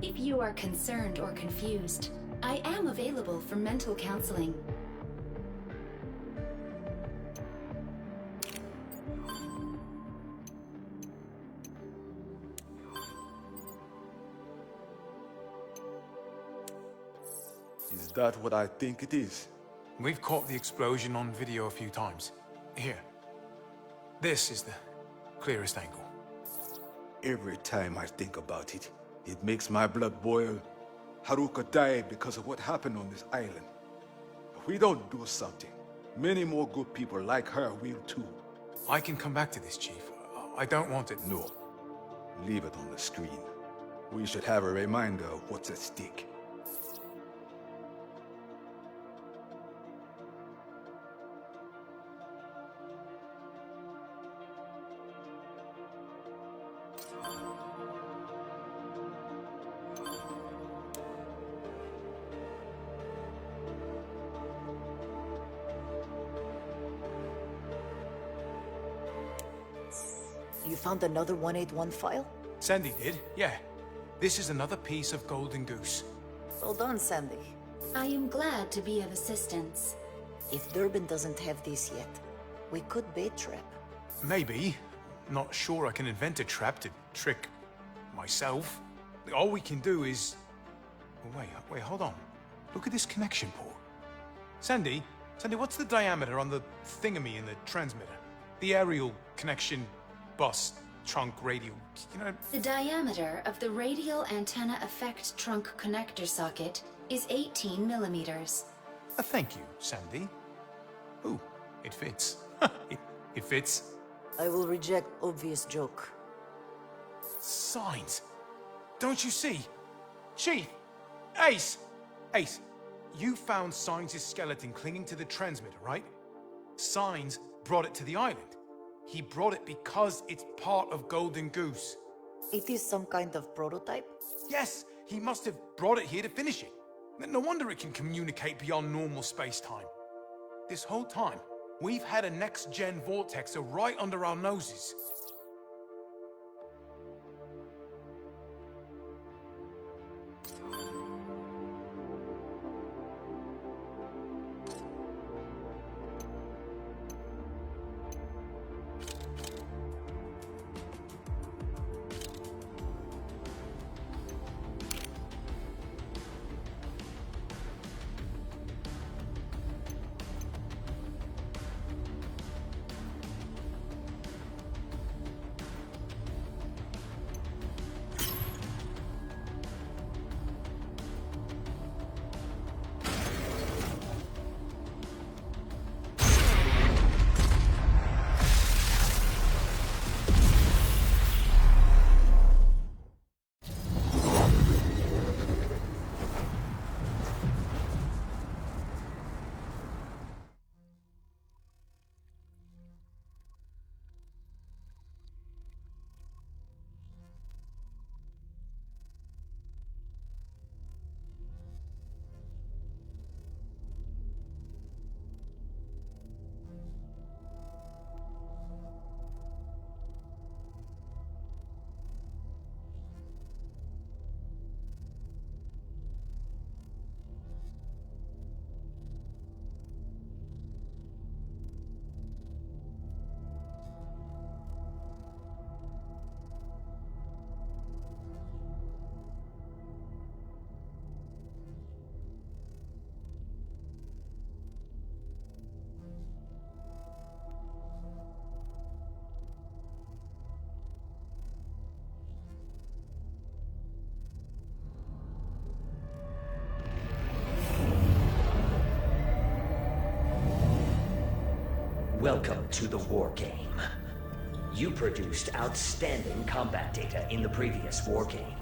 If you are concerned or confused, I am available for mental counseling. Is that what I think it is? We've caught the explosion on video a few times. Here. This is the clearest angle. Every time I think about it, it makes my blood boil. Haruka died because of what happened on this island. If we don't do something, many more good people like her will too. I can come back to this, Chief. I don't want it. No. Leave it on the screen. We should have a reminder of what's at stake. You found another 181 file? Sandy did, yeah. This is another piece of Golden Goose. Well done, Sandy. I am glad to be of assistance. If Durban doesn't have this yet, we could bait trap. Maybe. Not sure I can invent a trap to trick myself. All we can do is... Wait, hold on. Look at this connection port. Sandy, what's the diameter on the thingamy in the transmitter? The aerial connection bus, trunk, radial, you know... The diameter of the radial antenna effect trunk connector socket is 18 millimeters. Thank you, Sandy. Ooh, it fits. It fits. I will reject obvious joke. Signs. Don't you see? Chief! Ace! Ace, you found Signs' skeleton clinging to the transmitter, right? Signs brought it to the island. He brought it because it's part of Golden Goose. It is some kind of prototype? Yes, he must have brought it here to finish it. No wonder it can communicate beyond normal space-time. This whole time, we've had a next-gen vortexer right under our noses. Welcome to the war game. You produced outstanding combat data in the previous war game.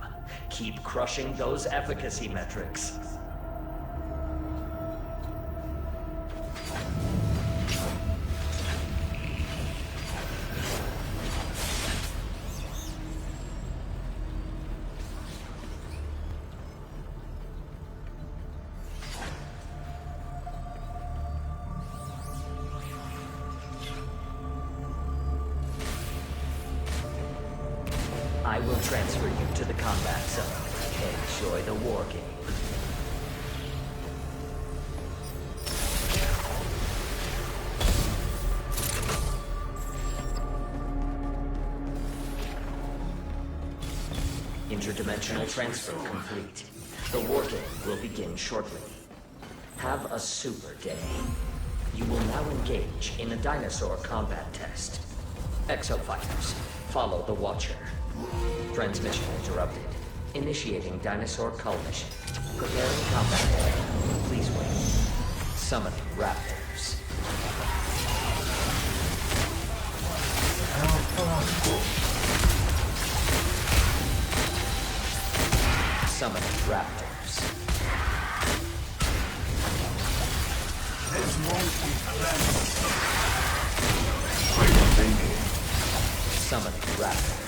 Keep crushing those efficacy metrics. I will transfer you to the combat zone. Enjoy the war game. Interdimensional transfer complete. The war game will begin shortly. Have a super day. You will now engage in a dinosaur combat test. Exofighters, follow the Watcher. Transmission interrupted. Initiating dinosaur cull mission. Preparing combat area. Please wait. Summoning raptors. Summoning raptors. This won't be pleasant. Quick thinking. Summoning raptors.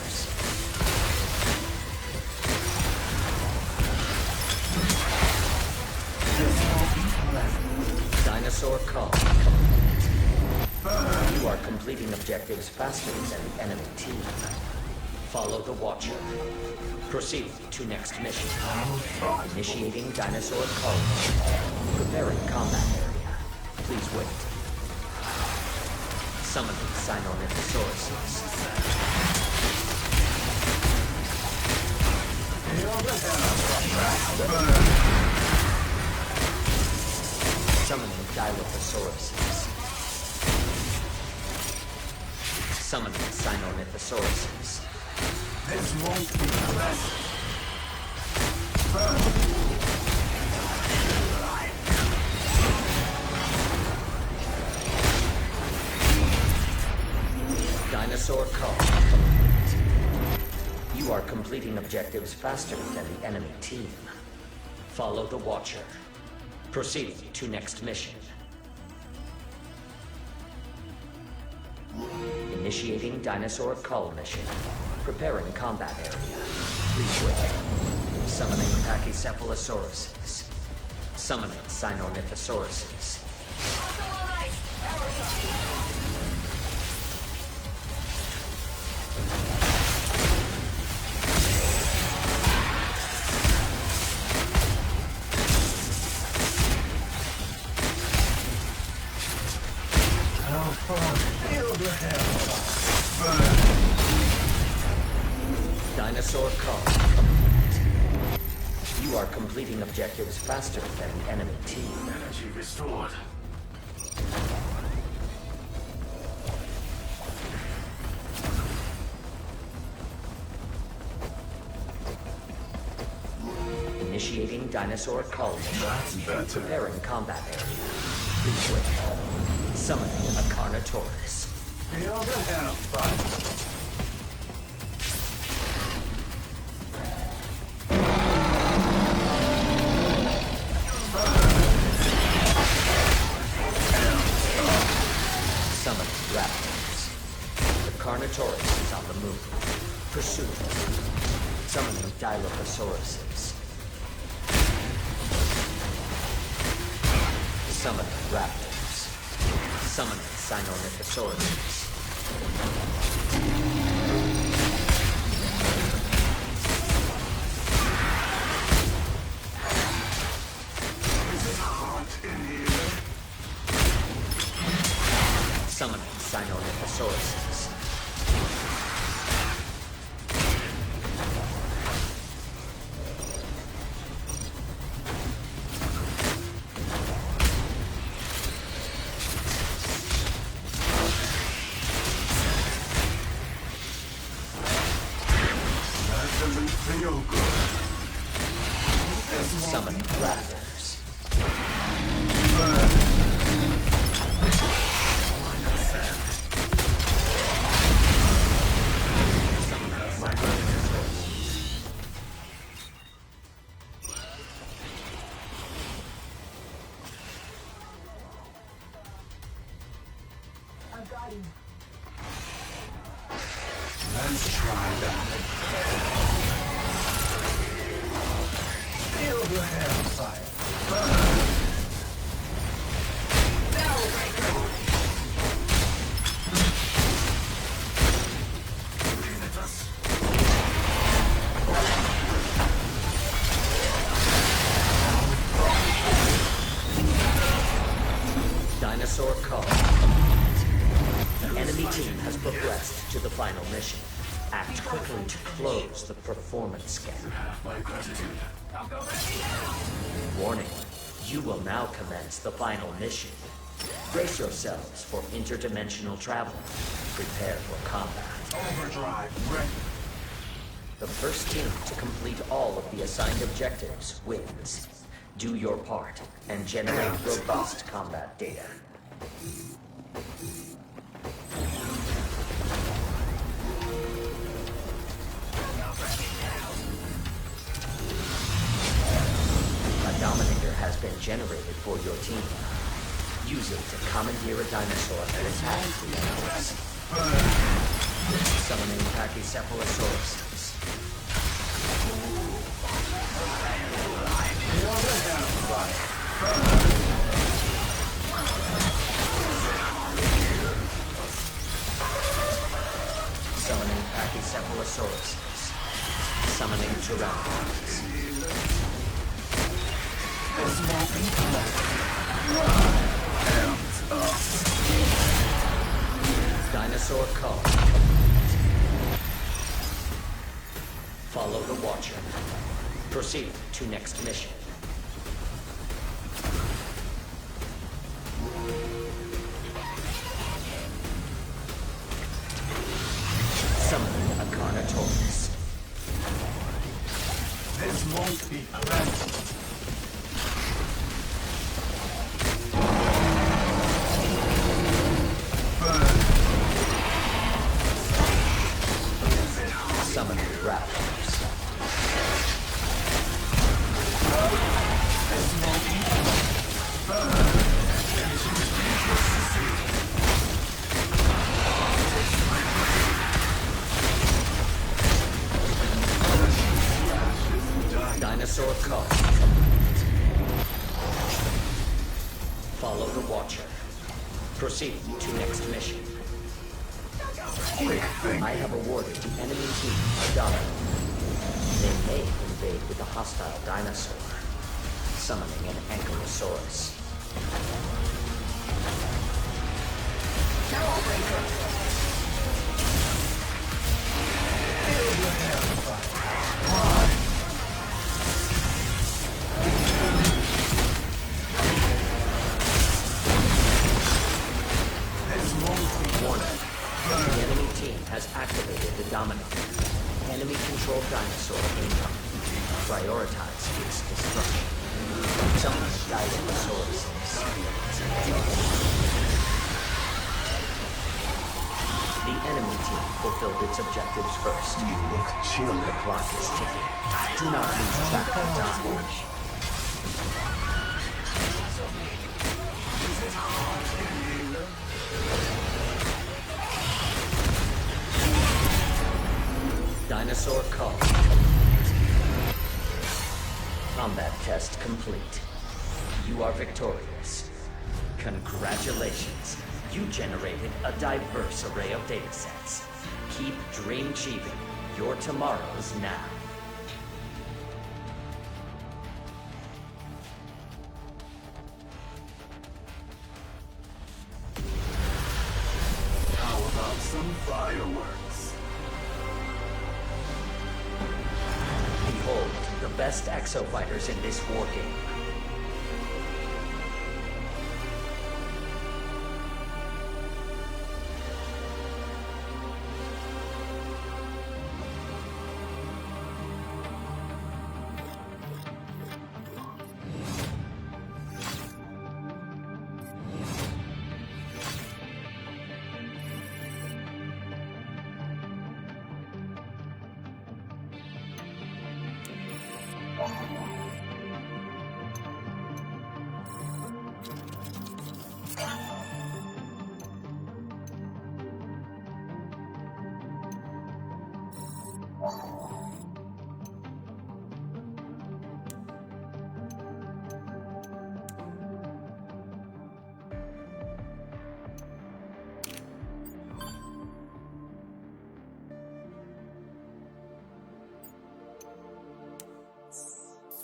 Dinosaur call complete. You are completing objectives faster than the enemy team. Follow the Watcher. Proceed to next mission. Initiating dinosaur call. Preparing combat area. Please wait. Summoning Sinornithosauruses. Summoning Dilophosaurus. Summoning Sinornithosauruses. This won't be pleasant. Dinosaur call. You are completing objectives faster than the enemy team. Follow the Watcher. Proceed to next mission. Initiating dinosaur cull mission. Preparing combat area. Please wait. Summoning Pachycephalosauruses. Summoning Sinornithosauruses. Dinosaur call complete. You are completing objectives faster than the enemy team. Energy restored. Initiating dinosaur cull mission. That's better. Preparing combat area. Please wait. Summoning a Carnotaurus. Feel the hellfire. Summoning raptors. The Carnotaurus is on the move. Pursue it. Summoning Dilophosaurus. Summoning raptors. Summoning Sinornithosauruses. Summoning Sinornithosauruses. Summoning raptors. Let's try that. Feel the hellfire. Burn. Dinosaur Call. The enemy team has progressed to the final mission. Act quickly to close the performance gap. My gratitude. Warning, you will now commence the final mission. Brace yourselves for interdimensional travel. Prepare for combat. Overdrive ready. The first team to complete all of the assigned objectives wins. Do your part and generate robust combat data. A Dominator has been generated for your team. Use it to commandeer a dinosaur and attack the enemies. Summoning Pachycephalosauruses. Summoning Pachycephalosauruses. Summoning Pteranodons. Dinosaur Call. Follow the Watcher. Proceed to next mission. Summon a Carnotaurus. This won't be pleasant. Summon Raptors. Dinosaur Call. Follow the Watcher. Proceed to next mission. I have awarded the enemy team a dollar. They may invade with a hostile dinosaur, summoning an Ankylosaurus. Warning. The enemy team has activated the Dominator. Enemy-controlled dinosaur incoming. Prioritize its destruction. Summon Dilophosaurus. The enemy team fulfilled its objectives first. You look chilly. The clock is ticking. Do not lose track of time. Dinosaur Call. Combat test complete. You are victorious. Congratulations. You generated a diverse array of datasets. Keep dream achieving your tomorrows now. How about some fireworks? Behold, the best exofighters in this war game.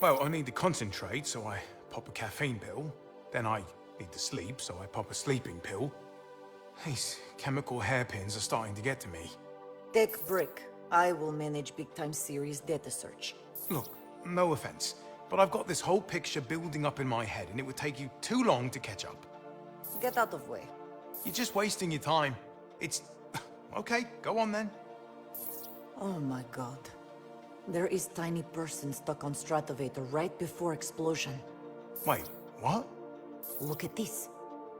Well, I need to concentrate, so I pop a caffeine pill. Then I need to sleep, so I pop a sleeping pill. These chemical hairpins are starting to get to me. Take Brick. I will manage Big Time Series data search. Look, no offense, but I've got this whole picture building up in my head, and it would take you too long to catch up. Get out of way. You're just wasting your time. It's... Okay, go on then. Oh my god. There is tiny person stuck on Stratovator right before explosion. Wait, what? Look at this.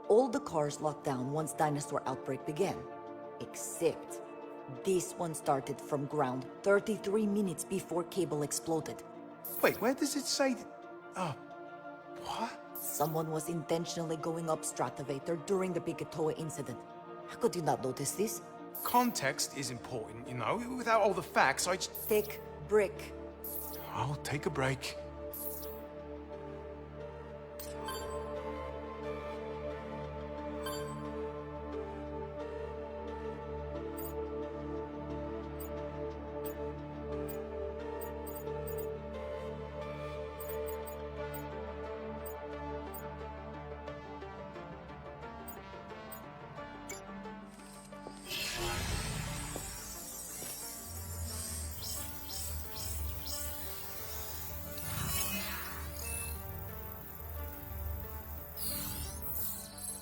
All the cars locked down once dinosaur outbreak began. Except this one started from ground 33 minutes before cable exploded. Wait, where does it say that... Oh, what? Someone was intentionally going up Stratovator during the Picatoa incident. How could you not notice this? Context is important, you know? Without all the facts, I just... Take Brick. I'll take a break.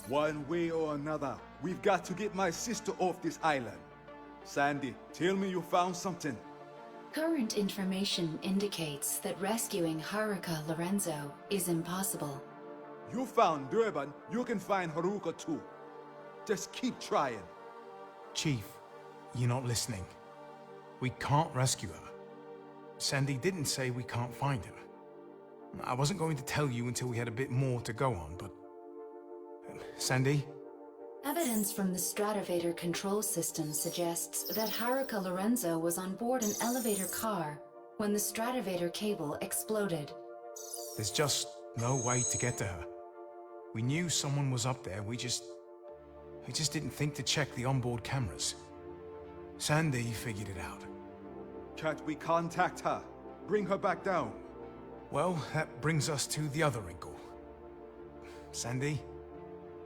One way or another, we've got to get my sister off this island. Sandy, tell me you found something. Current information indicates that rescuing Haruka Lorenzo is impossible. You found Durban, you can find Haruka too. Just keep trying. Chief, you're not listening. We can't rescue her. Sandy didn't say we can't find her. I wasn't going to tell you until we had a bit more to go on, but... Sandy? Evidence from the Stratovator control system suggests that Haruka Lorenzo was on board an elevator car when the Stratovator cable exploded. There's just no way to get to her. We knew someone was up there, we just didn't think to check the onboard cameras. Sandy figured it out. Can't we contact her? Bring her back down. Well, that brings us to the other wrinkle. Sandy?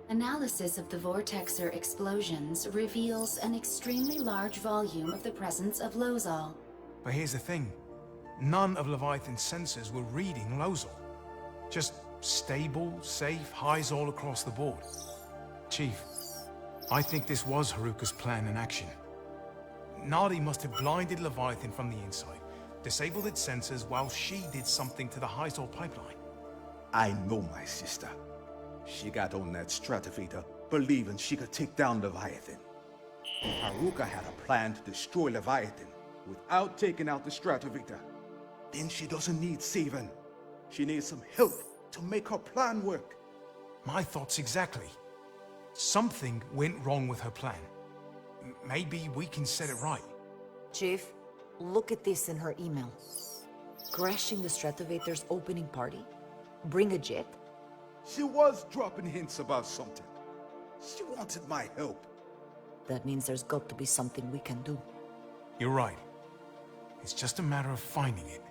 Analysis of the Vortexer explosions reveals an extremely large volume of the presence of Lozol. But here's the thing. None of Leviathan's sensors were reading Lozol. Just stable, safe highs all across the board. Chief, I think this was Haruka's plan in action. Nadi must have blinded Leviathan from the inside, disabled its sensors while she did something to the Hyzol pipeline. I know my sister. She got on that Stratovator, believing she could take down Leviathan. Haruka had a plan to destroy Leviathan without taking out the Stratovator. Then she doesn't need saving. She needs some help to make her plan work. My thoughts exactly. Something went wrong with her plan. Maybe we can set it right. Chief, look at this in her email. Crashing the Stratovator's opening party? Bring a jet? She was dropping hints about something. She wanted my help. That means there's got to be something we can do. You're right. It's just a matter of finding it.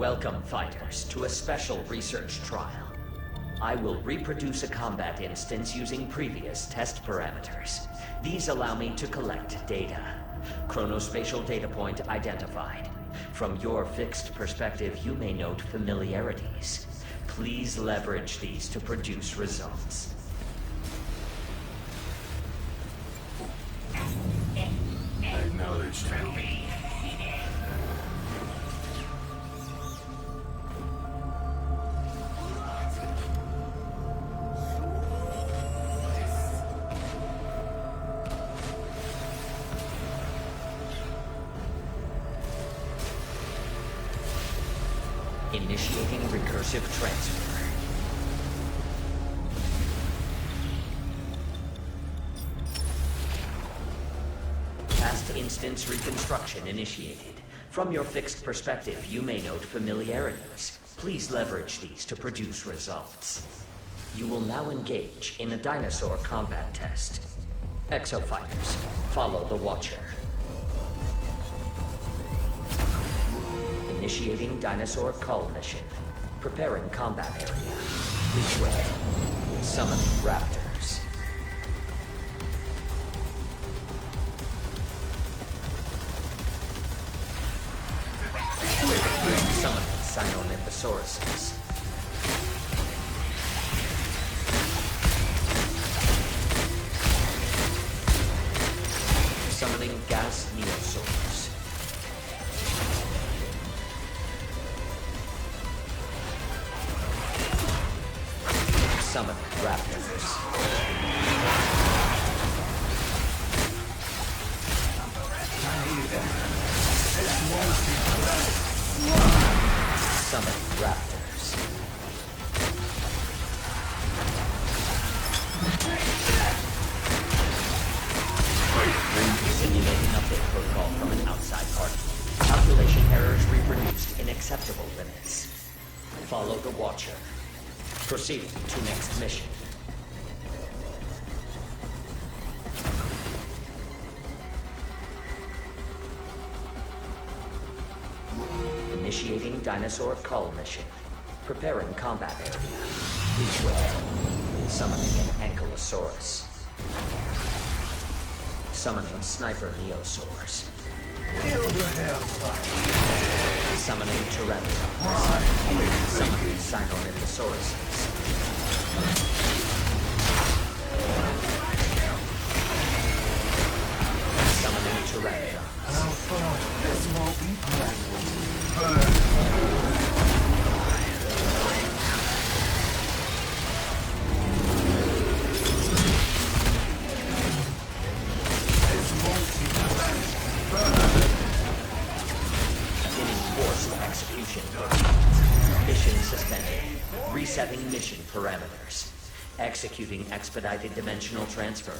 Welcome, fighters, to a special research trial. I will reproduce a combat instance using previous test parameters. These allow me to collect data. Chronospatial data point identified. From your fixed perspective, you may note familiarities. Please leverage these to produce results. Acknowledged. Initiating recursive transfer. Past instance reconstruction initiated. From your fixed perspective, you may note familiarities. Please leverage these to produce results. You will now engage in a dinosaur combat test. Exofighters, follow the Watcher. Initiating dinosaur cull mission. Preparing combat area. This way. Summoning raptors. Summoning Sinomythosauruses. Summoning gas neosaurs. Summon raptors. Summon raptors. Simulating update protocol from an outside party. Calculation errors reproduced in acceptable limits. Follow the Watcher. Proceeding to next mission. Initiating dinosaur cull mission. Preparing combat area. Each way. Summoning an Ankylosaurus. Summoning sniper neosaurs. Summoning Tyrannosaurus. Summoning Sinomythosauruses. Summoning Tyrannosaurus. This won't be pleasant. Mission suspended. Resetting mission parameters. Executing expedited dimensional transfer.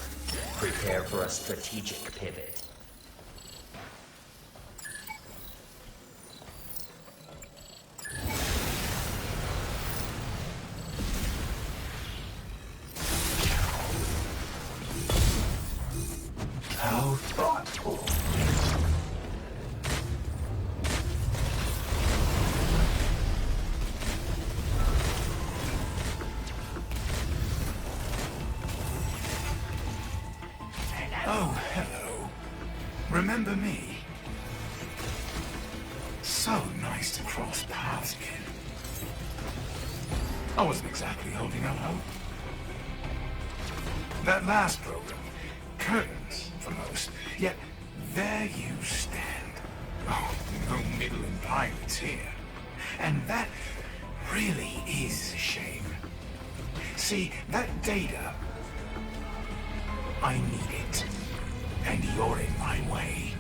Prepare for a strategic pivot. How thoughtful. Oh, hello. Remember me? So nice to cross paths again. I wasn't exactly holding out hope. That last program, curtains for most, yet there you stand. Oh, no middling pilots here. And that really is a shame. See, that data, I need it. And you're in my way.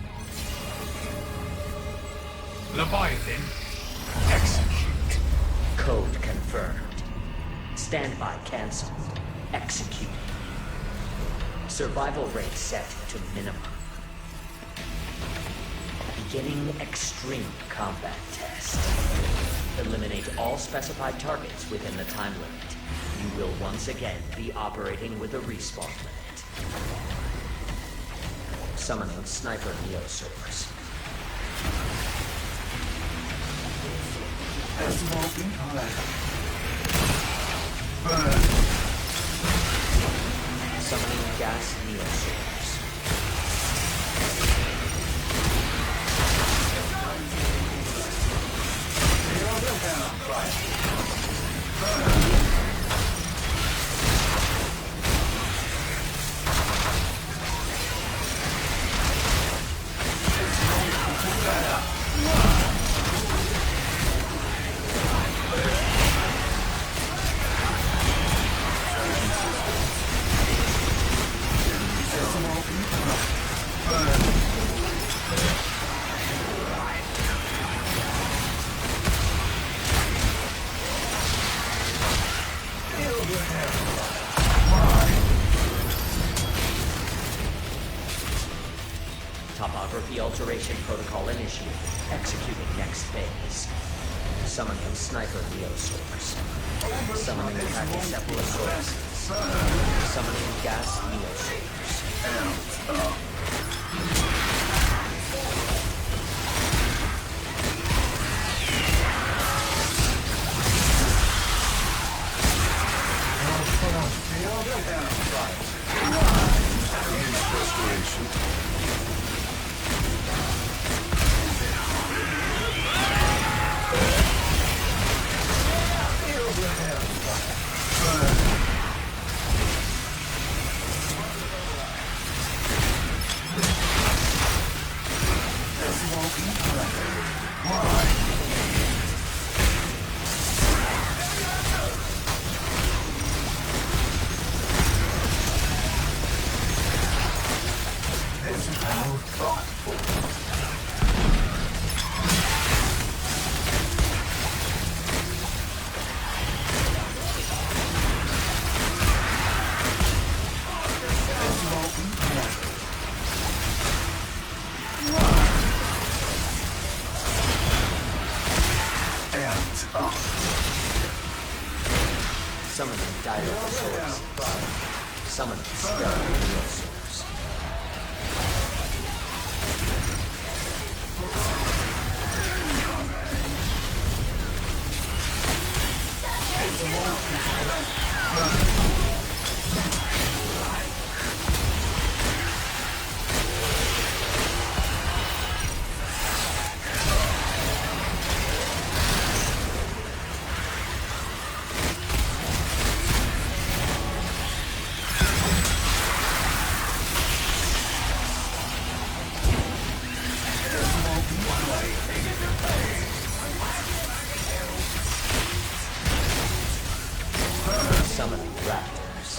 Leviathan, execute. Code confirmed. Standby cancelled. Execute. Survival rate set to minimum. Beginning extreme combat test. Eliminate all specified targets within the time limit. You will once again be operating with a respawn limit. Summoning sniper neosaurs. This won't be polite. Burn. Summoning gas neosource. Topography alteration protocol initiated. Executing next phase. Summoning sniper neosource. Summoning Pachycephalosaurus. Summoning gas neosource. Summoning Dilophosaurus. Summoning Stegosaurus. Summoning Raptors.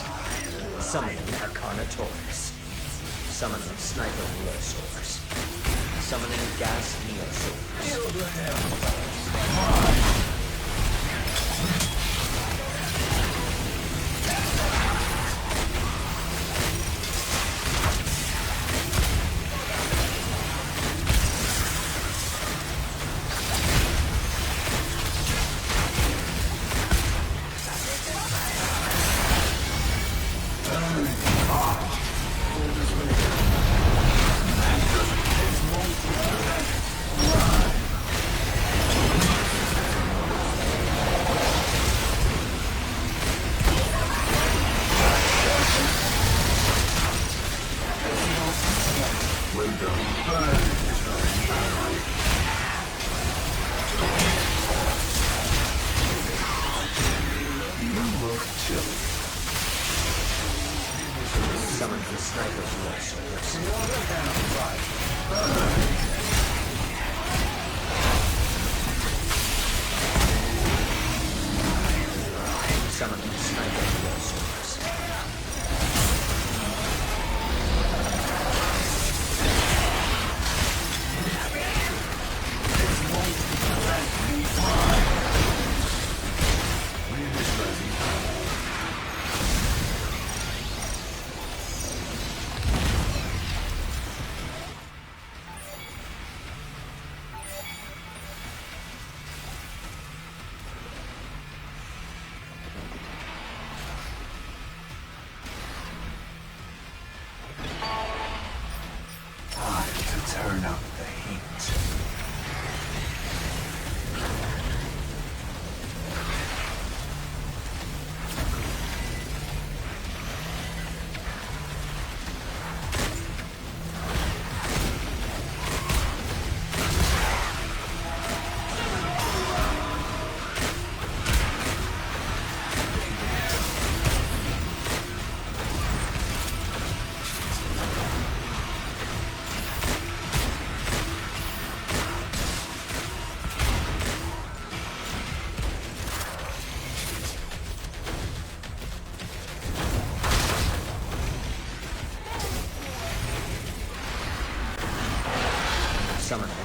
Summoning Carnotaurus. Summoning Sniper Neosaurus. Summoning Gas Neosaurus.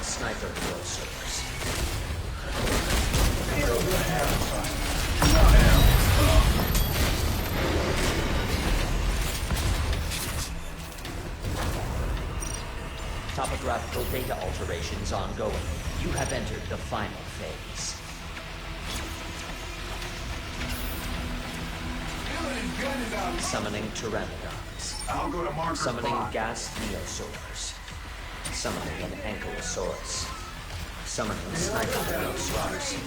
sniper closers. Topographical data alterations ongoing. You have entered the final phase. Summoning Pteranodons. I'll go to marker Summoning 5. gas neosaurs. Summoning an ankylosaurus. Summoning sniper neosaurs.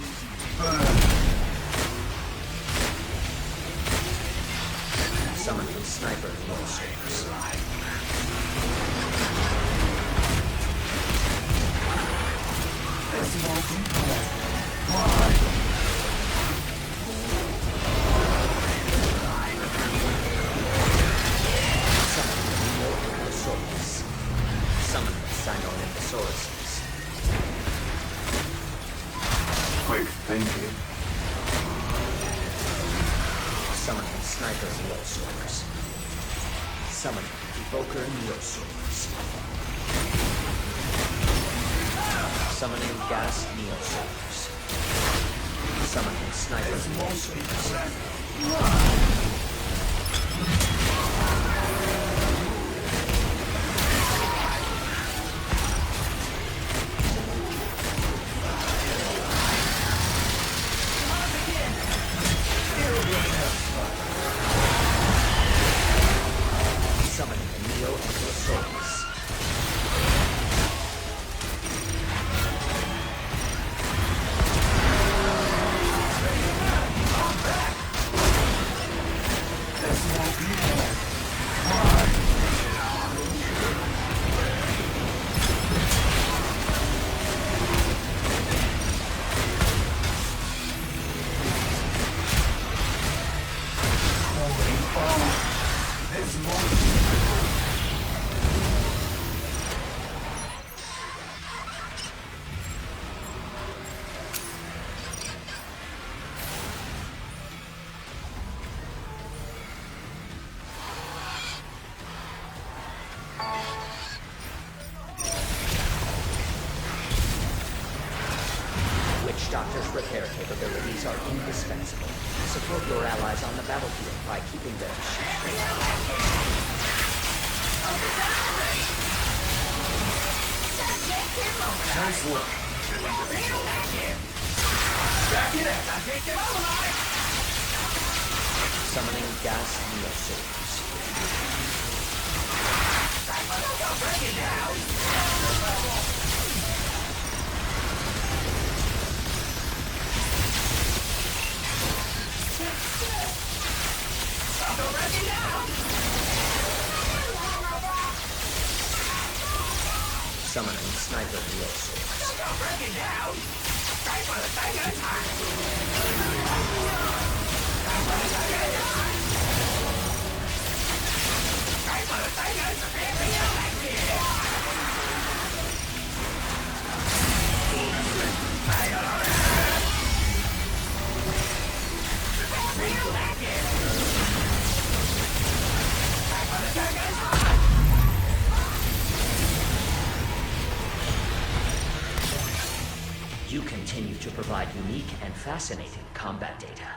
Summoning sniper neosaurs. Summoning Neoankylosaurus. Summoning Sinornithosauruses. Quick thinking. Summoning sniper neosaurs. Summoning evoker neosaurs. Summoning gas neosaurs. Summoning sniper neosaurs. Summoning a Neoankylosaurus. Witch Doctor's repair capabilities are indispensable. Support your allies on the battlefield by keeping them shielded. Nice work. Summoning gas neosaurs. Summoning sniper neosaurs. You continue to provide unique and fascinating combat data.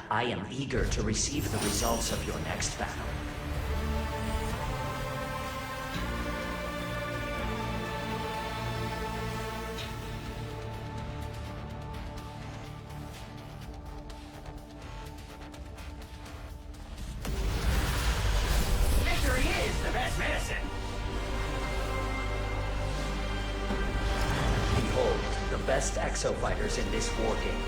I am eager to receive the results of your next battle. Victory is the best medicine. Behold, the best exo-fighters in this war game.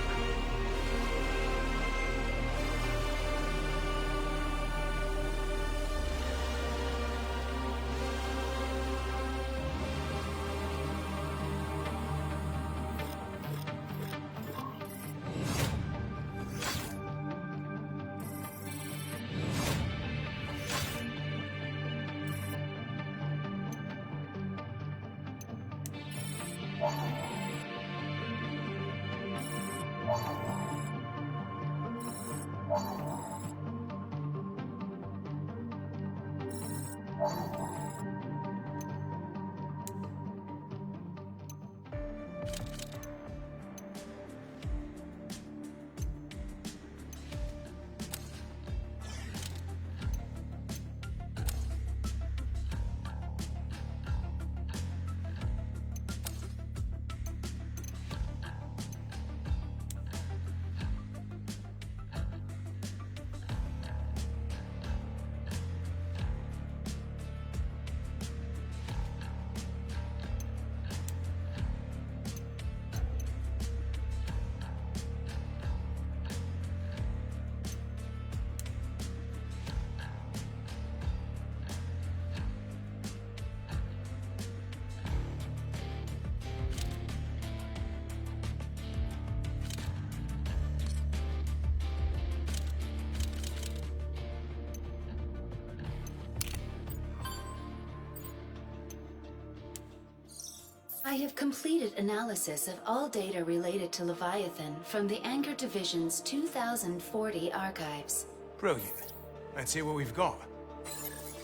I have completed analysis of all data related to Leviathan from the Anchor Division's 2040 archives. Brilliant. Let's hear what we've got.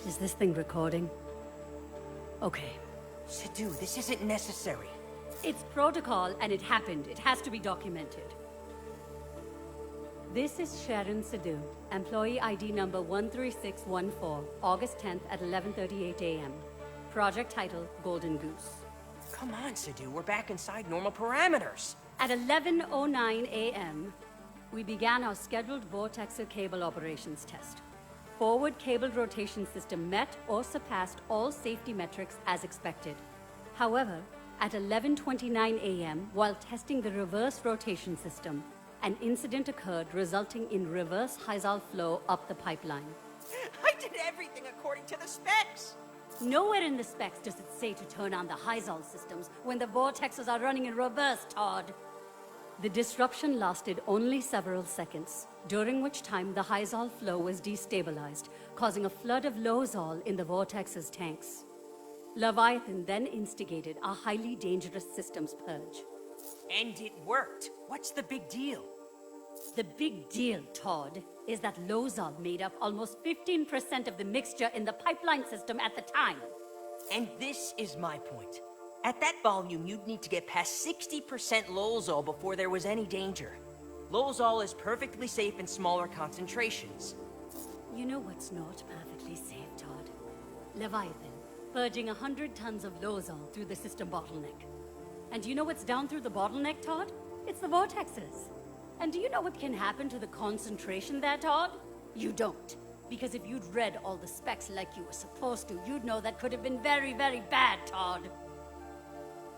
Is this thing recording? Okay. Sidhu, this isn't necessary. It's protocol and it happened. It has to be documented. This is Sharon Sidhu, employee ID number 13614, August 10th at 11:38 a.m. Project title, Golden Goose. Come on, Sidhu, we're back inside normal parameters. At 11:09 a.m., we began our scheduled Vortexer cable operations test. Forward cable rotation system met or surpassed all safety metrics as expected. However, at 11:29 a.m., while testing the reverse rotation system, an incident occurred resulting in reverse Hyzal flow up the pipeline. I did everything according to the specs! Nowhere in the specs does it say to turn on the Hyzal systems when the vortexes are running in reverse, Todd. The disruption lasted only several seconds, during which time the Hyzal flow was destabilized, causing a flood of Lozol in the vortex's tanks. Leviathan then instigated a highly dangerous systems purge. And it worked. What's the big deal? The big deal, Todd, is that Lozol made up almost 15% of the mixture in the pipeline system at the time. And this is my point. At that volume, you'd need to get past 60% Lozol before there was any danger. Lozol is perfectly safe in smaller concentrations. You know what's not perfectly safe, Todd? Leviathan, purging 100 tons of Lozol through the system bottleneck. And do you know what's down through the bottleneck, Todd? It's the vortexes. And do you know what can happen to the concentration there, Todd? You don't. Because if you'd read all the specs like you were supposed to, you'd know that could have been very, very bad, Todd.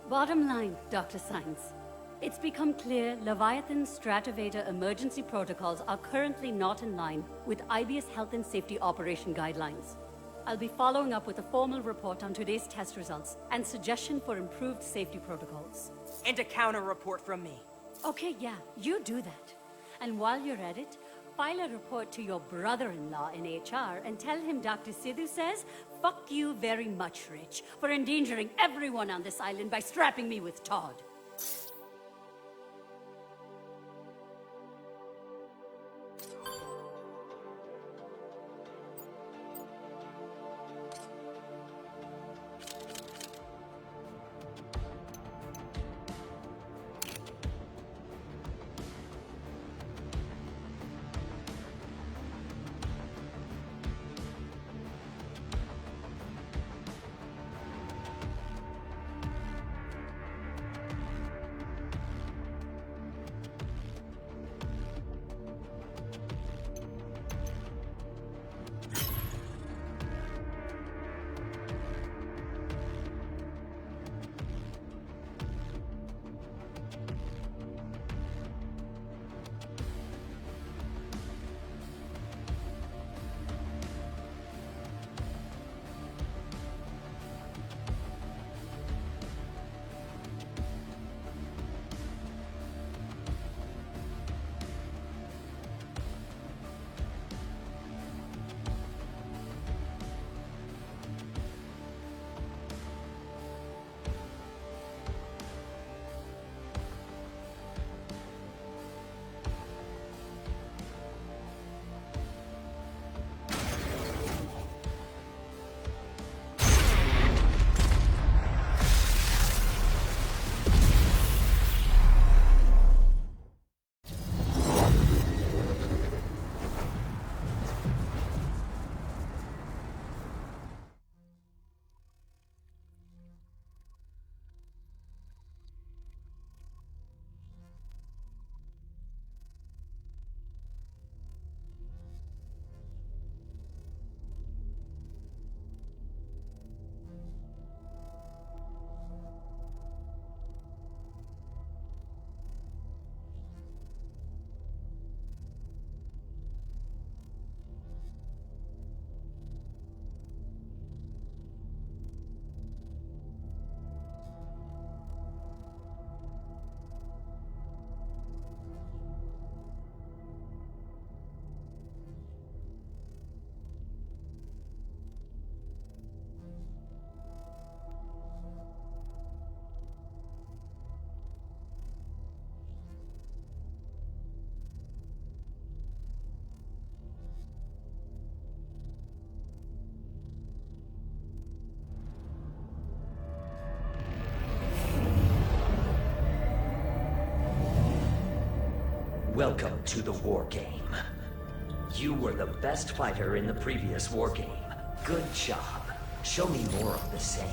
Bottom line, Dr. Science. It's become clear Leviathan's Stratovator emergency protocols are currently not in line with IBS Health and Safety Operation Guidelines. I'll be following up with a formal report on today's test results and suggestion for improved safety protocols. And a counter report from me. Okay, yeah, you do that. And while you're at it, file a report to your brother-in-law in HR and tell him Dr. Sidhu says, "Fuck you very much, Rich, for endangering everyone on this island by strapping me with Todd." Welcome to the war game. You were the best fighter in the previous war game. Good job. Show me more of the same.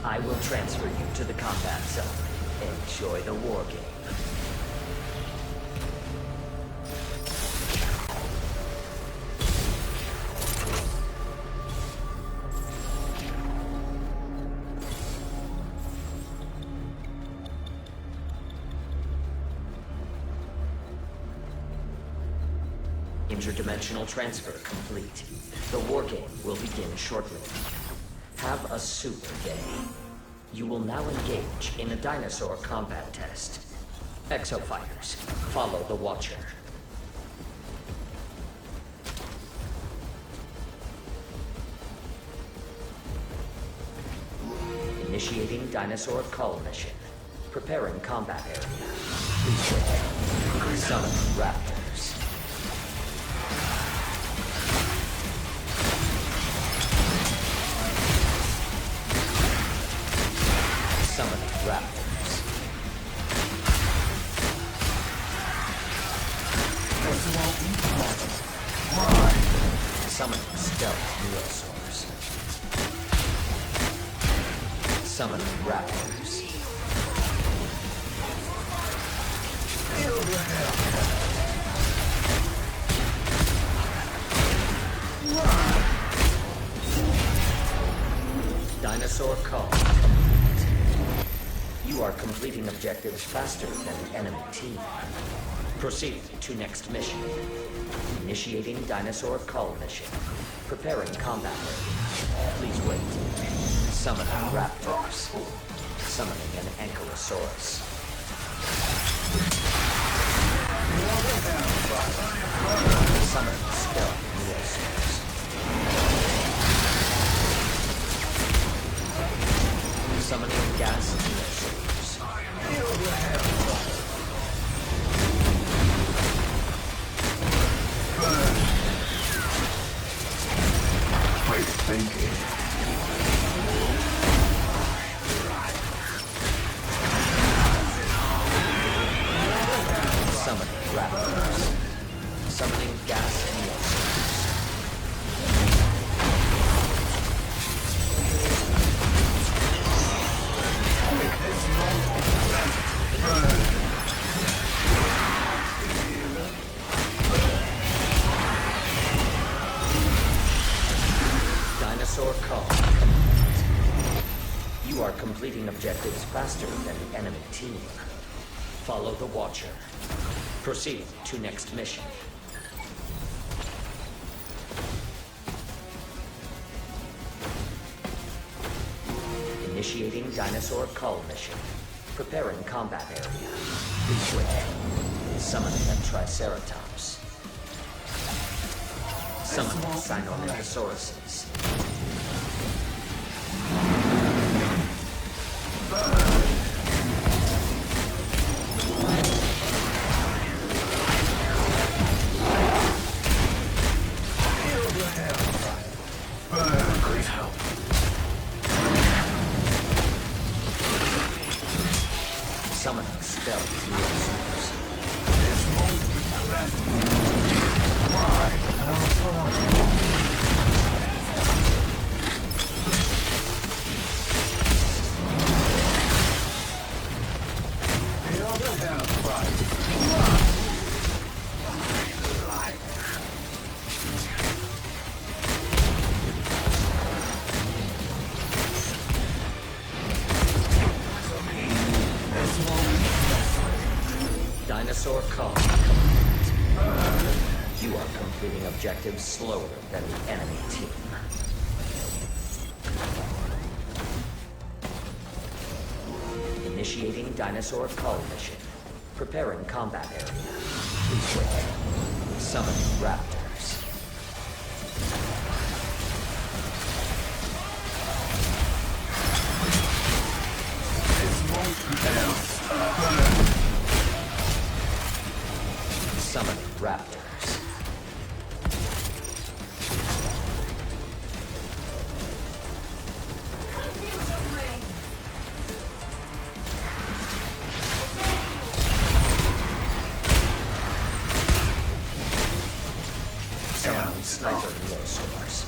I will transfer you to the combat zone. Enjoy the war game. Interdimensional transfer complete. The war game will begin shortly. Have a super day. You will now engage in a dinosaur combat test. Exofighters, follow the Watcher. Initiating dinosaur cull mission. Preparing combat area. Please wait. Summon raptors. Summoning raptors. Summoning stealth neosaurs. Summoning raptors. Dinosaur call. You are completing objectives faster than the enemy team. Proceed to next mission. Initiating dinosaur cull mission. Preparing combat area. Please wait. Summoning raptors. Summoning an ankylosaurus. Summoning stealth neosaurs. Summoning gas neosaurs. Quick thinking. Summoning raptors. Summoning gas neosaurs. Dinosaur call. You are completing objectives faster than the enemy team. Follow the Watcher. Proceed to next mission. Initiating dinosaur cull mission. Preparing combat area. Please wait. Summoning a Triceratops. Summoning Sinomythosauruses. Summoning stealth neosaurs. Dinosaur call. You are completing objectives slower than the enemy team. Initiating dinosaur cull mission. Preparing combat area. Please wait. Summoning raptors. sniper Neosaurs.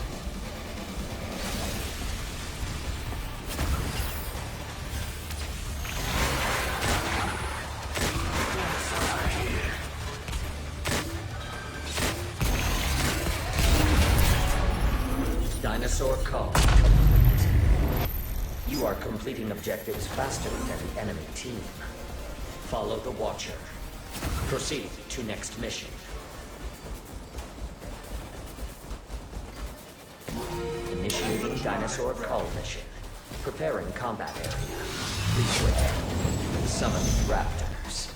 Dinosaur call. You are completing objectives faster than the enemy team. Follow the Watcher. Proceed to next mission. Initiating dinosaur call mission. Preparing combat area. Please wait. Summoning raptors.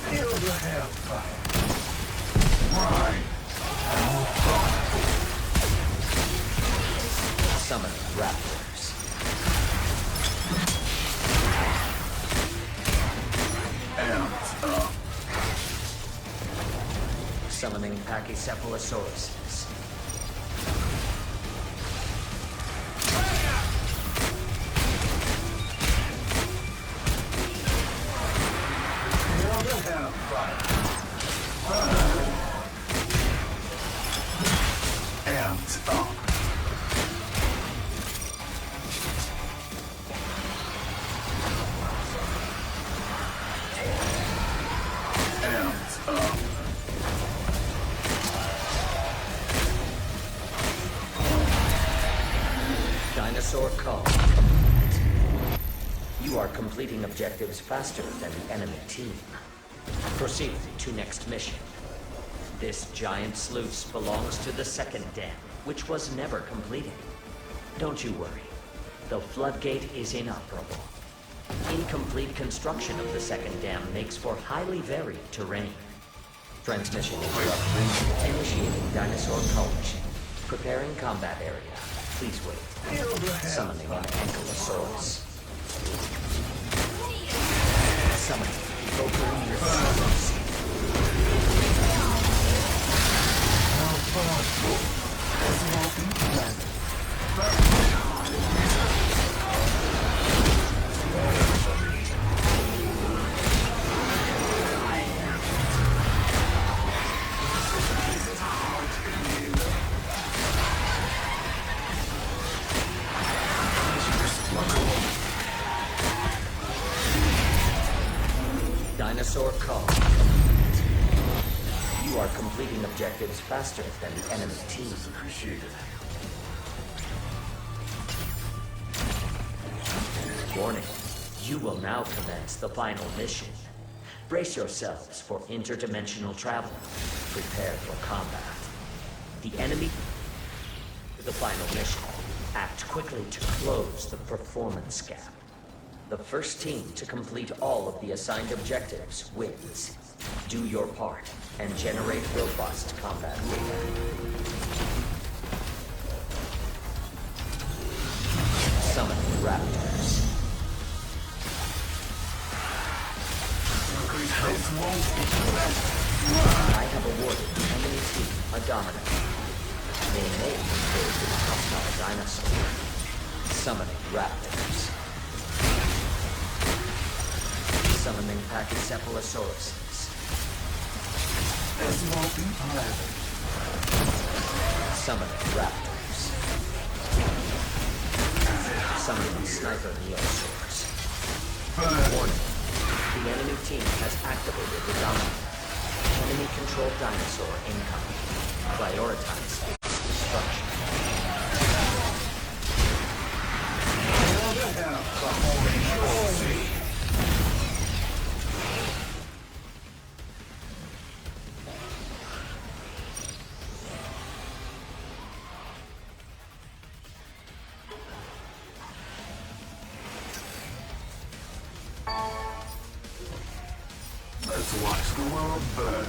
Feel the hellfire. Right. Summoning raptors. Amped up. Summoning Pachycephalosauruses. Feel the hellfire. Amped up. Amped up. Dinosaur call. You are completing objectives faster than the enemy team. Proceed to next mission. This giant sluice belongs to the second dam, which was never completed. Don't you worry. The floodgate is inoperable. Incomplete construction of the second dam makes for highly varied terrain. Transmission interrupted. Initiating dinosaur call mission. Preparing combat area. Please wait. Summoning an Ankylosaurus. Summoning Bokuneosaurus. Dinosaur call. You are completing objectives faster than the enemy team. Appreciate it. Warning. You will now commence the final mission. Brace yourselves for interdimensional travel. Prepare for combat. The enemy... The final mission. Act quickly to close the performance gap. The first team to complete all of the assigned objectives wins. Do your part and generate robust combat data. Summon raptors. I have awarded the enemy team a dominant. They may be killed with a hostile dinosaur. Summoning raptors. Summoning Pachycephalosauruses. Summoning raptors. Summoning sniper Neosaurs. Warning. The enemy team has activated the dominant. Enemy-controlled dinosaur incoming. Prioritize its destruction. Let's watch the world burn.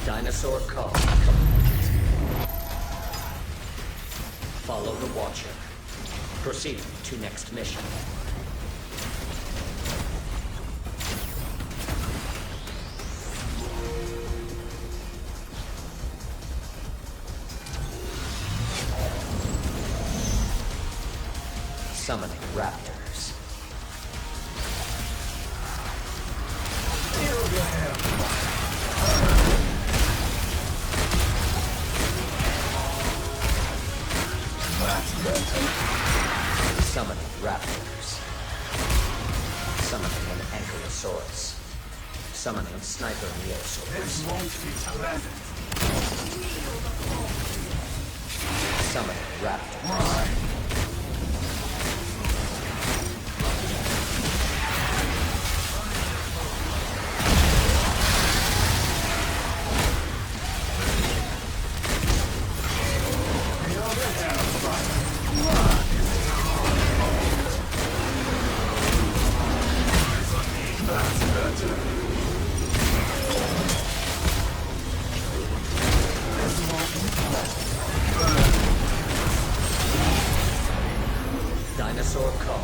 Dinosaur call. Follow the Watcher. Proceed to next mission. Summoning raptors. Summoning raptors. Summoning an Ankylosaurus. Summoning Sniper Neosaurus. This won't be pleasant. Summoning raptors. Dinosaur call.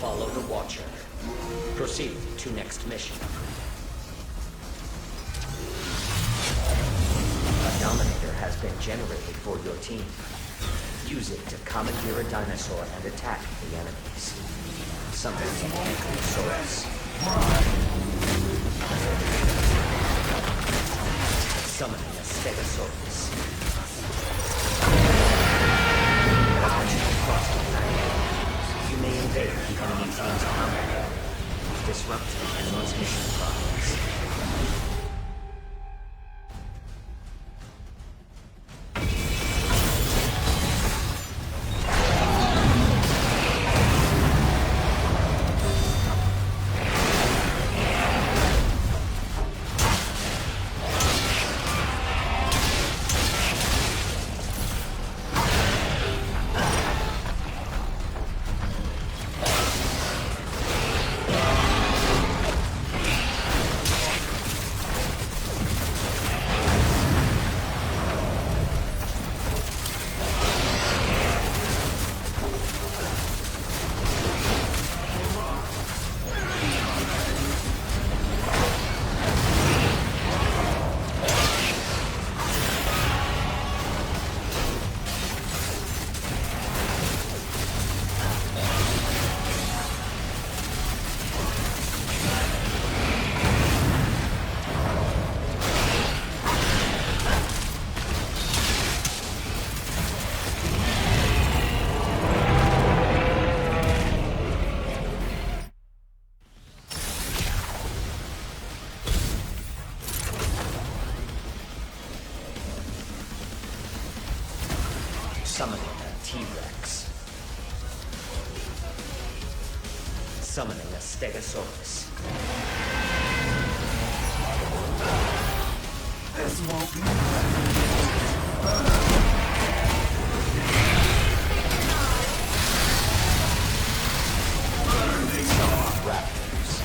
Follow the Watcher. Proceed to next mission. A Dominator has been generated for your team. Use it to commandeer a dinosaur and attack the enemies. Summon an Ankylosaurus. Summoning a Stegosaurus. You may invade the enemy team's combat area. Disrupt the enemy's mission progress. Summoning a T-Rex. Summoning a Stegosaurus. This won't be Raptors.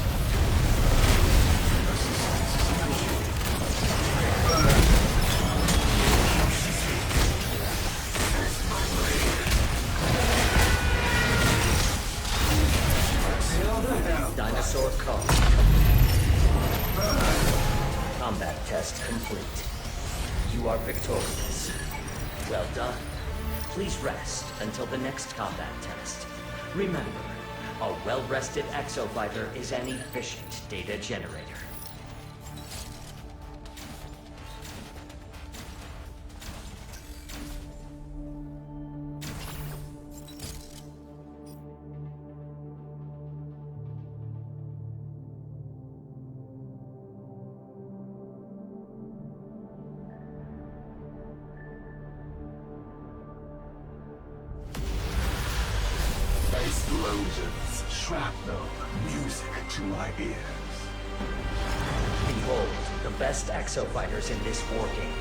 Dinosaur call. Combat test complete. You are victorious. Well done. Please rest until the next combat test. Remember, a well-rested exofighter is an efficient data generator. Explosions, shrapnel, music to my ears. Behold, the best exofighters in this war game.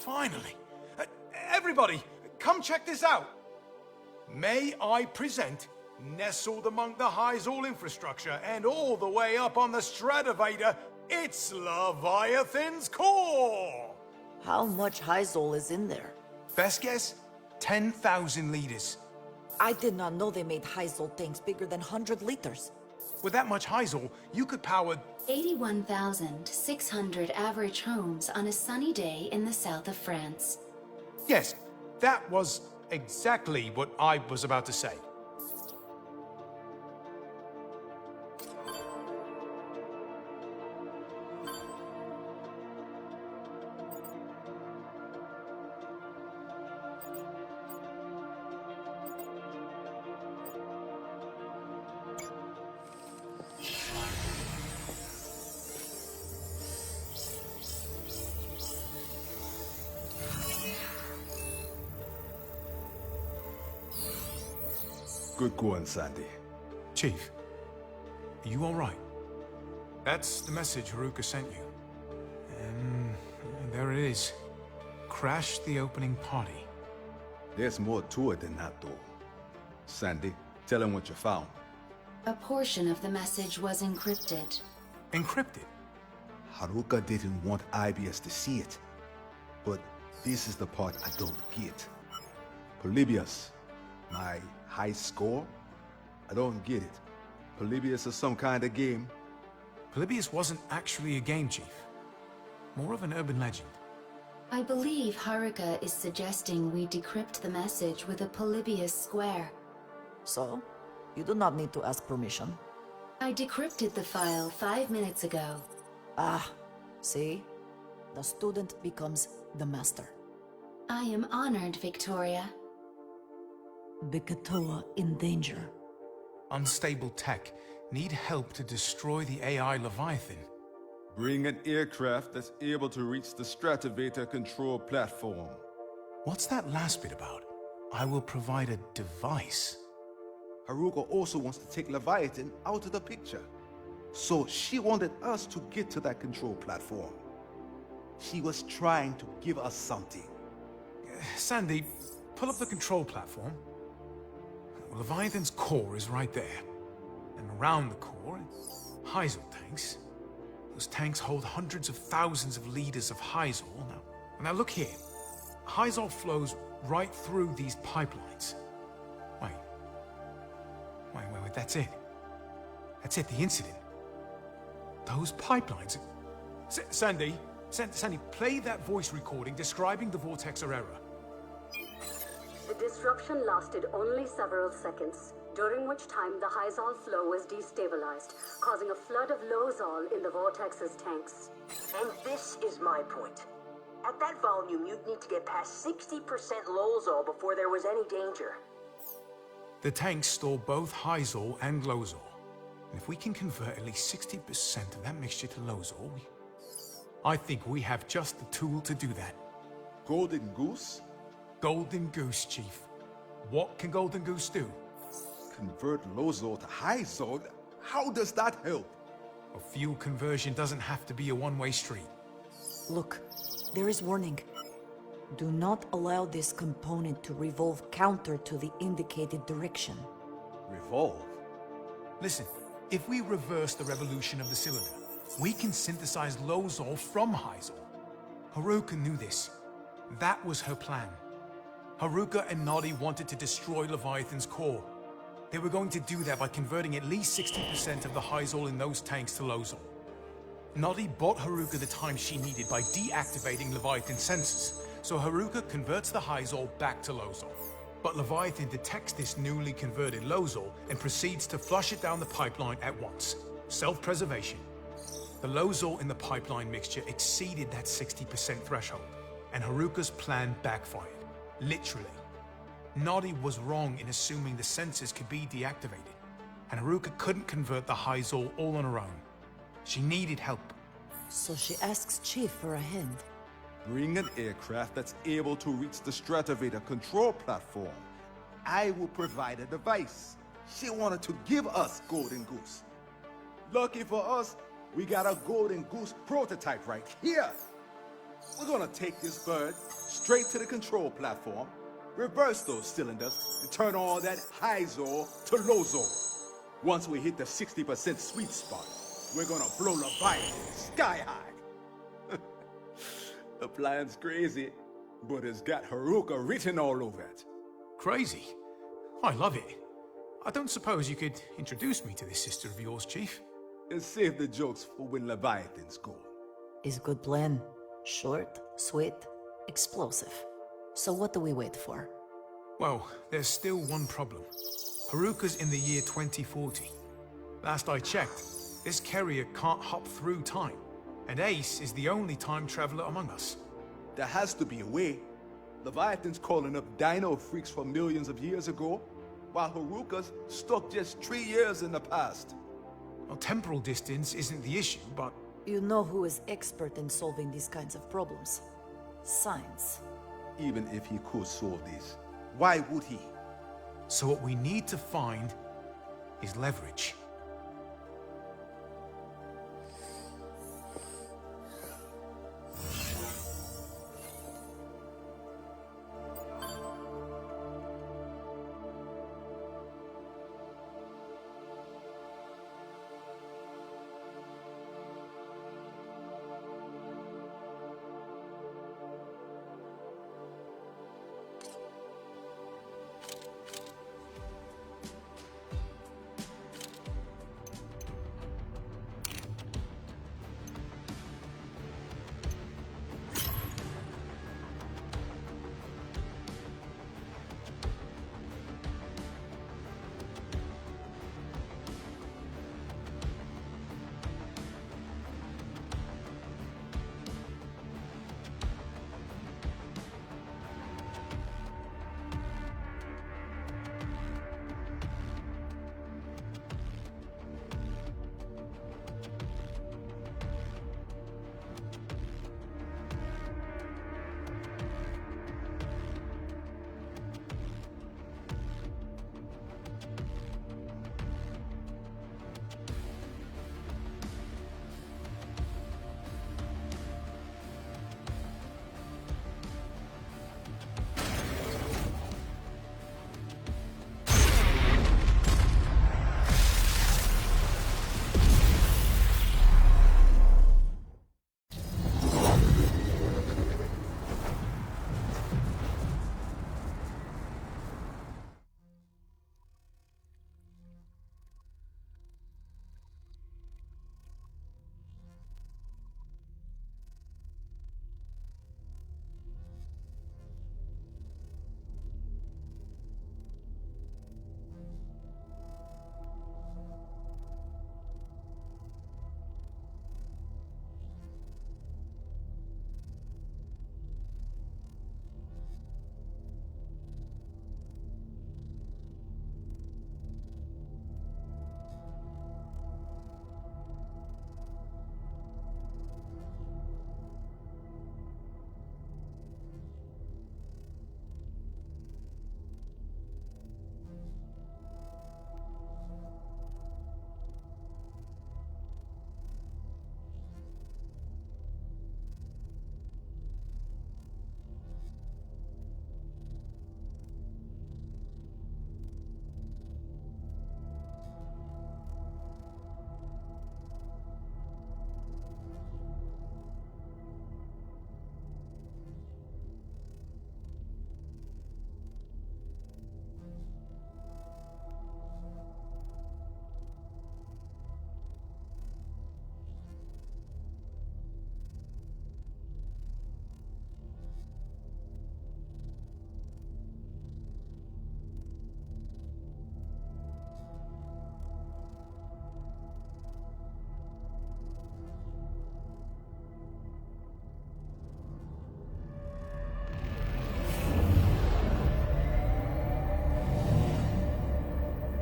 Finally. Everybody, come check this out. May I present, nestled among the Hyzal infrastructure and all the way up on the Stratovator, it's Leviathan's core! How much Hyzal is in there? Best guess? 10,000 liters. I did not know they made Hyzal tanks bigger than 100 liters. With that much Hyzal, you could power 81,600 average homes on a sunny day in the south of France. Yes, that was exactly what I was about to say. Good going, Sandy. Chief, are you all right? That's the message Haruka sent you. And there it is. Crash the opening party. There's more to it than that, though. Sandy, tell him what you found. A portion of the message was encrypted. Encrypted? Haruka didn't want IBS to see it. But this is the part I don't get. Polybius, my high score? I don't get it. Polybius is some kind of game? Polybius wasn't actually a game, Chief. More of an urban legend. I believe Haruka is suggesting we decrypt the message with a Polybius square. So, you do not need to ask permission. I decrypted the file 5 minutes ago. Ah, see? The student becomes the master. I am honored, Victoria. Bikatoa in danger. Unstable tech. Need help to destroy the AI Leviathan. Bring an aircraft that's able to reach the Stratovator control platform. What's that last bit about? I will provide a device. Haruka also wants to take Leviathan out of the picture. So she wanted us to get to that control platform. She was trying to give us something. Sandy, pull up the control platform. Leviathan's core is right there. And around the core, Hyzal tanks. Those tanks hold hundreds of thousands of liters of Hyzal. Now look here. Hyzal flows right through these pipelines. Wait, that's it. That's it, the incident. Those pipelines... Sandy, play that voice recording describing the vortex or error. The disruption lasted only several seconds, during which time the Hyzal flow was destabilized, causing a flood of Lozol in the vortex's tanks. And this is my point. At that volume, you'd need to get past 60% Lozol before there was any danger. The tanks store both Hyzal and Lozol. And if we can convert at least 60% of that mixture to Lozol, I think we have just the tool to do that. Golden Goose? Golden Goose, Chief. What can Golden Goose do? Convert Lozol to Hyzal? How does that help? A fuel conversion doesn't have to be a one-way street. Look, there is warning. Do not allow this component to revolve counter to the indicated direction. Revolve? Listen, if we reverse the revolution of the cylinder, we can synthesize Lozol from Hyzal. Haruka knew this. That was her plan. Haruka and Noddy wanted to destroy Leviathan's core. They were going to do that by converting at least 60% of the Hyzal in those tanks to Lozol. Noddy bought Haruka the time she needed by deactivating Leviathan's sensors, so Haruka converts the Hyzal back to Lozol. But Leviathan detects this newly converted Lozol and proceeds to flush it down the pipeline at once. Self-preservation. The Lozol in the pipeline mixture exceeded that 60% threshold, and Haruka's plan backfired. Literally. Noddy was wrong in assuming the sensors could be deactivated, and Haruka couldn't convert the Hyzal all on her own. She needed help. So she asks Chief for a hand. Bring an aircraft that's able to reach the Stratovator control platform. I will provide a device. She wanted to give us Golden Goose. Lucky for us, we got a Golden Goose prototype right here. We're gonna take this bird straight to the control platform, reverse those cylinders, and turn all that high Zor to low Zor. Once we hit the 60% sweet spot, we're gonna blow Leviathan sky high. The plan's crazy, but it's got Haruka written all over it. Crazy? I love it. I don't suppose you could introduce me to this sister of yours, Chief? And save the jokes for when Leviathan's gone. Is good plan. Short, sweet, explosive. So what do we wait for? Well, there's still one problem. Haruka's in the year 2040. Last I checked, this carrier can't hop through time, and Ace is the only time traveler among us. There has to be a way. Leviathan's calling up dino freaks from millions of years ago, while Haruka's stuck just 3 years in the past. Well, temporal distance isn't the issue, but... You know who is expert in solving these kinds of problems. Science. Even if he could solve this, why would he? So what we need to find is leverage.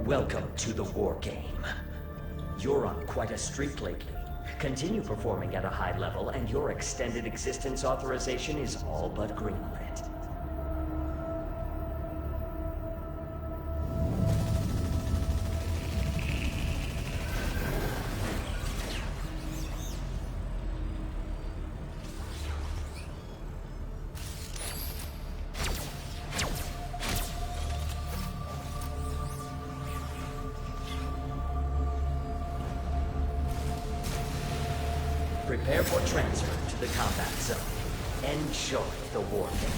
Welcome to the war game. You're on quite a streak lately. Continue performing at a high level and your extended existence authorization is all but greenlit. Prepare for transfer to the combat zone. Enjoy the war game.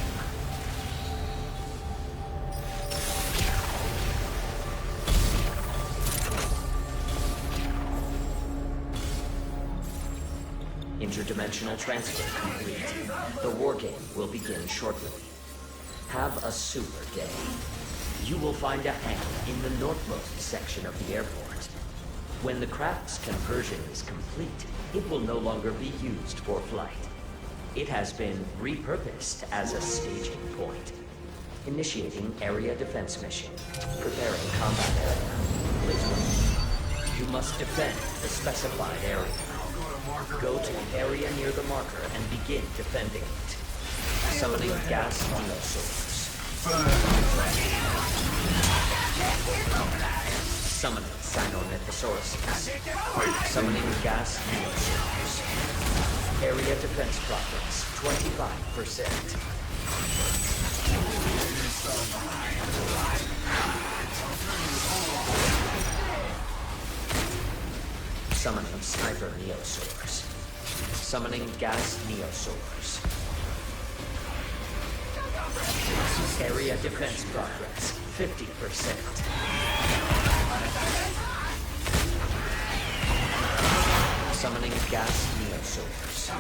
Interdimensional transfer complete. The war game will begin shortly. Have a super day. You will find a hangar in the northmost section of the airport. When the craft's conversion is complete, it will no longer be used for flight. It has been repurposed as a staging point. Initiating area defense mission. Preparing combat area. Please wait. You must defend the specified area. Go to the area near the marker and begin defending it. Summoning gas dinosaurs. Summoning Sinornithosaurus. Summoning gas dinosaurs. Area defense progress 25%. Summoning Sniper Neosaurs. Summoning Gas Neosaurs. Area defense progress 50%. Summoning Gas Neosaurs.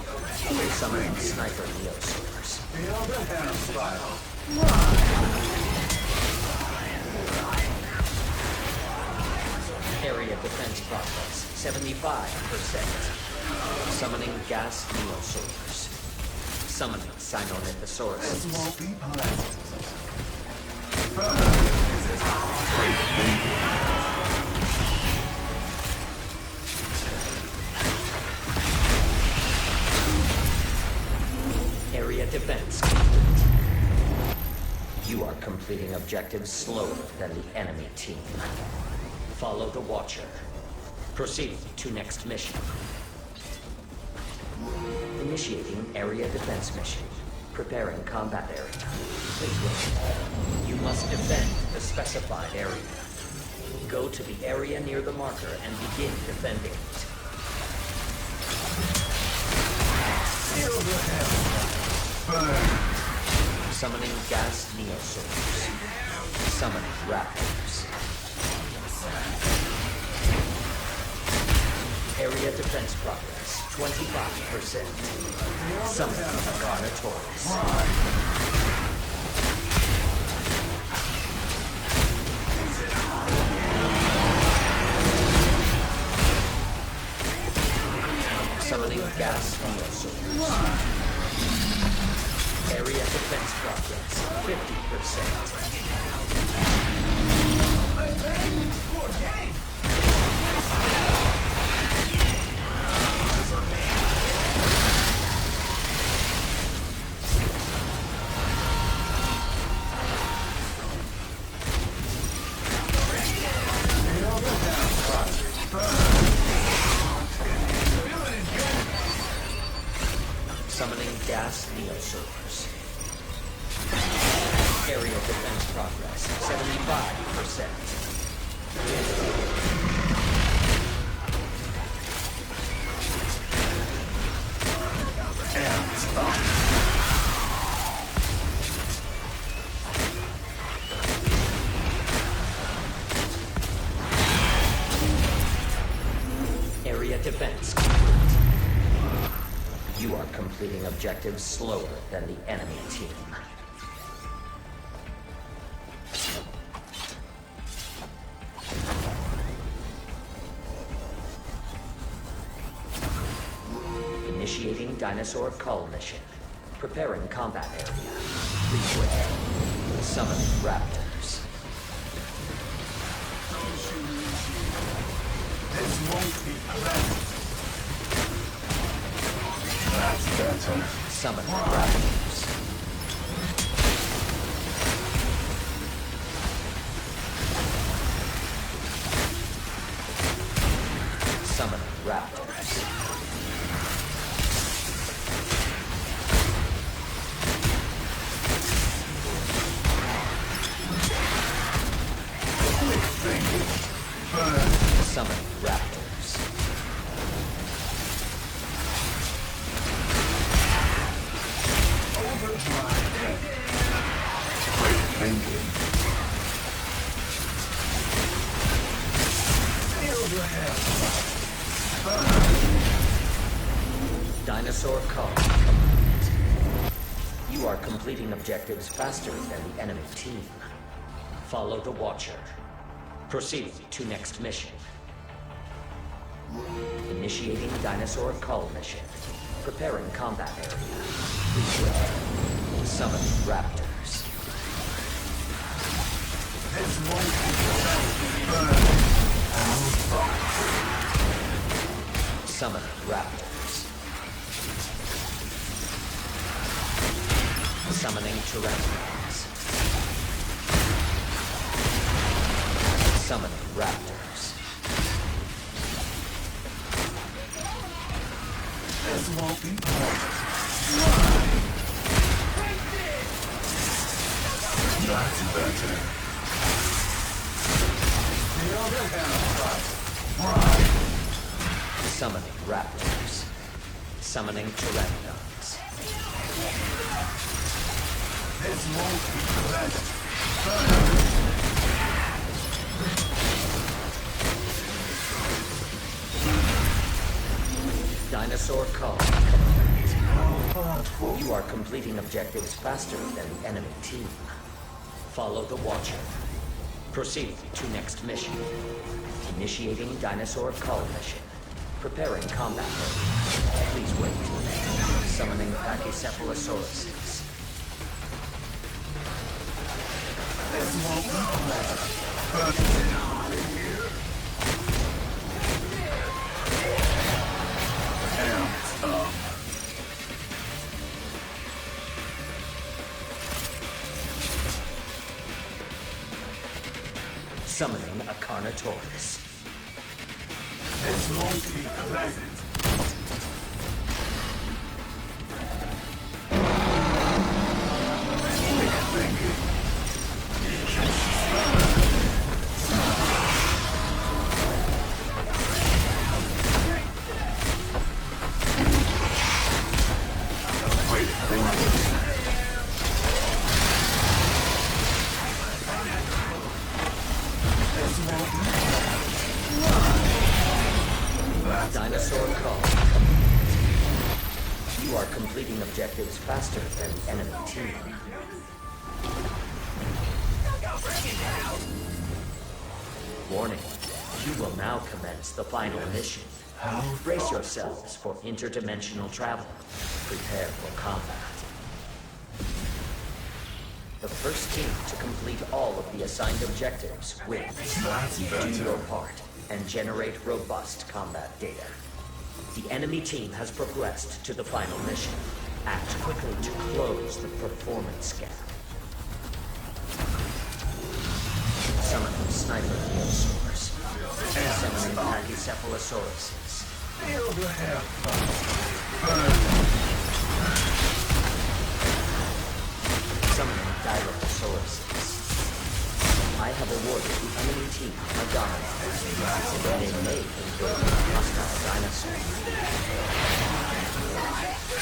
Summoning Sniper Neosaurs. Area defense progress 75%. Summoning Gas Neosaurs. Summoning Sinornithosaurus. Area defense complete. You are completing objectives slower than the enemy team. Follow the Watcher. Proceed to next mission. Initiating area defense mission. Preparing combat area. Please wait. You must defend the specified area. Go to the area near the marker and begin defending it. Summoning Gas Neosaurs. Summoning Raptors. Area defense progress 25%. Summoning Carnotaurus. Summoning Gas Neosaurs. Area defense progress 50%. Summoning Gas Neosaurs. Area defense progress 75%. Area defense complete. You are completing objectives slower than the enemy team. Initiating Dinosaur Cull mission. Preparing combat area. Please wait. Summoning Raptors. This won't be pleasant. That's better. Summoning Raptors. Summoning Raptors. Summoning Raptors. Dinosaur call complete. You are completing objectives faster than the enemy team. Follow the Watcher. Proceed to next mission. Initiating Dinosaur call mission. Preparing combat area. Please wait. Summon raptors. Summon raptors. Summoning pteranodons. Summoning raptors. This won't be That's better. Summoning raptors. Summoning pteranodons. This won't be pleasant. Dinosaur call. You are completing objectives faster than the enemy team. Follow the Watcher. Proceed to next mission. Initiating Dinosaur call mission. Preparing combat area. Please wait. Summoning Pachycephalosauruses. This won't be pleasant. Summoning a Carnotaurus. This won't be pleasant. Dinosaur call. You are completing objectives faster than the enemy team. Warning. You will now commence the final mission. Brace yourselves for interdimensional travel. Prepare for combat. The first team to complete all of the assigned objectives wins. Do your part and generate robust combat data. The enemy team has progressed to the final mission. Act quickly to close the performance gap. Summoning Sniper Neosaurs. Summoning Pachycephalosauruses. Summoning Dilophosaurus. I have awarded the enemy team a dominance. They may invade a hostile dinosaur.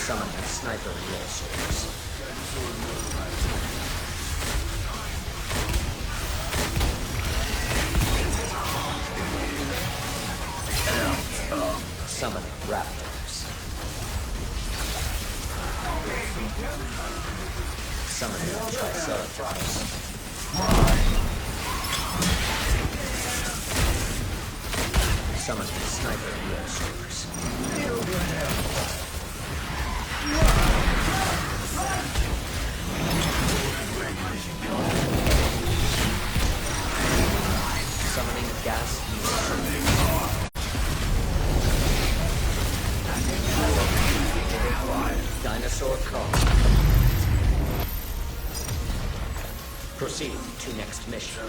Summoning Sniper Neosaurs. Summoning raptors. Summoning Triceratops. Summoning Sniper Neosaurs. Summoning Gas Neosaurs. Dinosaur call. Proceed to next mission.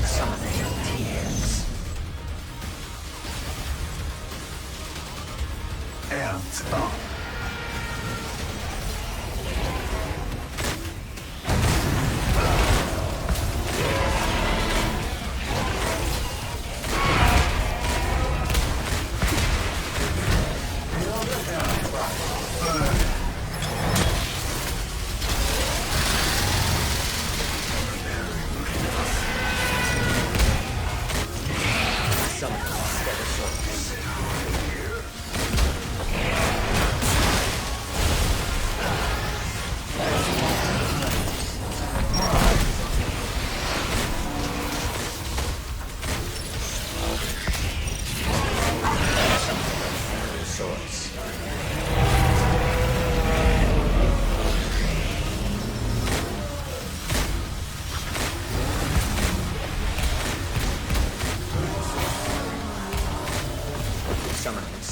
Summoning T-Rex. Amped up.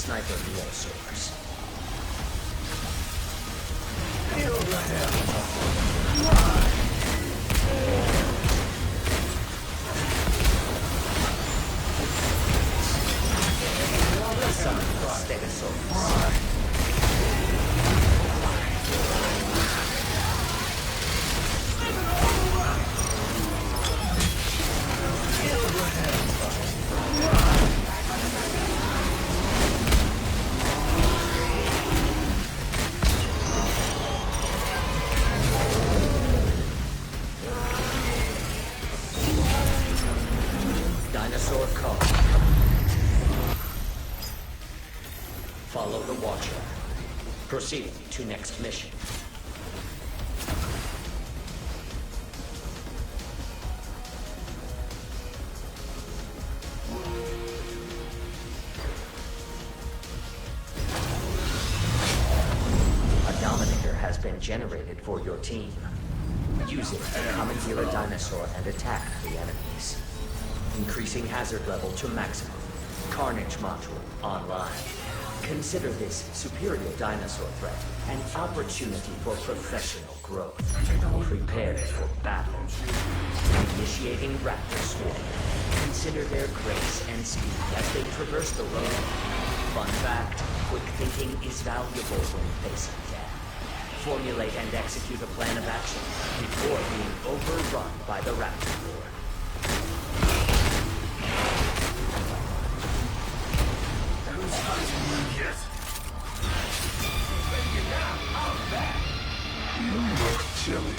sniper dual source. Summon the Stegosaurus. Dinosaur call. Follow the Watcher. Proceed to next mission. A Dominator has been generated for your team. Use it to commandeer a dinosaur and attack the enemies. Increasing hazard level to maximum. Carnage module online. Consider this superior dinosaur threat an opportunity for professional growth. Prepare for battle. Initiating Raptor Swarm. Consider their grace and speed as they traverse the road. Fun fact, quick thinking is valuable when facing death. Formulate and execute a plan of action before being overrun by the Raptor Lord. Who's fighting you yet? You look chilly.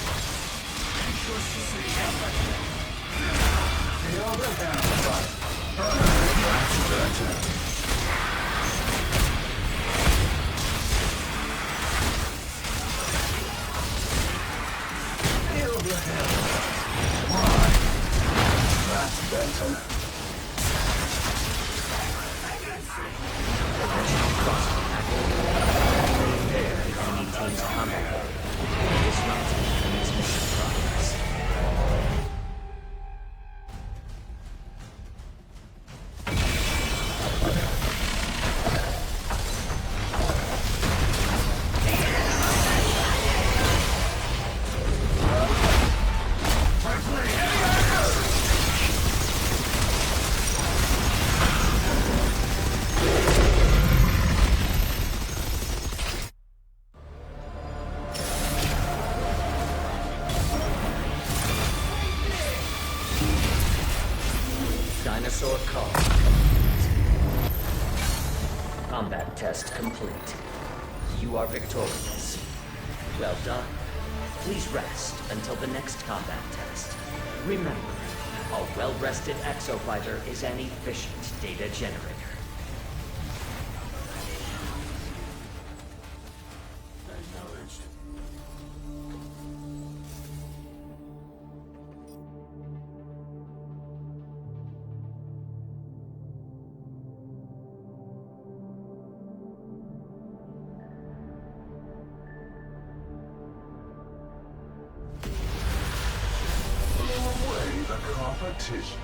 Feel the That's better. Enemy team's combat. Disrupting enemy's mission progress. Dinosaur call. Combat test complete. You are victorious. Well done. Please rest until the next combat test. Remember, a well-rested exofighter is an efficient data generator. Acknowledged. Away the competition.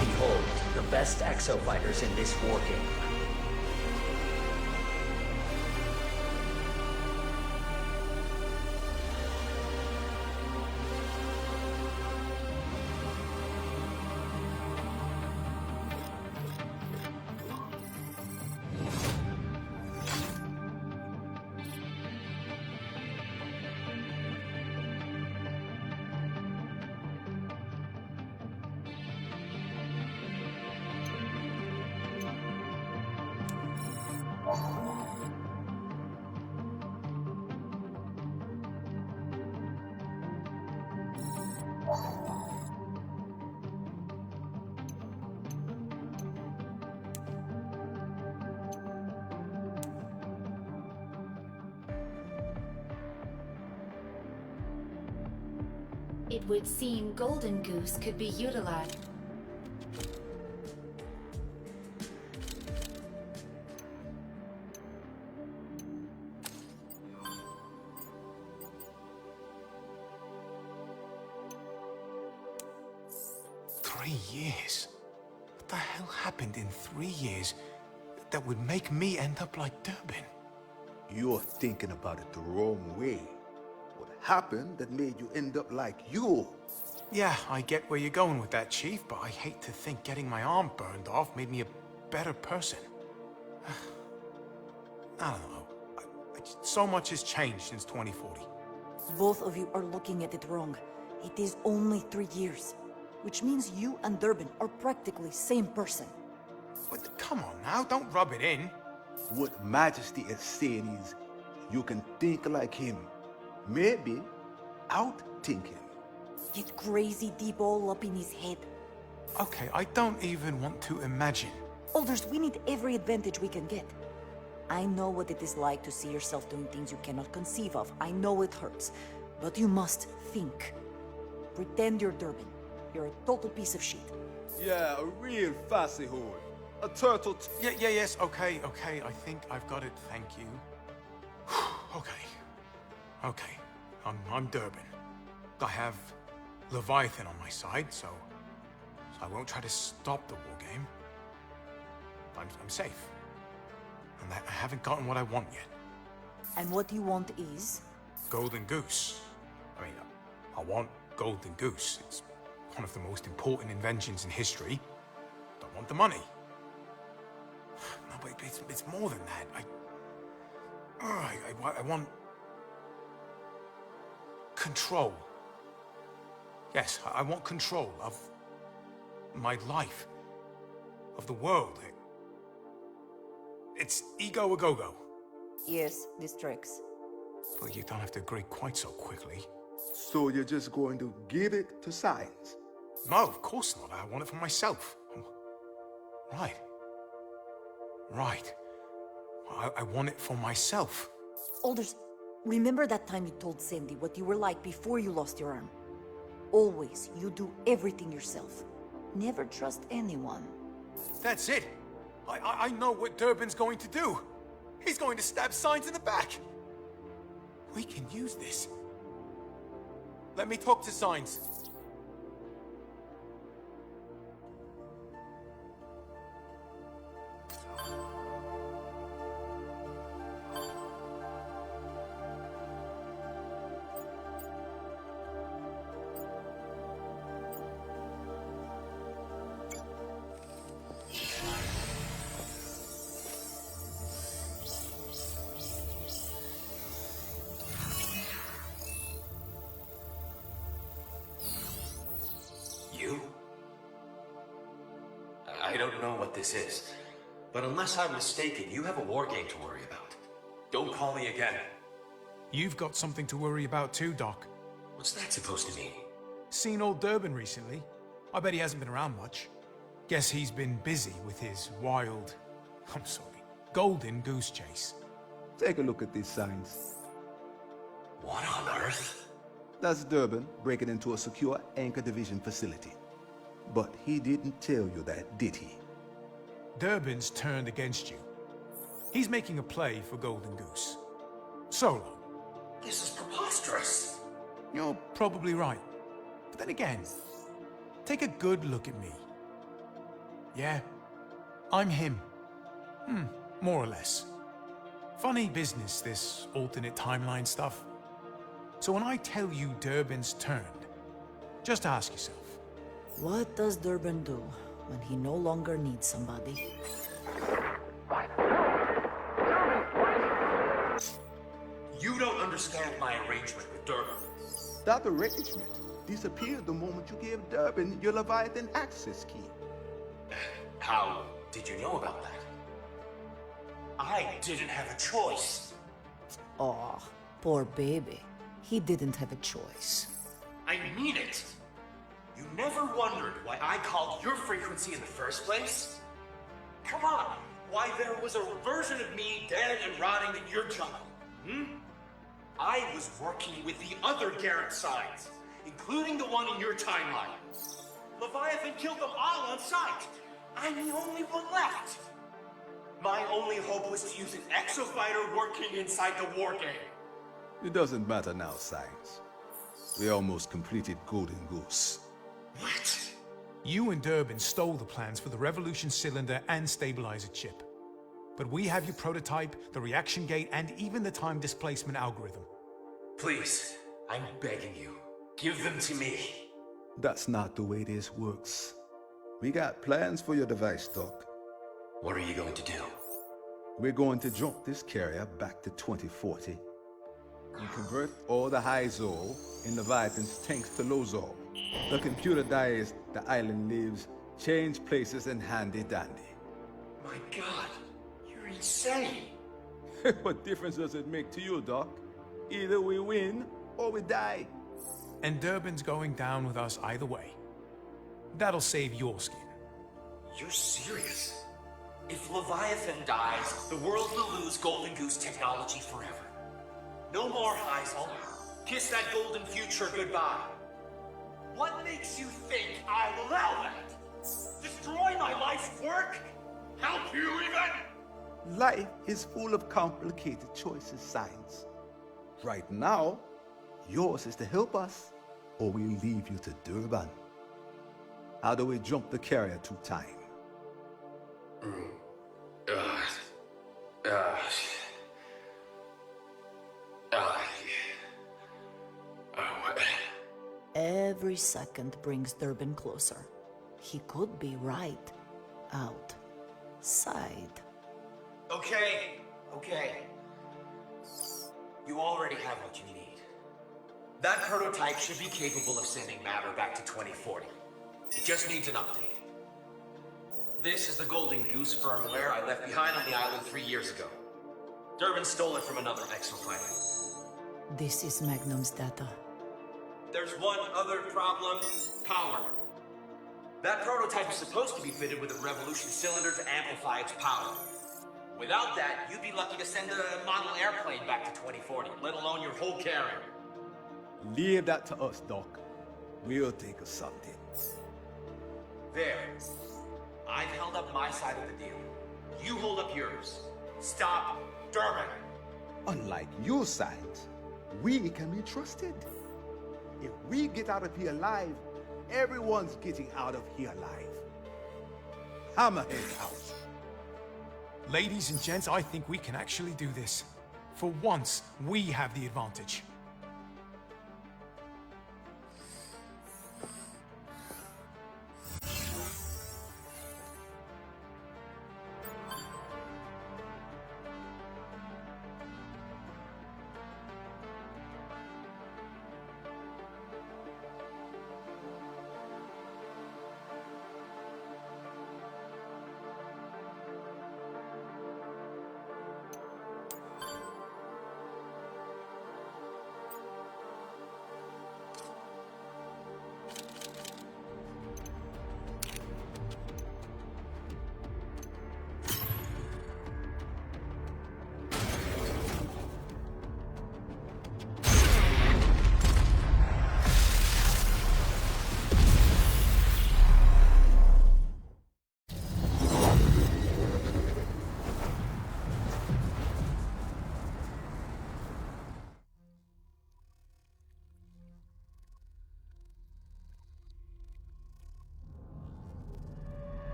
Behold, the best exofighters in this war game. It would seem Golden Goose could be utilized. Years. What the hell happened in 3 years that would make me end up like Durbin? You're thinking about it the wrong way. What happened that made you end up like you? Yeah, I get where you're going with that, Chief, but I hate to think getting my arm burned off made me a better person. I don't know. So much has changed since 2040. Both of you are looking at it wrong. It is only 3 years, which means you and Durbin are practically same person. But come on now, don't rub it in. What Majesty is saying is, you can think like him. Maybe out-think him. Get crazy deep all up in his head. Okay, I don't even want to imagine. Alders, we need every advantage we can get. I know what it is like to see yourself doing things you cannot conceive of. I know it hurts, but you must think. Pretend you're Durbin. You're a total piece of shit. Yeah, a real fussy hole. A turtle. Yes, okay, I think I've got it, thank you. Okay, I'm Durbin. I have Leviathan on my side, so I won't try to stop the war game. I'm safe. And I haven't gotten what I want yet. And what you want is? Golden Goose. I mean, I want Golden Goose. It's one of the most important inventions in history. I want the money. No, but it's more than that. I want control. Yes, I want control of my life, of the world. It's ego a go-go. Yes, this tracks. But you don't have to agree quite so quickly. So you're just going to give it to science? No, of course not. I want it for myself. Right. I want it for myself. Alders, remember that time you told Sandy what you were like before you lost your arm? Always, you do everything yourself. Never trust anyone. That's it. I know what Durbin's going to do. He's going to stab Signs in the back. We can use this. Let me talk to Signs. You? I don't know what this is, but unless I'm mistaken, you have a war game to worry about. Don't call me again. You've got something to worry about too, Doc. What's that supposed to mean? Seen old Durbin recently? I bet he hasn't been around much. Guess he's been busy with his wild... Golden Goose Chase. Take a look at these signs. What on earth? That's Durbin breaking into a secure Anchor Division facility. But he didn't tell you that, did he? Durbin's turned against you. He's making a play for Golden Goose. Solo. This is preposterous. You're probably right. But then again, take a good look at me. Yeah, I'm him. More or less. Funny business, this alternate timeline stuff. So when I tell you Durbin's turned, just ask yourself. What does Durbin do when he no longer needs somebody? You don't understand my arrangement with Durbin. That arrangement disappeared the moment you gave Durbin your Leviathan access key. How did you know about that? I didn't have a choice. Aw, poor baby. He didn't have a choice. I mean it. You never wondered why I called your frequency in the first place? Come on, why there was a version of me dead and rotting in your jungle, I was working with the other Garrett signs, including the one in your timeline. Leviathan killed them all on sight. I'm the only one left. My only hope was to use an exofighter working inside the war game. It doesn't matter now, Science. We almost completed Golden Goose. What? You and Durbin stole the plans for the Revolution cylinder and stabilizer chip. But we have your prototype, the reaction gate, and even the time displacement algorithm. Please, I'm begging you, give them to me. That's not the way this works. We got plans for your device, Doc. What are you going to do? We're going to jump this carrier back to 2040 and convert all the High-Zol in Leviathan's tanks to Low-Zol. The computer dies, the island lives, change places and handy-dandy. My God, you're insane. What difference does it make to you, Doc? Either we win or we die. And Durbin's going down with us either way. That'll save your skin. You're serious? If Leviathan dies, the world will lose Golden Goose technology forever. No more High-Zol. Kiss that golden future goodbye. What makes you think I'll allow that? Destroy my life's work? Help you even? Life is full of complicated choices, Science. Right now, yours is to help us, or we leave you to Durban. How do we jump the carrier to time? Every second brings Durbin closer. He could be right outside. Okay. You already have what you need. That prototype should be capable of sending matter back to 2040. It just needs an update. This is the Golden Goose firmware I left behind on the island 3 years ago. Durbin stole it from another exoplanet. This is Magnum's data. There's one other problem. Power. That prototype is supposed to be fitted with a Revolution cylinder to amplify its power. Without that, you'd be lucky to send a model airplane back to 2040, let alone your whole carrier. Leave that to us, Doc. We'll take us something. There. I've held up my side of the deal. You hold up yours. Stop Durbin. Unlike your Science, we can be trusted. If we get out of here alive, everyone's getting out of here alive. Hammerhead out. Ladies and gents, I think we can actually do this. For once, we have the advantage.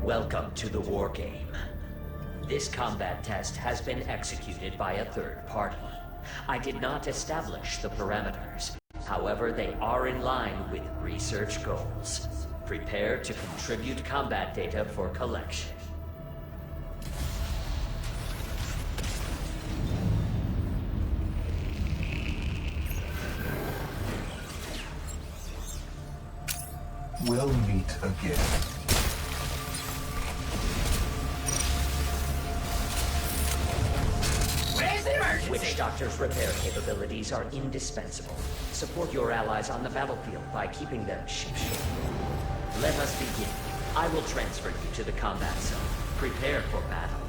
Welcome to the war game. This combat test has been executed by a third party. I did not establish the parameters. However, they are in line with research goals. Prepare to contribute combat data for collection. We'll meet again. Witch Doctor's repair capabilities are indispensable. Support your allies on the battlefield by keeping them shipshape. Let us begin. I will transfer you to the combat zone. Prepare for battle.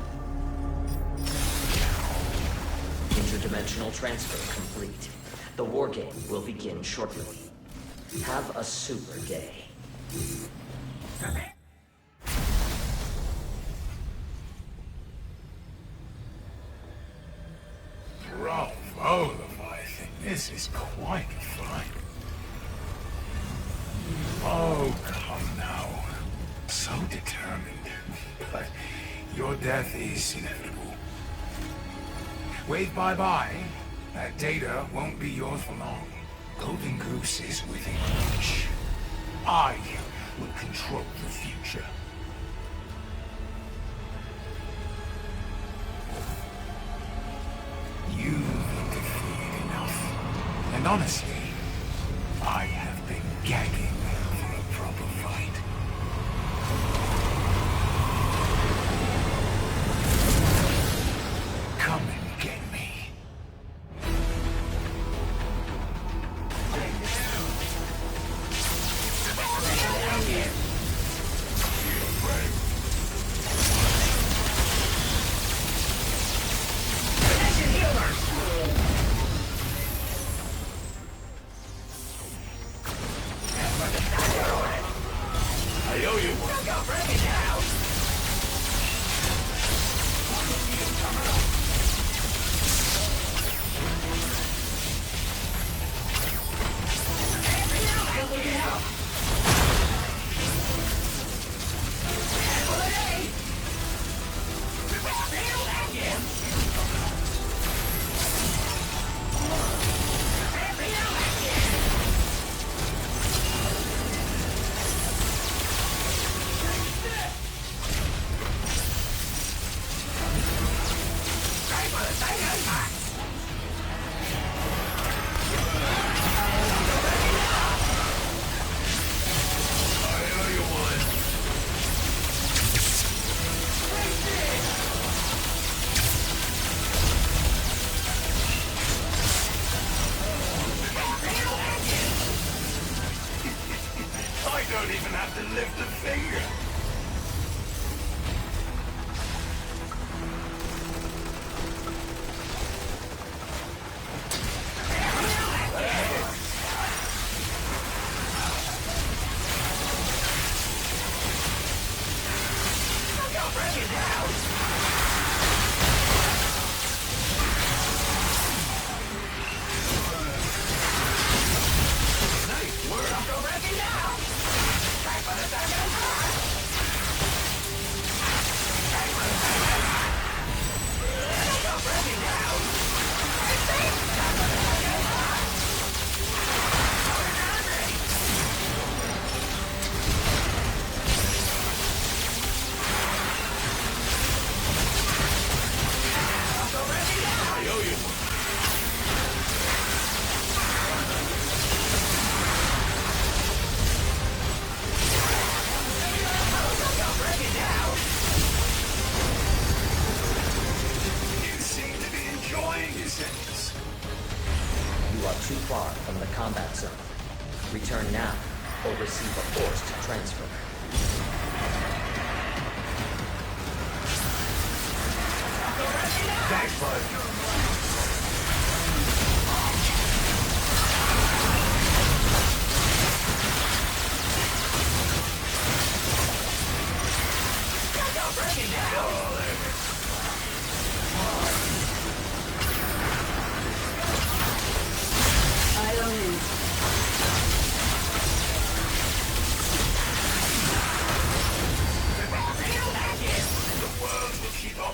Interdimensional transfer complete. The war game will begin shortly. Have a super day. Bravo, Leviathan. This This is quite a fight. Oh, come now. So determined. But your death is inevitable. Wave bye-bye. That data won't be yours for long. Golden Goose is within reach. I will control the future. You've interfered enough. And honestly, I have been gagging for a proper fight. Come and get me. I owe you one. Go bring it down. I don't even have to lift a finger. You are too far from the combat zone. Return now, or receive a forced transfer. Thanks, bud.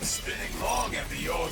Spinning long after you're gone.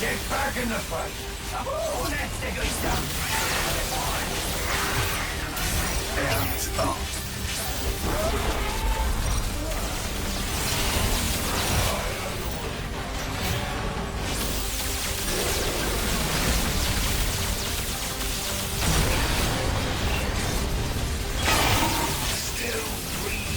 Get back in the fight! Oh, that's the good stuff! And stop! Still breathing!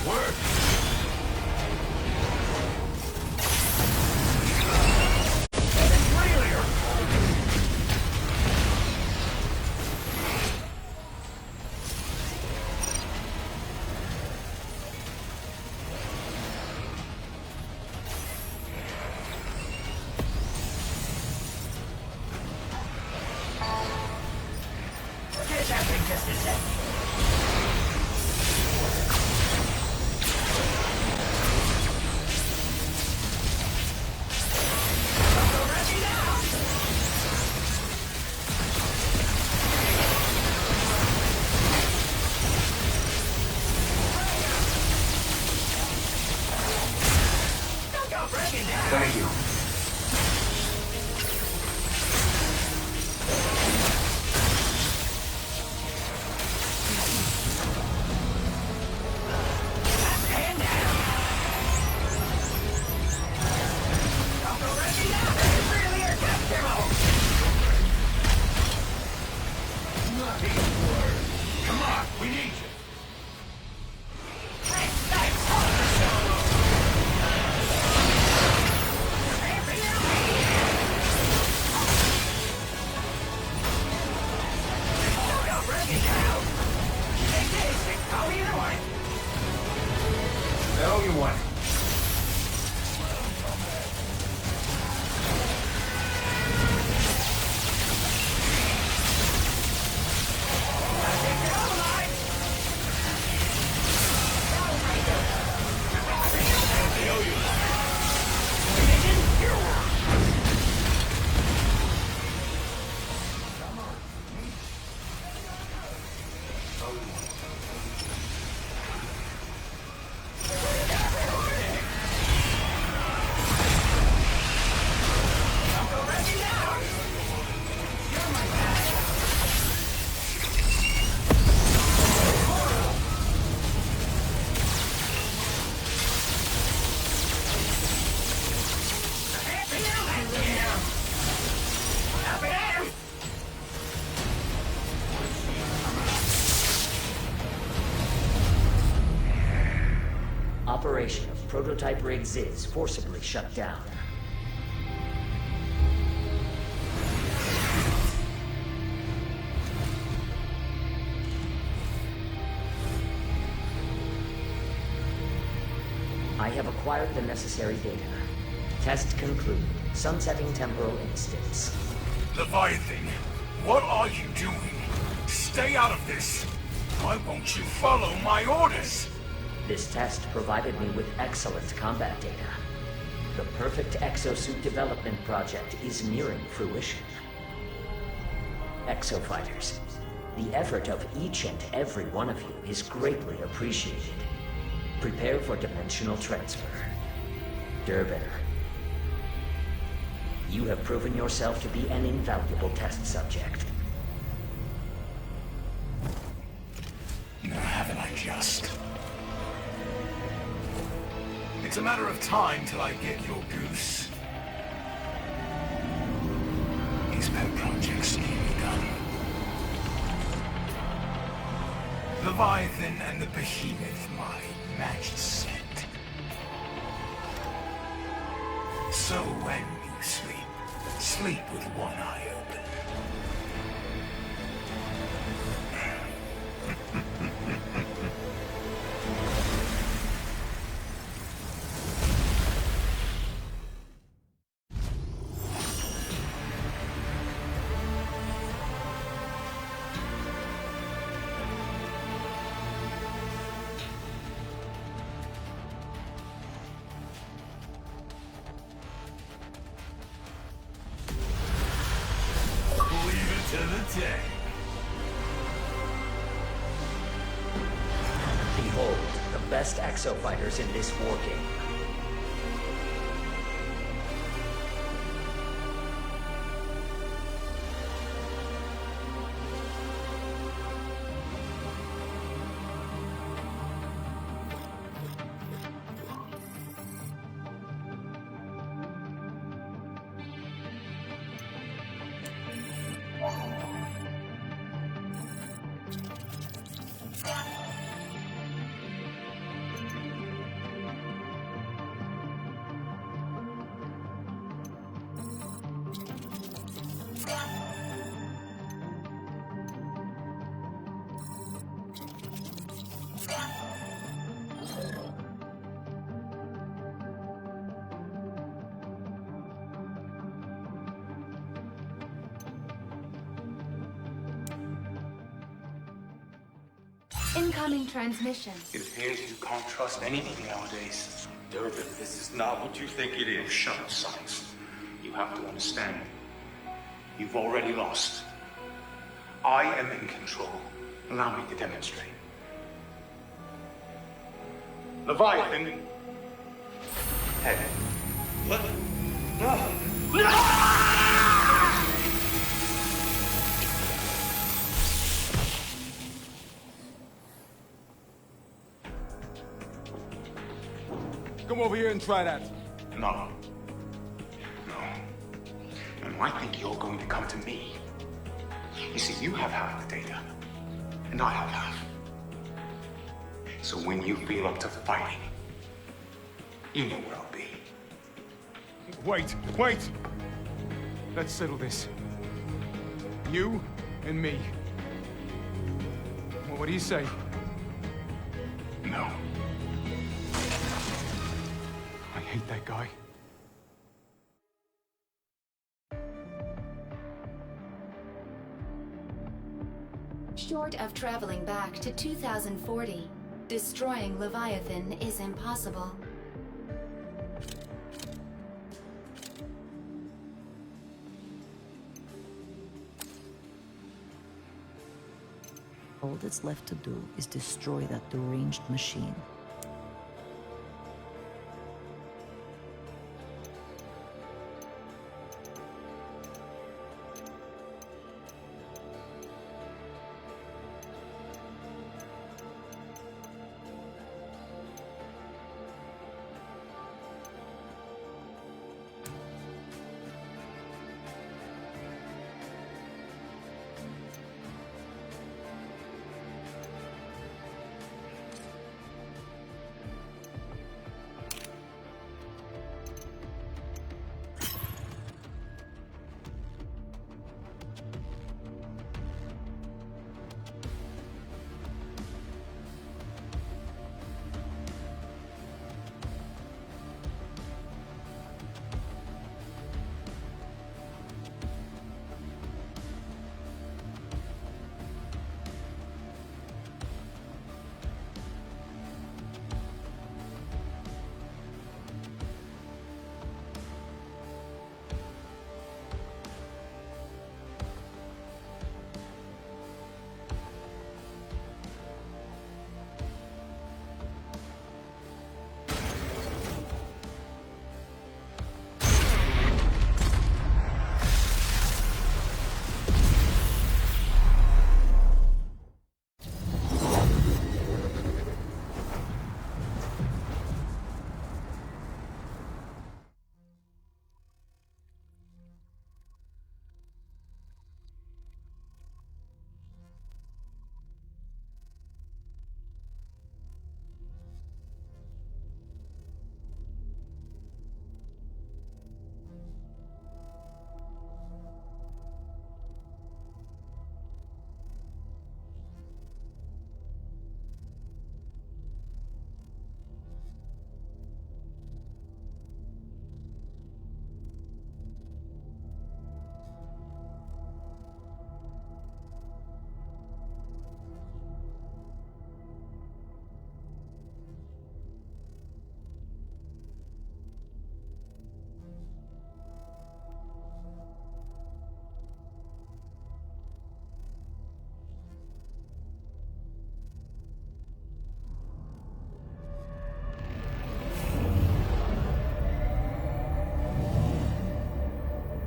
work. Thank you. Come on, we need you. No, you want. Operation of prototype rig Ziz forcibly shut down. I have acquired the necessary data. Test concluded. Sunsetting temporal instance. Leviathan, what are you doing? Stay out of this. Why won't you follow my orders? This test provided me with excellent combat data. The perfect exosuit development project is nearing fruition. Exofighters, the effort of each and every one of you is greatly appreciated. Prepare for dimensional transfer. Durbin, you have proven yourself to be an invaluable test subject. Now haven't I just? It's a matter of time till I get your goose. These pet projects need me done. Leviathan and the Behemoth, my matched set. So when you sleep, sleep with one eye open. To the day. Behold, the best exofighters in this war game. Incoming transmission. It appears you can't trust anything nowadays. Durbin, this is not what you think it is. Shut up, Silas. You have to understand. You've already lost. I am in control. Allow me to demonstrate. Leviathan. Head. What? Come over here and try that. No. No. And I think you're going to come to me. You see, you have half the data, and I have half. So when you feel up to fighting, you know where I'll be. Wait! Let's settle this. You and me. Well, what do you say? No. I hate that guy. Short of traveling back to 2040, destroying Leviathan is impossible. All that's left to do is destroy that deranged machine.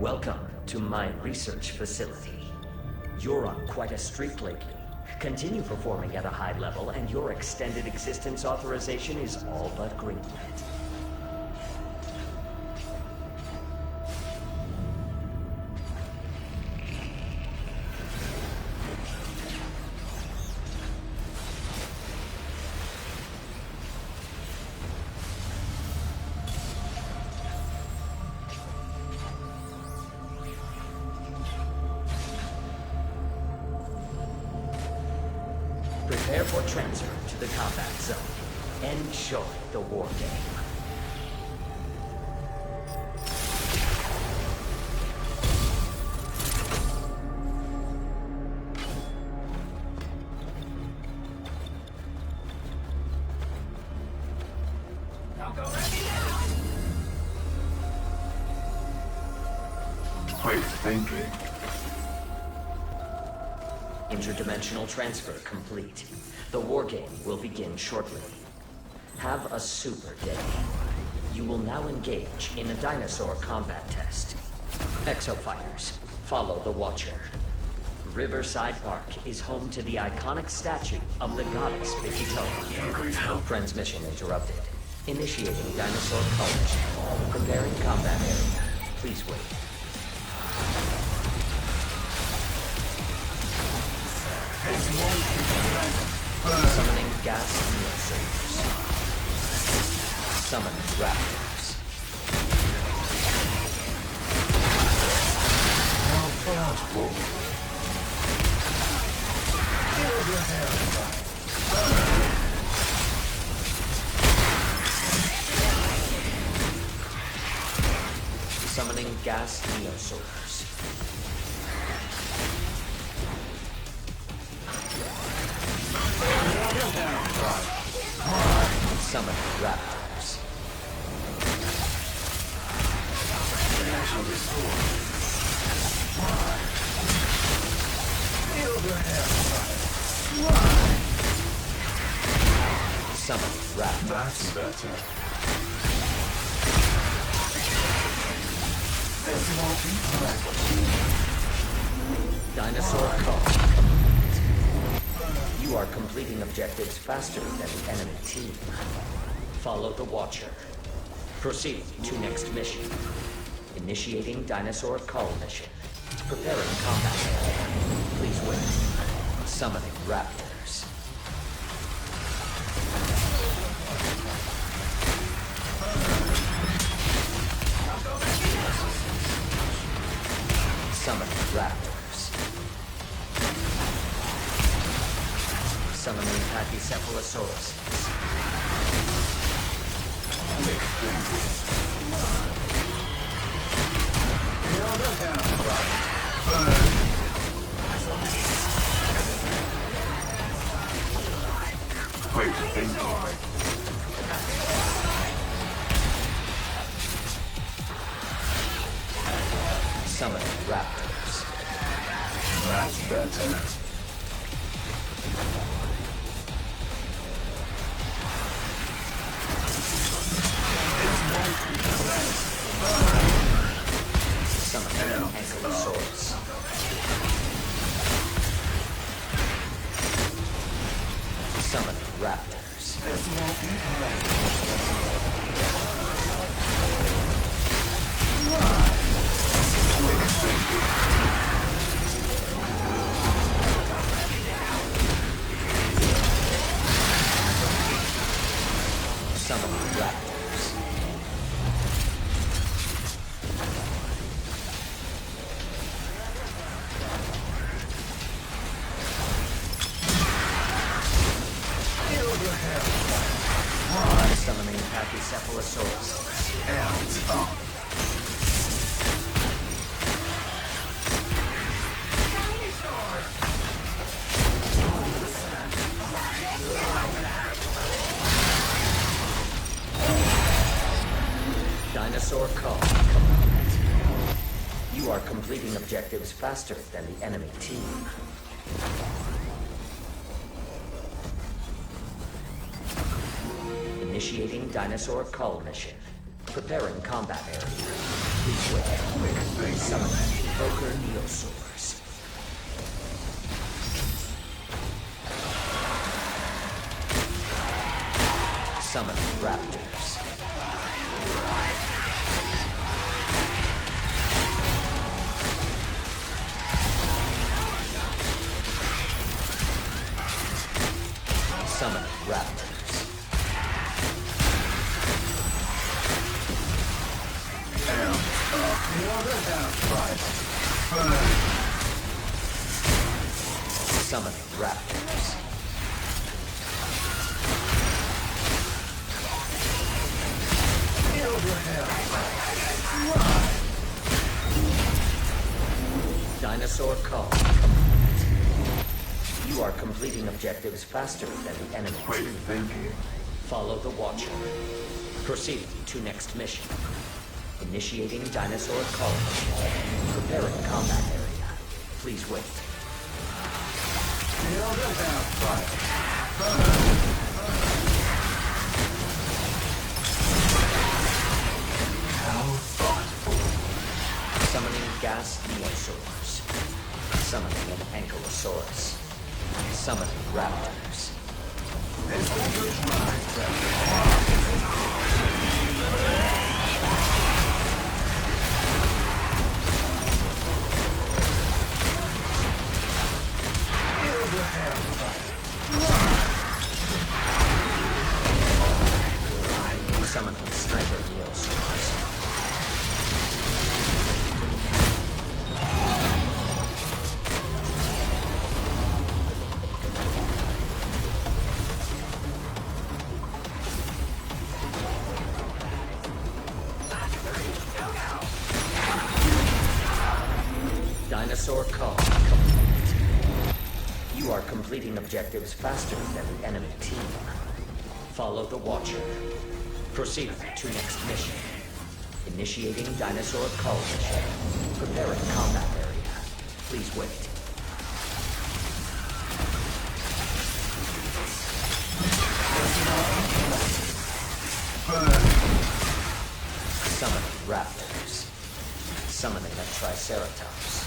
Welcome to my research facility. You're on quite a streak lately. Continue performing at a high level and your extended existence authorization is all but greenlit. Prepare for transfer to the combat zone. Enjoy the war game. Quick thinking. Interdimensional transfer complete. The war game will begin shortly. Have a super day. You will now engage in a dinosaur combat test. Exofighters, follow the Watcher. Riverside Park is home to the iconic statue of the goddess Vikitoa. Transmission interrupted. Initiating dinosaur collision. Preparing combat area. Please wait. Summoning gas neosavers. Summoning raptors. Summoning gas neosavers. Summoning raptors. Summoning raptors. That's better. Dinosaur call. You are completing objectives faster than the enemy team. Follow the Watcher. Proceed to next mission. Initiating dinosaur call mission. Preparing combat area. Please wait. Summoning raptors. Summoning raptors. Summoning Pachycephalosaurus. Quick thinking. Summoning raptors. That's better. Summoning Ankylosaurus. Summoning raptors. Summoning raptors. Summoning Pachycephalosaurus. Dinosaur call complete. You are completing objectives faster than the enemy team. Initiating dinosaur call mission. Preparing combat area. Please wait. Summoning Evoker Neosaurs. Summoning raptors. Summoning raptors. Summoning raptors. Dinosaur call. You are completing objectives faster than the enemy team. Thinking. Follow the Watcher. Proceed to next mission. Initiating dinosaur colony. Preparing combat area. Please wait. Summoning gas neosaurs. Summoning an ankylosaurus. Summoning raptors. Summoning sniper neosaurs. Dinosaur call complete. You are completing objectives faster than the enemy team. Follow the Watcher. Proceed to next mission. Initiating dinosaur call mission. Preparing combat area. Please wait. Summoning raptors. Summoning a triceratops.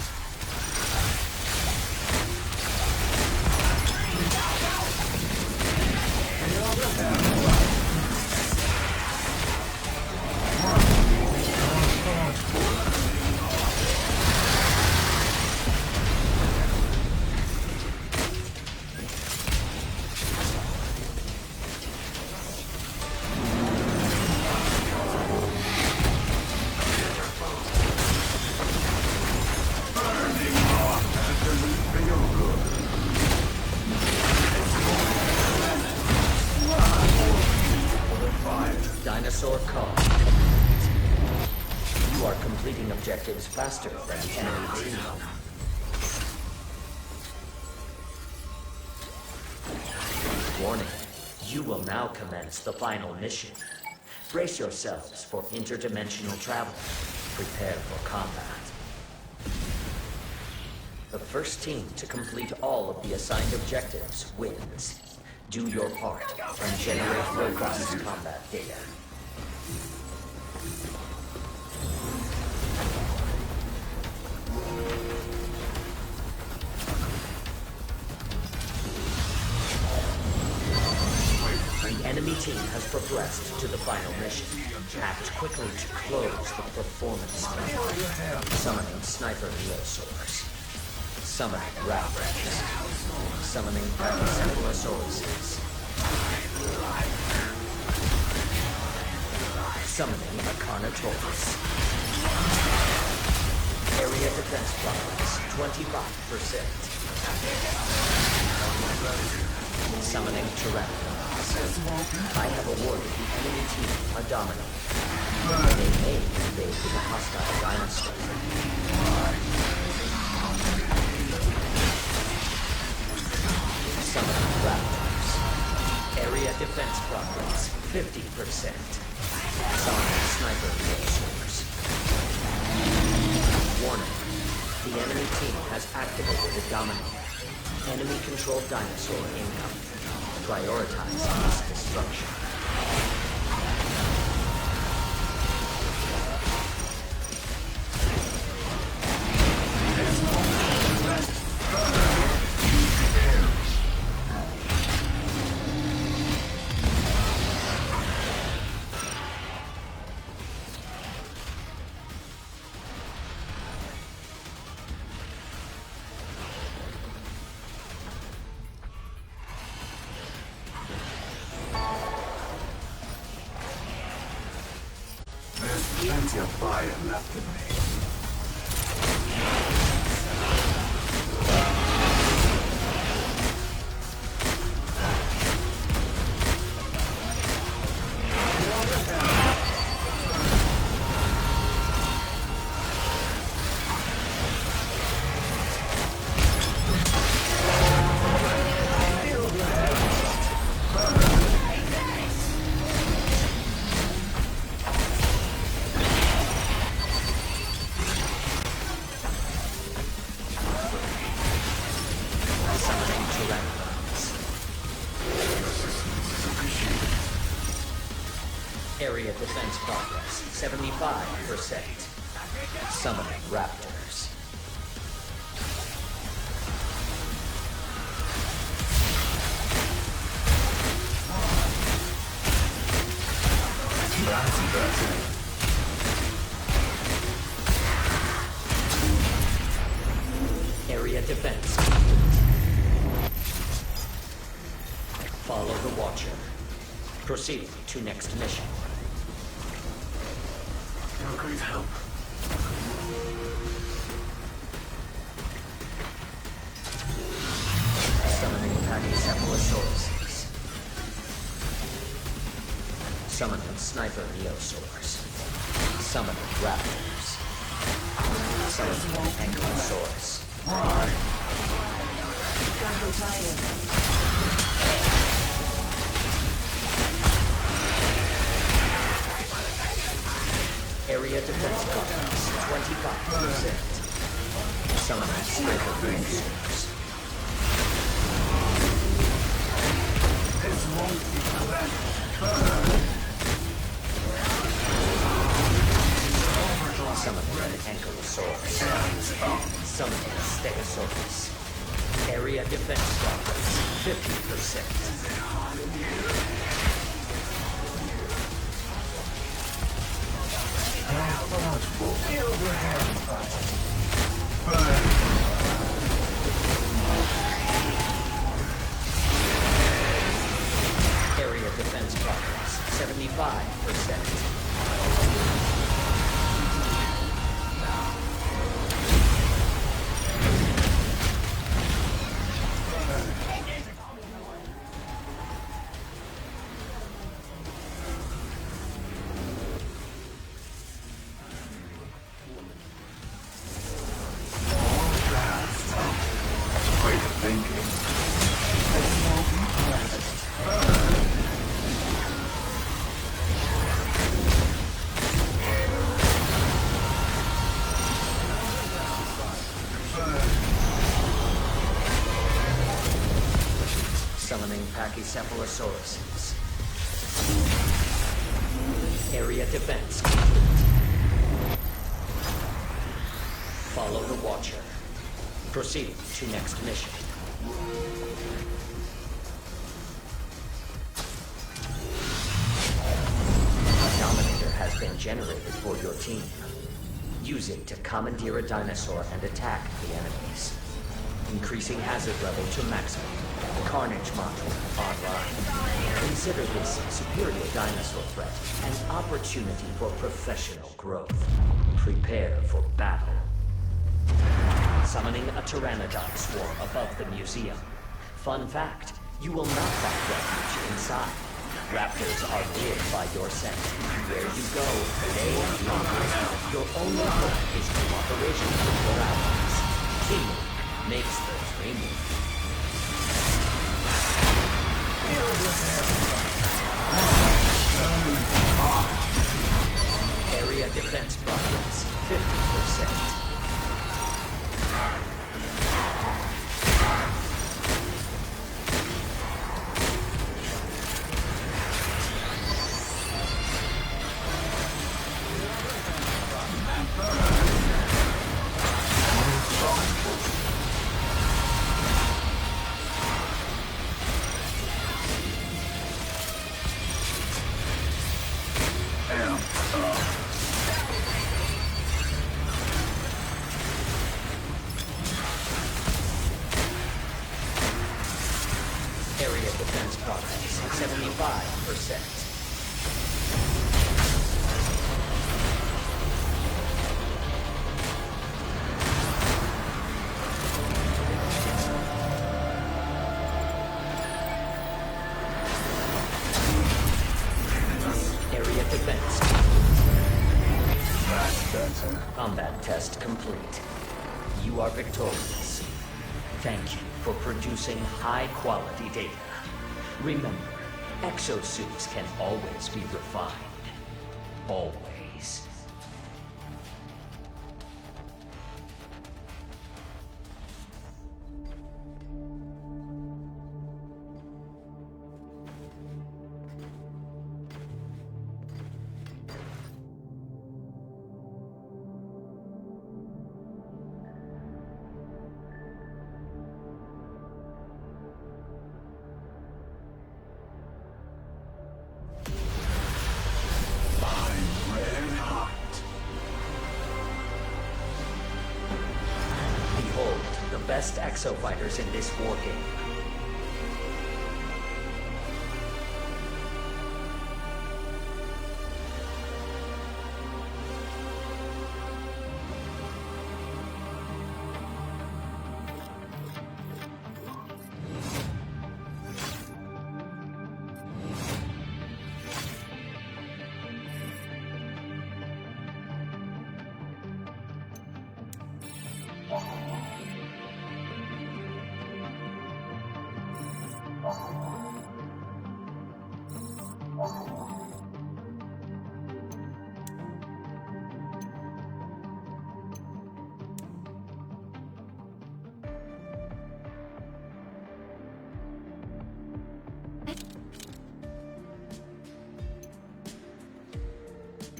Dinosaur call. You are completing objectives faster than the enemy team. Warning. You will now commence the final mission. Brace yourselves for interdimensional travel. Prepare for combat. The first team to complete all of the assigned objectives wins. Do your part and generate robust combat data. The enemy team has progressed to the final mission. Act quickly to close the performance gap. Summoning sniper neosaurs. Summoning raptors. Summoning Brachiocephalosauruses. Summoning a Carnotaurus. Area defense progress 25%. Summoning Tyrannosaurus. I have awarded the enemy team a domino. They may invade with a hostile dinosaur. Summoning raptors. Area defense progress 50%. Summoning sniper neosaurs. Warning. The enemy team has activated the Dominator. Enemy-controlled dinosaur incoming. Prioritize mass destruction. Plenty of fire left in me. Area defense progress, 75%. Summoning raptors. Area defense. Follow the Watcher. Proceed to next mission. You're great help. Summoning Pachycephalosauruses. Summoning Sniper Neosaurs. Summoning Raptors. Summoning Ankylosaurus. Area defense progress, 25%. Summoning Sniper Neosaurs. This won't be left. Summoning Ankylosaurus. Summoning Stegosaurus. Area defense progress, 50%. Area defense progress, 75%. Summoning Pachycephalosauruses. Area defense complete. Follow the Watcher. Proceed to next mission. A Dominator has been generated for your team. Use it to commandeer a dinosaur and attack the enemies. Increasing hazard level to maximum. Carnage module online. Consider this superior dinosaur threat an opportunity for professional growth. Prepare for battle. Summoning a Pteranodon swarm above the museum. Fun fact, you will not find refuge inside. Raptors are lured by your scent. Where you go, they follow. Your only hope is cooperation with your allies. Teamwork makes the dream work. Area defense progress, 50%. Area defense progress, 75%. Area defense. Combat test complete. You are victorious. Thank you for producing high-quality data. Remember, exosuits can always be refined. Always. best exofighters in this war game.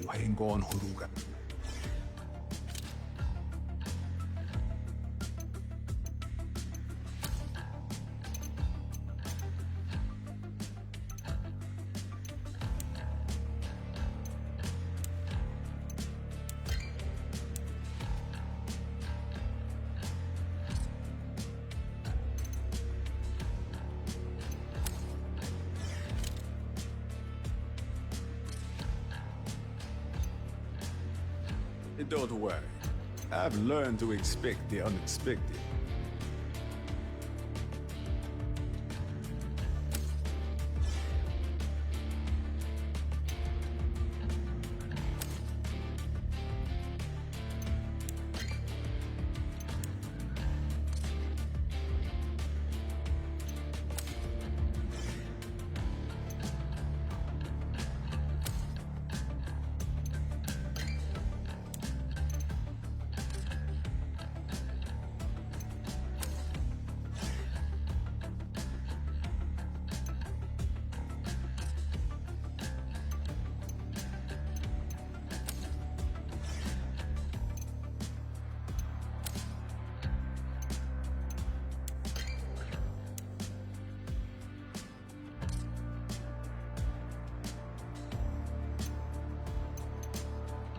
You hang on, Huruga. Don't worry. I've learned to expect the unexpected.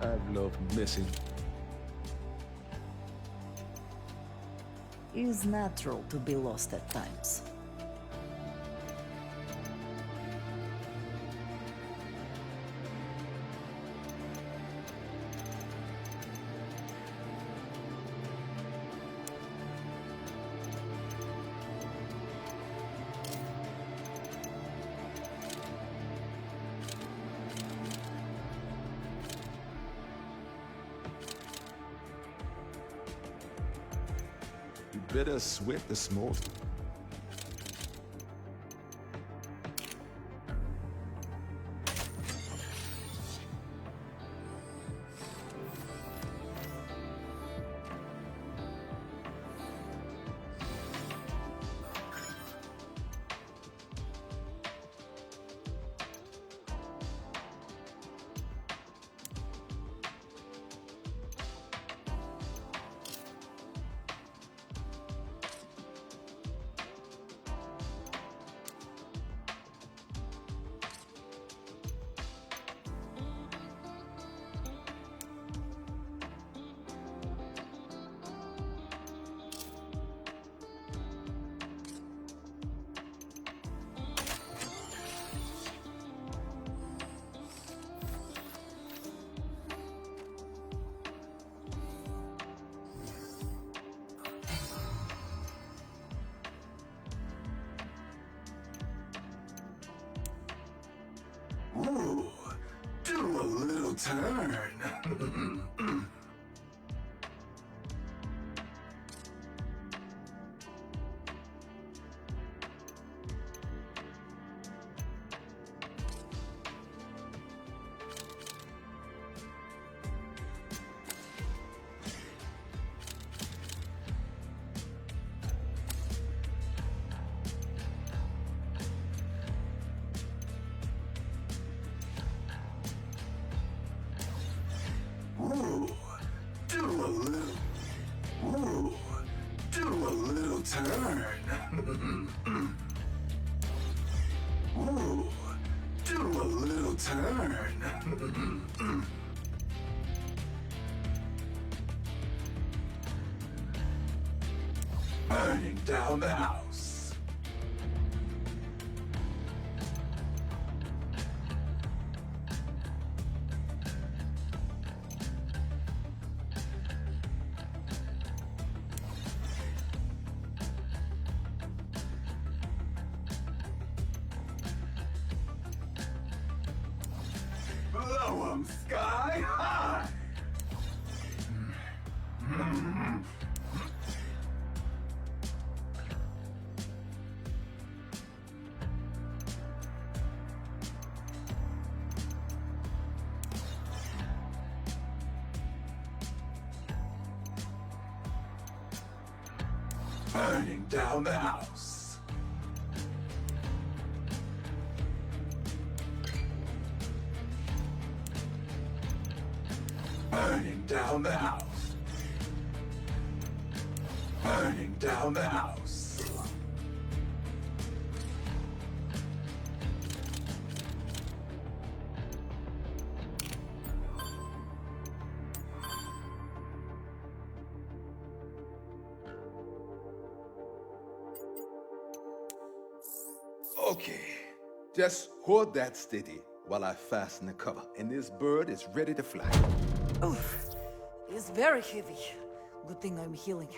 I've loved missing. It is natural to be lost at times. You better sweat the smoke. Ooh, do a little turn. Ooh, do a little. Ooh, do a little turn. Ooh, do a little turn. Burning down the house. Blow 'em sky high! Burning down the house. Burning down the house. Burning down the house. Okay, just hold that steady while I fasten the cover, and this bird is ready to fly. Oof, it's very heavy. Good thing I'm healing.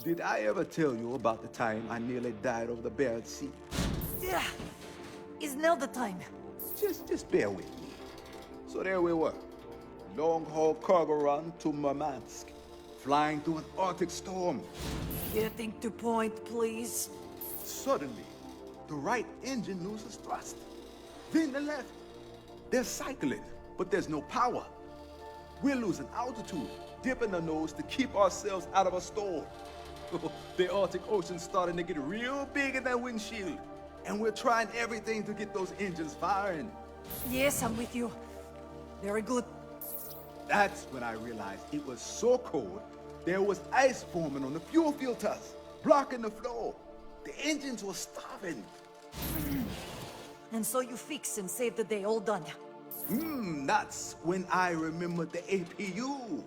Did I ever tell you about the time I nearly died over the Barrett Sea? Yeah, is now the time. Just bear with me. So there we were, long-haul cargo run to Murmansk, flying through an Arctic storm. Getting to point, please. Suddenly, the right engine loses thrust. Then the left. They're cycling, but there's no power. We're losing altitude, dipping the nose to keep ourselves out of a storm. The Arctic Ocean's starting to get real big in that windshield, and we're trying everything to get those engines firing. Yes, I'm with you. Very good. That's when I realized it was so cold, there was ice forming on the fuel filters, blocking the flow. The engines were starving. And so you fix and save the day, all done. That's when I remembered the APU.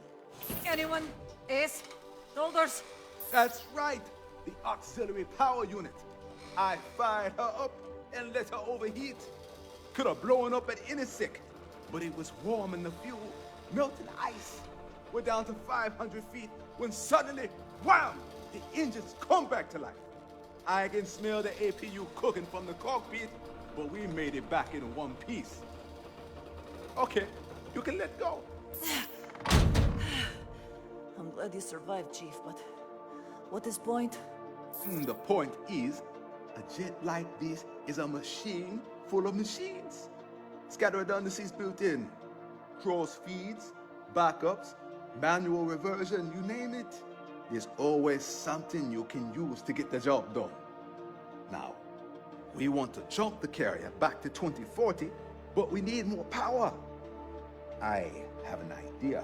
Anyone? Ace? Shoulders? That's right, the auxiliary power unit. I fired her up and let her overheat. Could have blown up at any second, but it was warm in the fuel, melting ice. We're down to 500 feet when suddenly, wham! The engines come back to life. I can smell the APU cooking from the cockpit, but we made it back in one piece. Okay, you can let go. I'm glad you survived, Chief, but what is point? The point is, a jet like this is a machine full of machines. It's got redundancies built in. Cross feeds, backups, manual reversion, you name it. There's always something you can use to get the job done. Now, we want to jump the carrier back to 2040, but we need more power. I have an idea.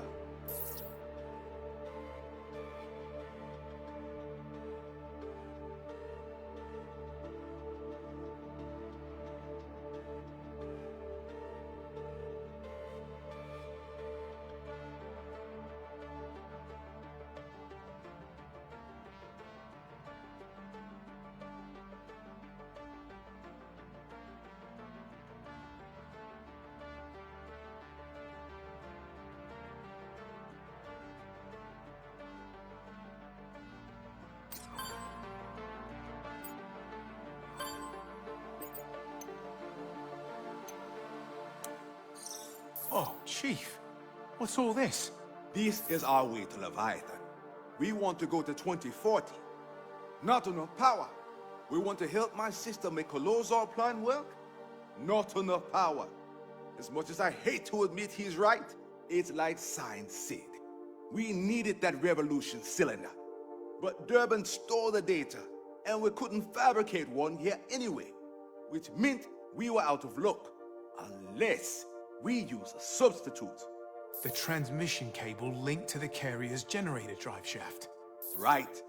Oh, Chief, what's all this? This is our way to Leviathan. We want to go to 2040. Not enough power. We want to help my sister make her Lozar plan work. Not enough power. As much as I hate to admit he's right, it's like science said. We needed that revolution cylinder. But Durban stole the data, and we couldn't fabricate one here anyway, which meant we were out of luck, unless we use a substitute. The transmission cable linked to the carrier's generator drive shaft. Right.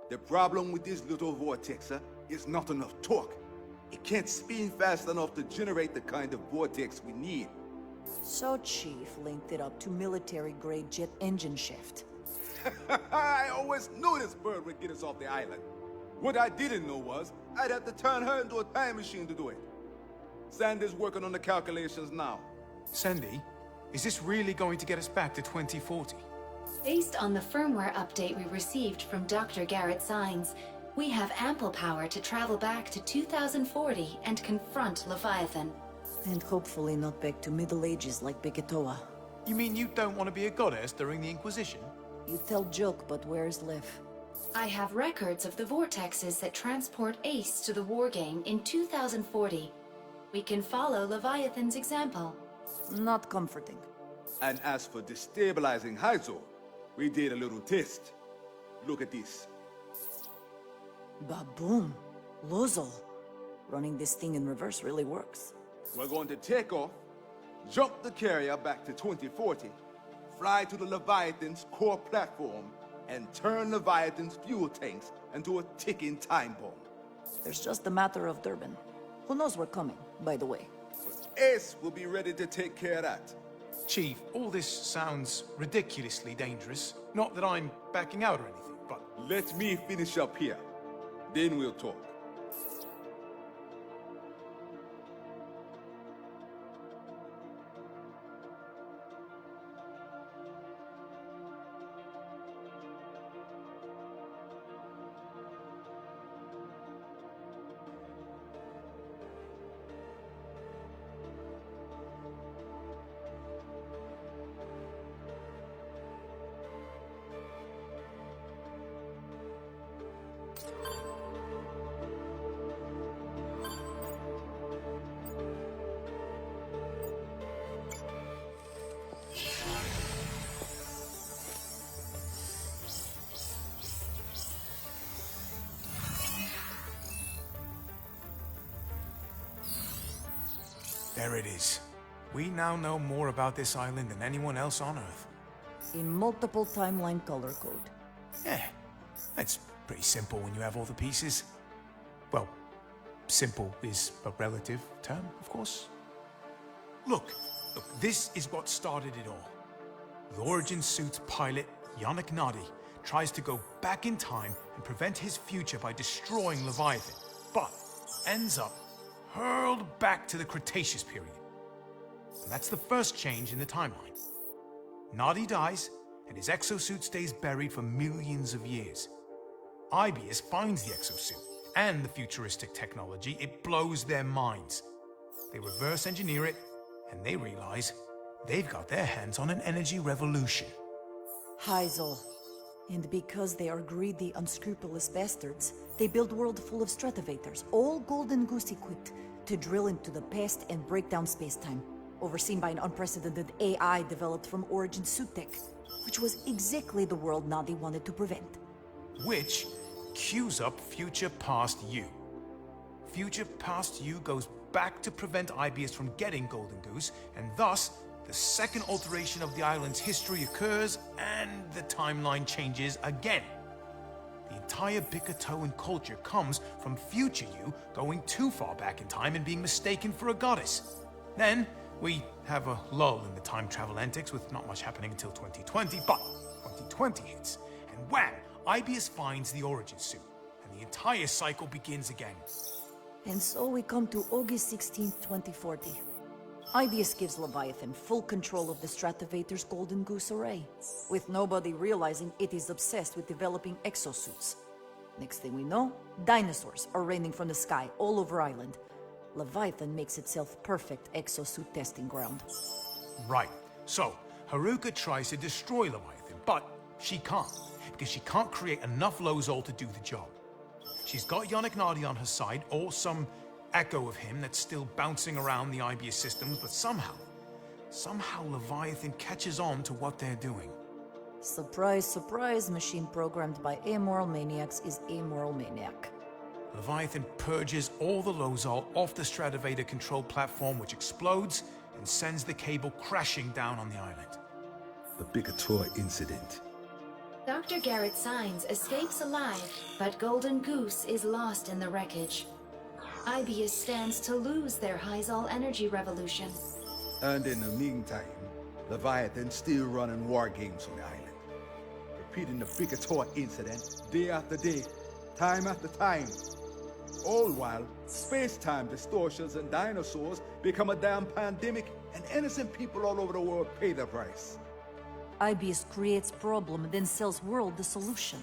The problem with this little vortexer is not enough torque. It can't spin fast enough to generate the kind of vortex we need. So Chief linked it up to military-grade jet engine shaft. I always knew this bird would get us off the island. What I didn't know was I'd have to turn her into a time machine to do it. Sandy's working on the calculations now. Sandy, is this really going to get us back to 2040? Based on the firmware update we received from Dr. Garrett Sines, we have ample power to travel back to 2040 and confront Leviathan. And hopefully not back to Middle Ages like Beketoa. You mean you don't want to be a goddess during the Inquisition? You tell joke, but where's Lev? I have records of the vortexes that transport Ace to the wargame in 2040. We can follow Leviathan's example. Not comforting. And as for destabilizing Hyzo, we did a little test. Look at this. Baboom! Lozol. Running this thing in reverse really works. We're going to take off, jump the carrier back to 2040, fly to the Leviathan's core platform, and turn Leviathan's fuel tanks into a ticking time bomb. There's just a matter of Durban. Who knows we're coming, by the way? But Ace will be ready to take care of that. Chief, all this sounds ridiculously dangerous. Not that I'm backing out or anything, but... Let me finish up here. Then we'll talk. There it is. We now know more about this island than anyone else on Earth. In multiple timeline color code. Yeah, that's pretty simple when you have all the pieces. Well, simple is a relative term, of course. Look, this is what started it all. The Origin Suit's pilot, Yannick Nadi, tries to go back in time and prevent his future by destroying Leviathan, but ends up hurled back to the Cretaceous period. And that's the first change in the timeline. Nadi dies, and his exosuit stays buried for millions of years. Ibius finds the exosuit and the futuristic technology. It blows their minds. They reverse engineer it, and they realize they've got their hands on an energy revolution. Hyzol. And because they are greedy, unscrupulous bastards, they build a world full of stratovators, all Golden Goose equipped, to drill into the past and break down space-time, overseen by an unprecedented AI developed from Origin Suit Tech, which was exactly the world Nadi wanted to prevent. Which cues up Future Past You. Future Past You goes back to prevent Ibius from getting Golden Goose, and thus, the second alteration of the island's history occurs, and the timeline changes again. The entire Bikatoan culture comes from Future You going too far back in time and being mistaken for a goddess. Then, we have a lull in the time travel antics with not much happening until 2020, but 2020 hits, and wham! Ibius finds the Origin Suit, and the entire cycle begins again. And so we come to August 16th, 2040. Ibius gives Leviathan full control of the Stratovator's Golden Goose array, with nobody realizing it is obsessed with developing exosuits. Next thing we know, dinosaurs are raining from the sky all over Island. Leviathan makes itself perfect exosuit testing ground. Right. So, Haruka tries to destroy Leviathan, but she can't, because she can't create enough Lozol to do the job. She's got Yannick Nadi on her side, or some echo of him that's still bouncing around the Ibius systems, but somehow Leviathan catches on to what they're doing. Surprise, surprise, machine programmed by amoral maniacs is amoral maniac. Leviathan purges all the Lozol off the Stratovator control platform, which explodes and sends the cable crashing down on the island. The Bikatoa incident. Dr. Garrett Sines escapes alive, but Golden Goose is lost in the wreckage. Ibius stands to lose their Hyzal energy revolution. And in the meantime, Leviathan's still running war games on the island. repeating the Bigator incident day after day, time after time. All while space-time distortions and dinosaurs become a damn pandemic and innocent people all over the world pay the price. IBS creates problem, then sells world the solution.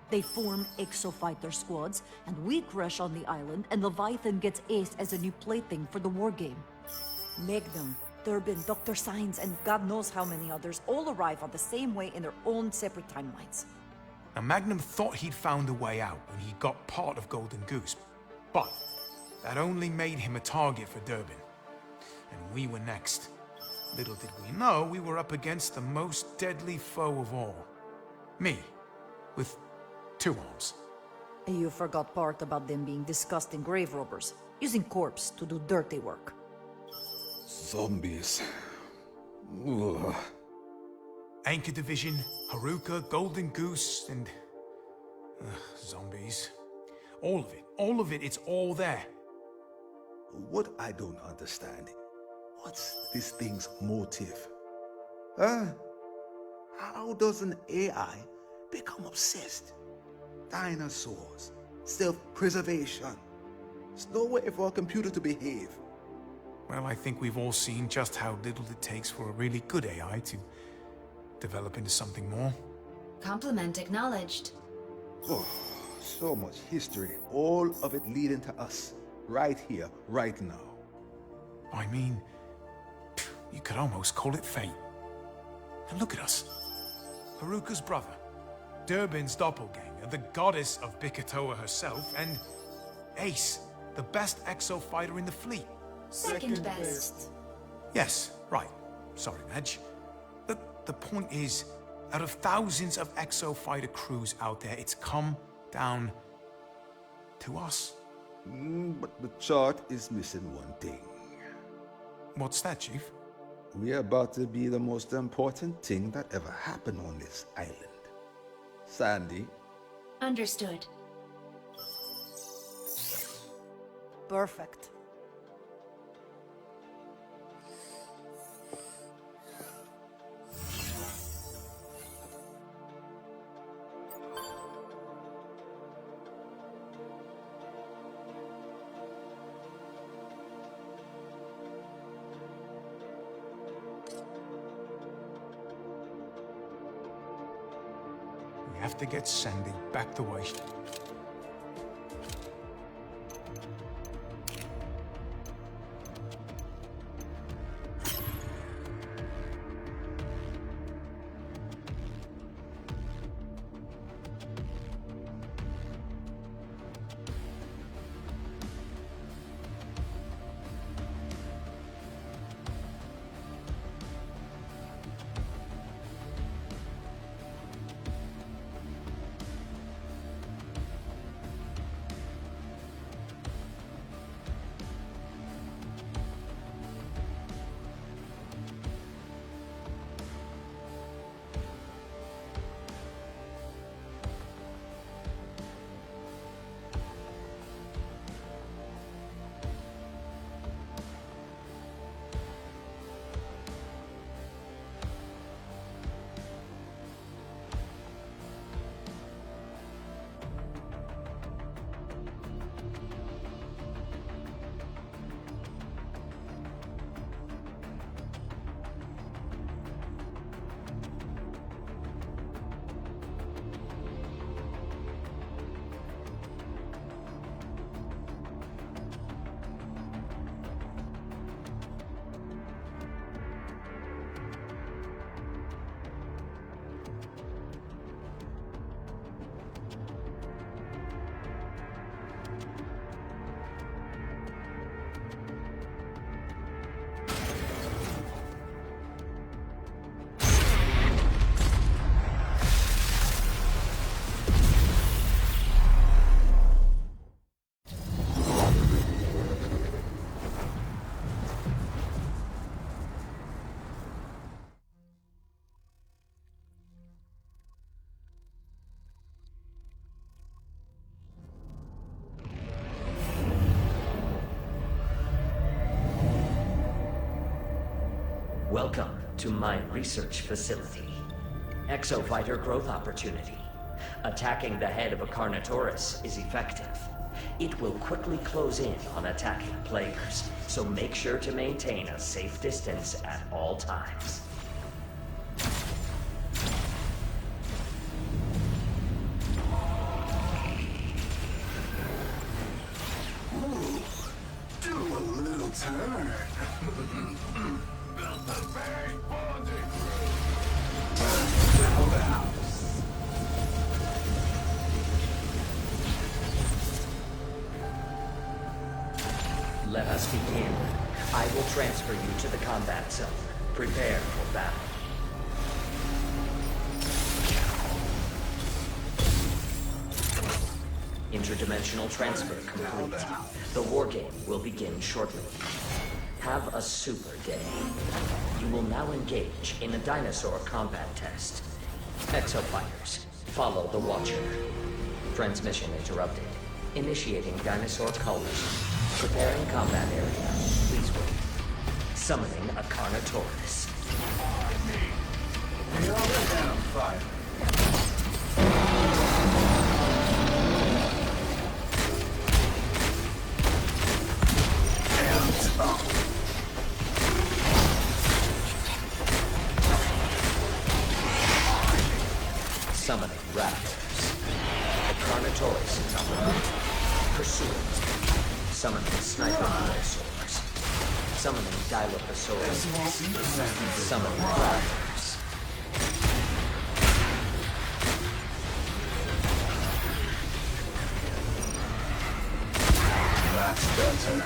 They form exofighter squads, and we crash on the island, and Leviathan gets Ace as a new plaything for the war game. Magnum, Durbin, Dr. Signs, and God knows how many others all arrive on the same way in their own separate timelines. Now, Magnum thought he'd found a way out when he got part of Golden Goose, but that only made him a target for Durbin. And we were next. Little did we know we were up against the most deadly foe of all. Me, with 2 arms. You forgot part about them being disgusting grave robbers, using corpse to do dirty work. Zombies. Ugh. Anchor Division, Haruka, Golden Goose, and... zombies. All of it, it's all there. What I don't understand, what's this thing's motive? Huh? How does an AI become obsessed? Dinosaurs, self-preservation. There's no way for a computer to behave. Well, I think we've all seen just how little it takes for a really good AI to develop into something more. Compliment acknowledged. Oh, so much history, all of it leading to us, right here, right now. I mean, you could almost call it fate. And look at us. Haruka's brother, Durbin's doppelganger, the goddess of Bikatoa herself, and Ace, the best exo fighter in the fleet. Second best. Yes, right. Sorry, Madge. The point is, out of thousands of exo fighter crews out there, it's come down to us. But the chart is missing one thing. What's that, Chief? We're about to be the most important thing that ever happened on this island. Sandy? Understood. Perfect. We have to get Sandy back the way. Welcome to my research facility. Exofighter growth opportunity. Attacking the head of a Carnotaurus is effective. It will quickly close in on attacking players, so make sure to maintain a safe distance at all times. Ooh, do a little turn. Built the very bonding group. Build a house. Let us begin. I will transfer you to the combat zone. Prepare for battle. Interdimensional transfer complete. The war game will begin shortly. Have a super day. You will now engage in a dinosaur combat test. Exofighters, follow the Watcher. Transmission interrupted. Initiating dinosaur colors. Preparing combat area. Please wait. Summoning a Carnotaurus. Feel the damn fire. Summoning Raptors. The Carnotaurus is on the move. Pursuit. Summoning Sniper Dinosaurs. Summoning Dilophosaurus. Summoning Raptors. That's better.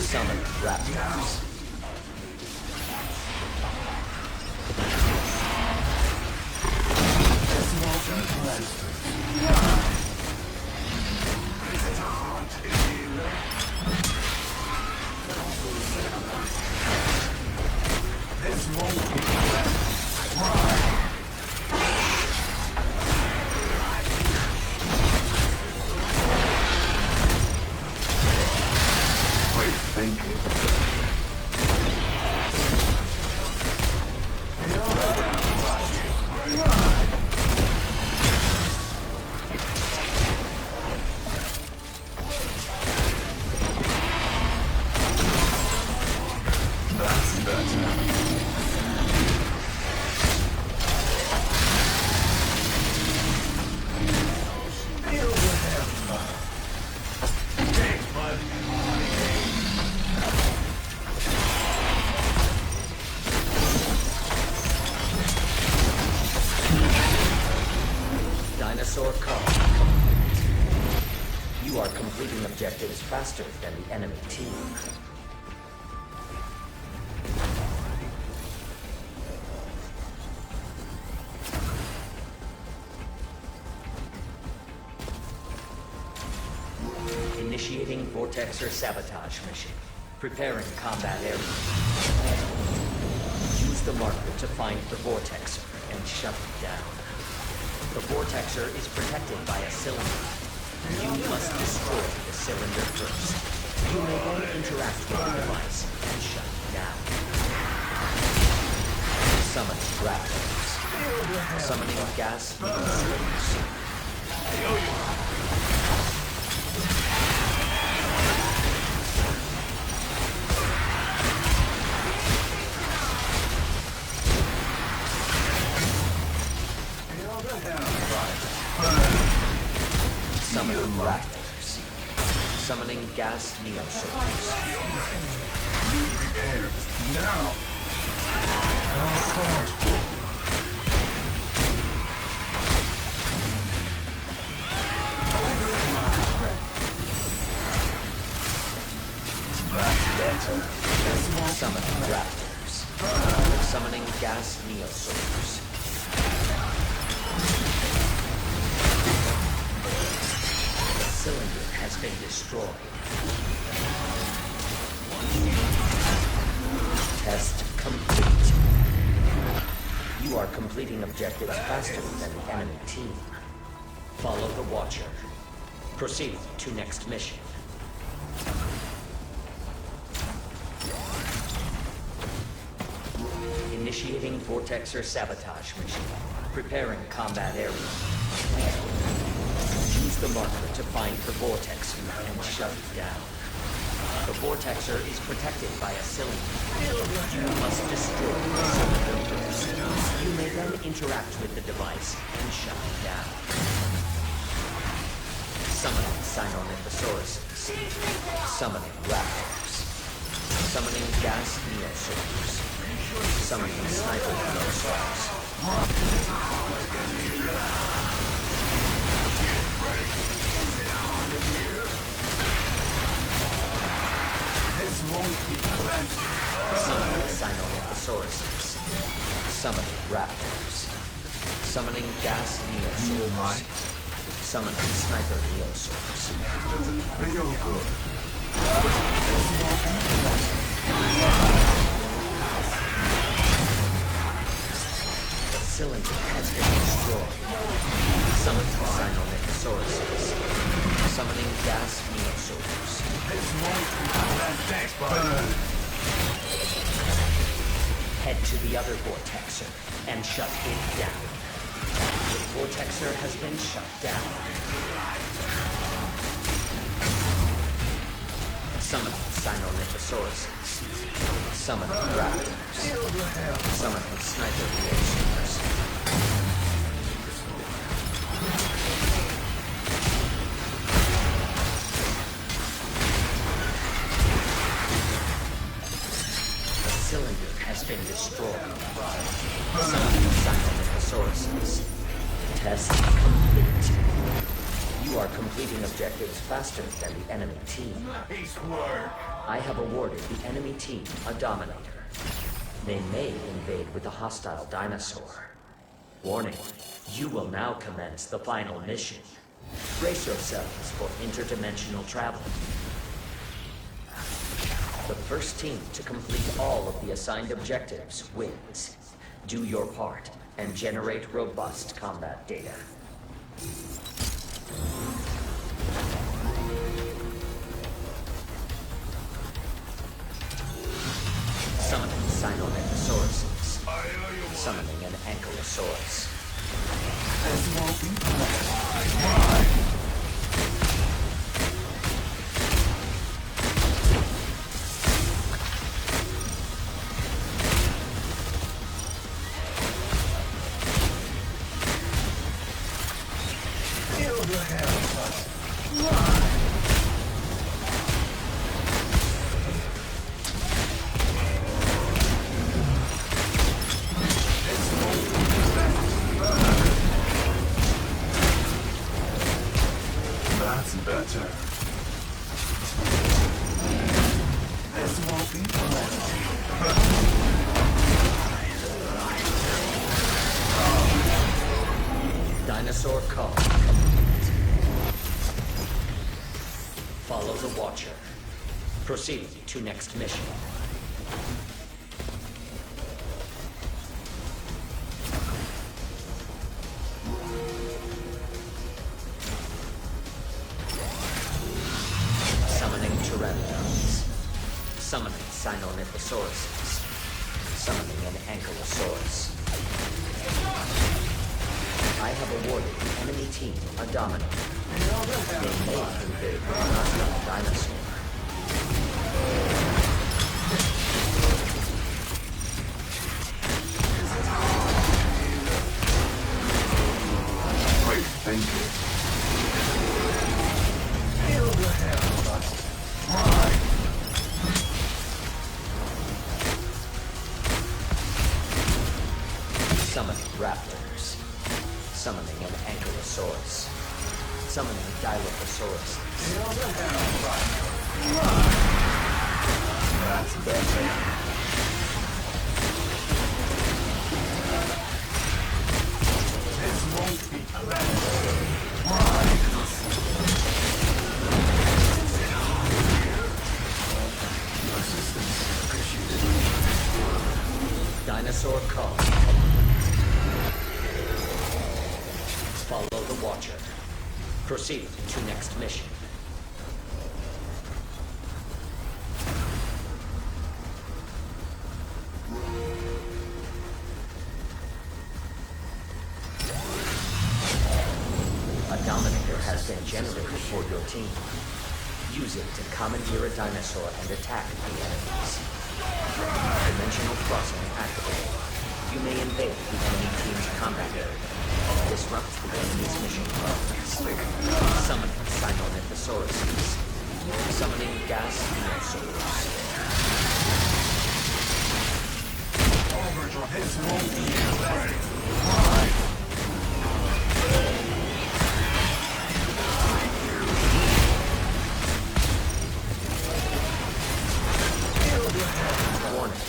Summon Raptors. Dinosaur combat. You are completing objectives faster than the enemy team. Initiating Vortexer sabotage mission. Preparing combat area. Use the marker to find the Vortexer and shut it down. The Vortexer is protected by a cylinder. You must destroy the cylinder first. You may then interact with the device and shut it down. Summon Raptors. Summoning gas monsters. Summoning Raptors. Summoning gas neosaurs. Now. Summoning Raptors. Summoning gas neosaurs. The cylinder has been destroyed. Test complete. You are completing objectives faster than the enemy team. Follow the Watcher. Proceed to next mission. Initiating Vortexer sabotage mission. Preparing combat area. Use the marker to find the Vortexer and shut it down. The Vortexer is protected by a cylinder. You must destroy the cylinder first. You may then interact with the device and shut it down. Summoning Sinornithosauruses. Summoning Raptors. Summoning gas neosaurs. Summoning sniper neosaurs. Summoning Sinornithosauruses. Summoning Raptors. Summoning gas neosaurs. Summoning sniper neosaurs. The cylinder has been destroyed. Summoning Sinornithosauruses. Summoning gas neosaurs. Head to the other Vortexer and shut it down. The Vortexer has been shut down. Summoning Sinornithosauruses. Summoning Raptors. Summoning sniper neosaurs. Been destroyed. Summoning Sinornithosauruses. Test complete. You are completing objectives faster than the enemy team. Nice work. I have awarded the enemy team a Dominator. They may invade with a hostile dinosaur. Warning, you will now commence the final mission. Brace yourselves for interdimensional travel. The first team to complete all of the assigned objectives wins. Do your part and generate robust combat data. Summoning Sinornithosauruses. Summoning an Ankylosaurus. That's better. This won't be Dinosaur call. Follow the Watcher. Proceed to next mission. Summoning Pteranodons. Summoning Sinornithosauruses. Summoning an Ankylosaurus. I have awarded the enemy team a Dominator. They may invade with a hostile dinosaur. Great, thank you. Feel the hell, right. Summoning Raptors. Summoning an Ankylosaurus. Summoning Dilophosaurus. Feel the hell, right. That's better. Dinosaur call. Follow the Watcher. Proceed to next mission. A Dominator has been generated for your team. Use it to commandeer a dinosaur and attack the enemies. Dimensional crossing activated. You may invade the enemy team's combat area. Disrupt the enemy's mission progress. Summoning Simonethosauruses. Summoning gas dinosaurs. Your heads won't be in the way. Warning.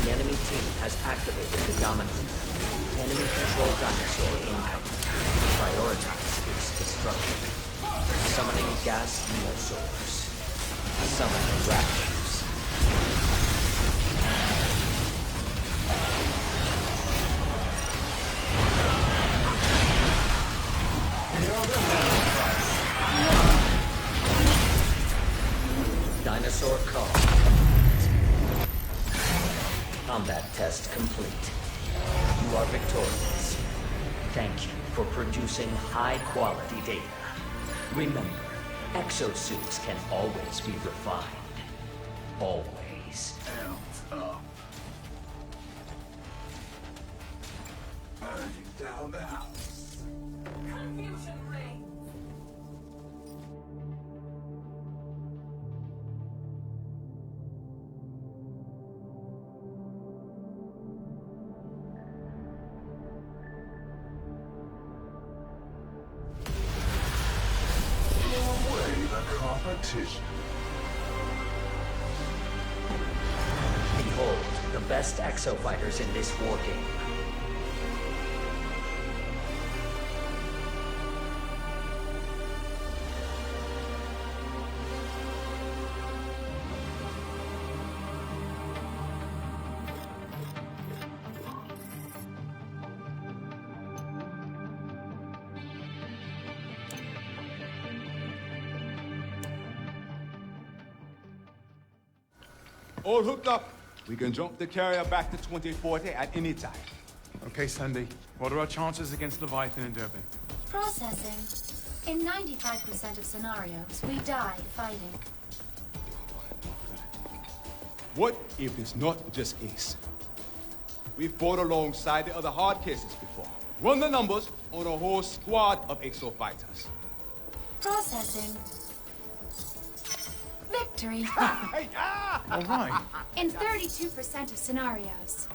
The enemy team has activated the Dominator. Enemy-controlled dinosaur incoming. Prioritize its destruction. Summoning gas dinosaurs. Summoning raptors. Dinosaur call. Combat test complete. You are victorious. Thank you for producing high-quality data. Remember, exosuits can always be refined. Always. Burning down the house. Confusion reigns. Competition. Behold, the best exofighters in this war game. All hooked up. We can jump the carrier back to 2040 at any time. Okay, Sandy. What are our chances against Leviathan and Durban? Processing. In 95% of scenarios, we die fighting. What if it's not just Ace? We've fought alongside the other hard cases before. Run the numbers on a whole squad of exo fighters. Processing. Victory. All right. In 32% of scenarios.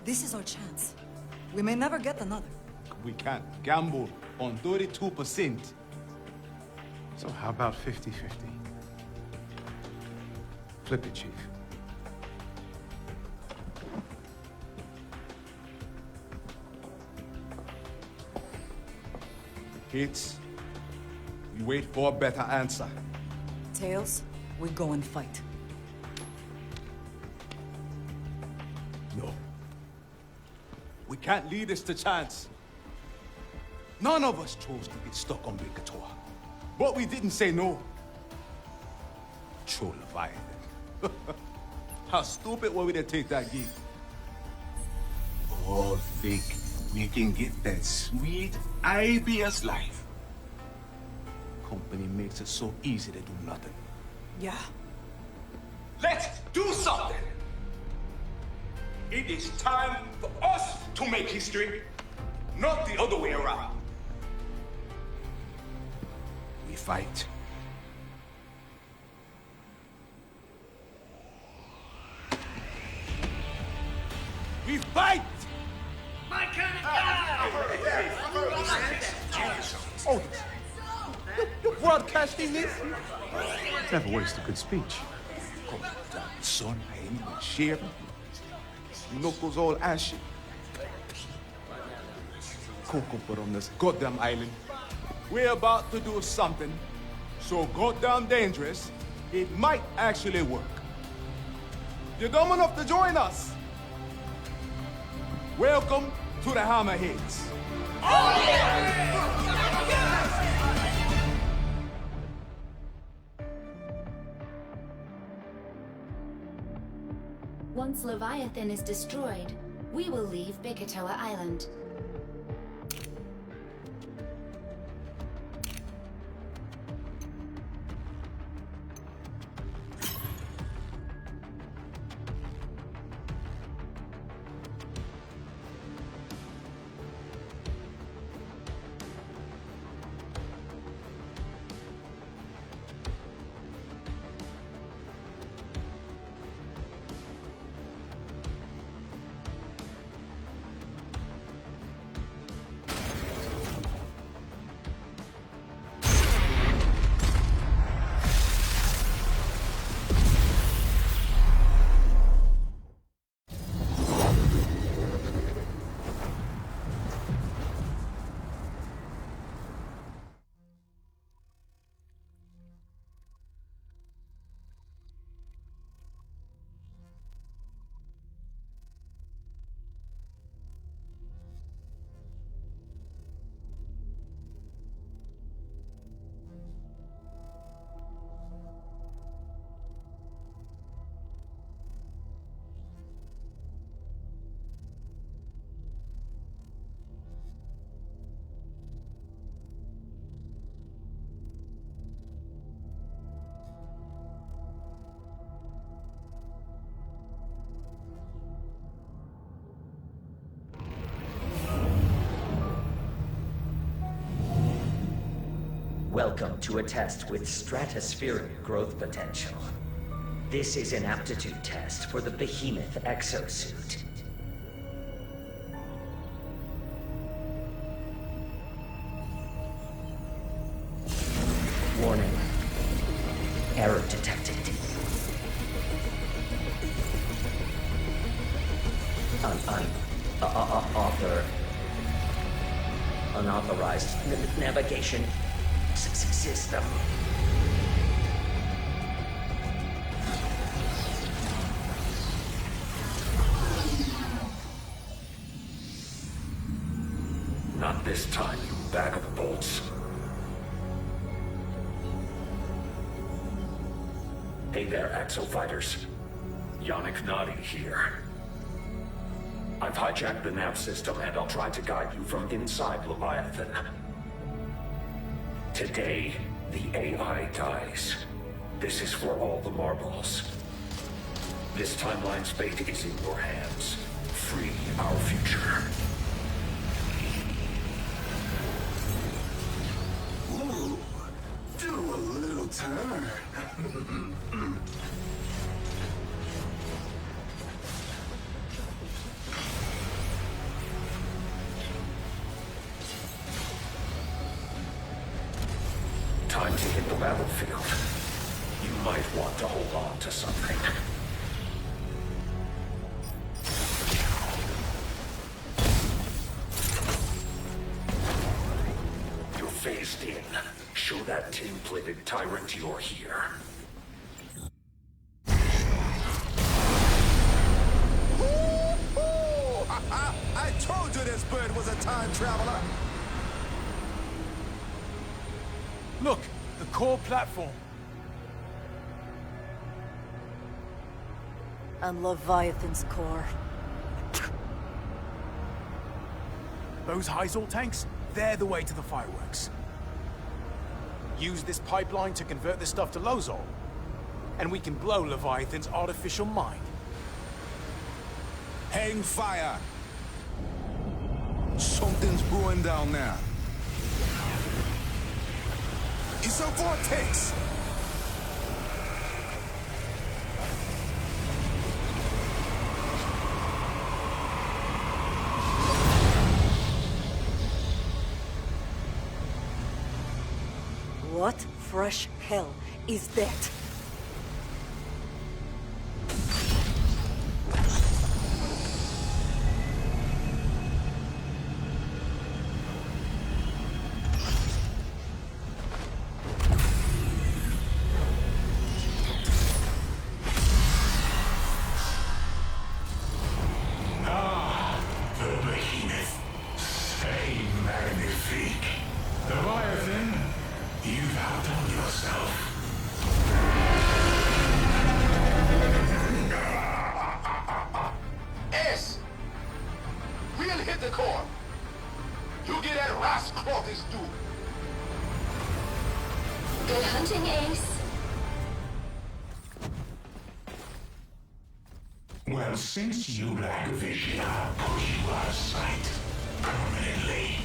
This is our chance. We may never get another. We can't gamble on 32%. So how about 50-50? Flip it, Chief. Hits. We wait for a better answer. Tails, we go and fight. No. We can't lead this to chance. None of us chose to get stuck on Big-Kator. But we didn't say no. Troll Leviathan. How stupid were we to take that gig? All think we can get that sweet IBS life. Company makes it so easy to do nothing. Yeah. Let's do something! It is time for us to make history, not the other way around. We fight. We fight! My kind of guy! Oh, you're broadcasting this? Never waste a good speech. Come down, son. I ain't even sharing. Knuckles all ashy. Coco put on this goddamn island. We're about to do something so goddamn dangerous, it might actually work. You're dumb enough to join us? Welcome to the Hammerheads. Once Leviathan is destroyed, we will leave Bikatoa Island. Welcome to a test with stratospheric growth potential. This is an aptitude test for the Behemoth exosuit. Warning. Error detected. Unauthorized navigation system. Not this time, you bag of bolts. Hey there, Axo Fighters. Yannick Nadi here. I've hijacked the nav system and I'll try to guide you from inside Leviathan. Today, the AI dies. This is for all the marbles. This timeline's fate is in your hands. Free our future. Ooh, do a little turn. Time to hit the battlefield. You might want to hold on to something. You're phased in. Show that tin-plated tyrant you're here. I told you this bird was a time traveler. Look, the core platform. And Leviathan's core. Those Hyzal tanks, they're the way to the fireworks. Use this pipeline to convert this stuff to Lozol, and we can blow Leviathan's artificial mind. Hang fire. Something's brewing down there. It's a vortex! What fresh hell is that? out on yourself. S! We'll hit the core. You get that Roscroth's due. Good hunting, Ace. Well, since you lack vision, I'll put you out of sight permanently.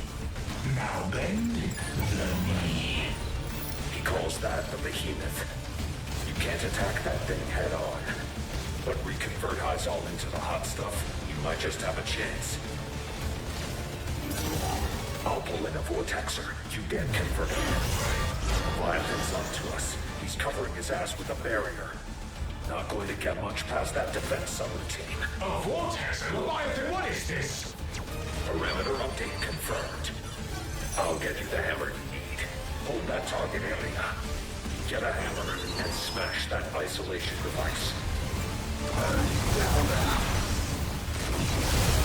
Now bend the knee. He calls that the Behemoth. You can't attack that thing head on. But reconvert Hyzal into the hot stuff. You might just have a chance. I'll pull in a Vortexer. You get converted. Leviathan's up to us. He's covering his ass with a barrier. Not going to get much past that defense subroutine. A Vortex? Leviathan, what is this? Perimeter update confirmed. I'll get you the hammer you need. Hold that target area. Get a hammer and smash that isolation device.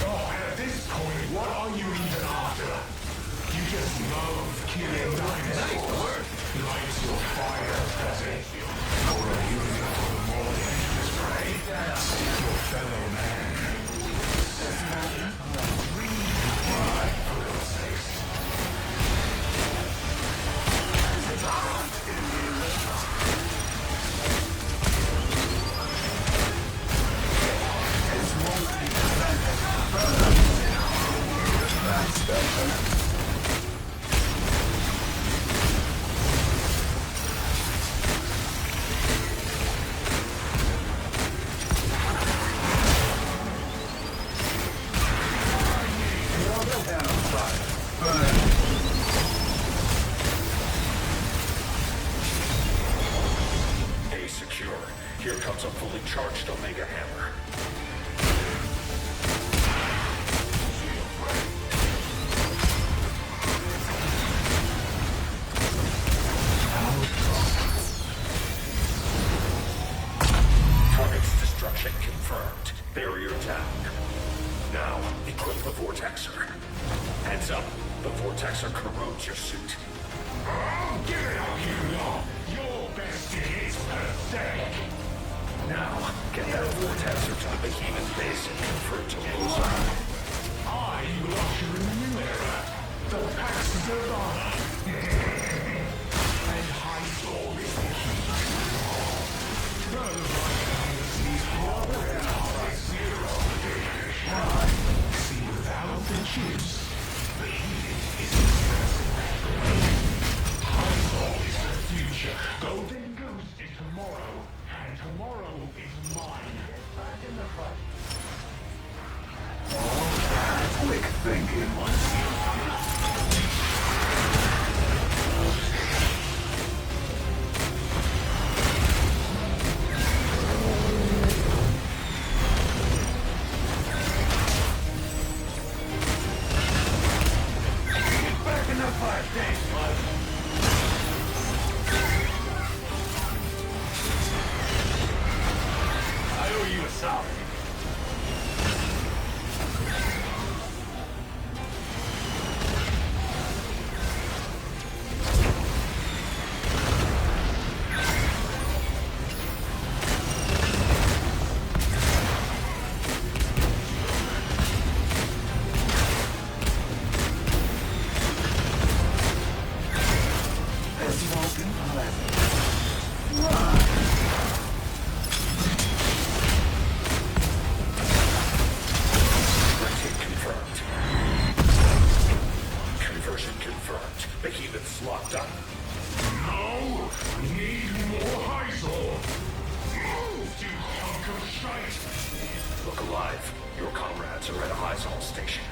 Oh, at this point, what are you even after? You just love killing dinosaurs. Lights your fire, does it? Or are you here for the more dangerous prey? Your fellow man. For God's sakes. A secure. Here comes a fully charged Omega Hammer. Target's destruction confirmed. Barrier down. Now, equip the Vortexer. Heads up, the Vortexer corrodes your suit. Oh, give it up, you lot! Your bestie is pathetic! Now, get that Vortexer to the Behemoth base and convert to Loza. I will usher in the new era, the Pax Nirvana. And Hyzal is the key. The Leviathan sees zero. See, without the chips, the healing is irreversible. Hyzal is the future. Golden Goose is tomorrow, and tomorrow is mine. Back in the fight. Quick thinking, Back in the fight, thanks, bud. I owe you a solid. Conversion confirmed. Behemoth's locked up. No! Need more Hyzal! Move, you hunk of shite! Look alive. Your comrades are at a Hyzal station.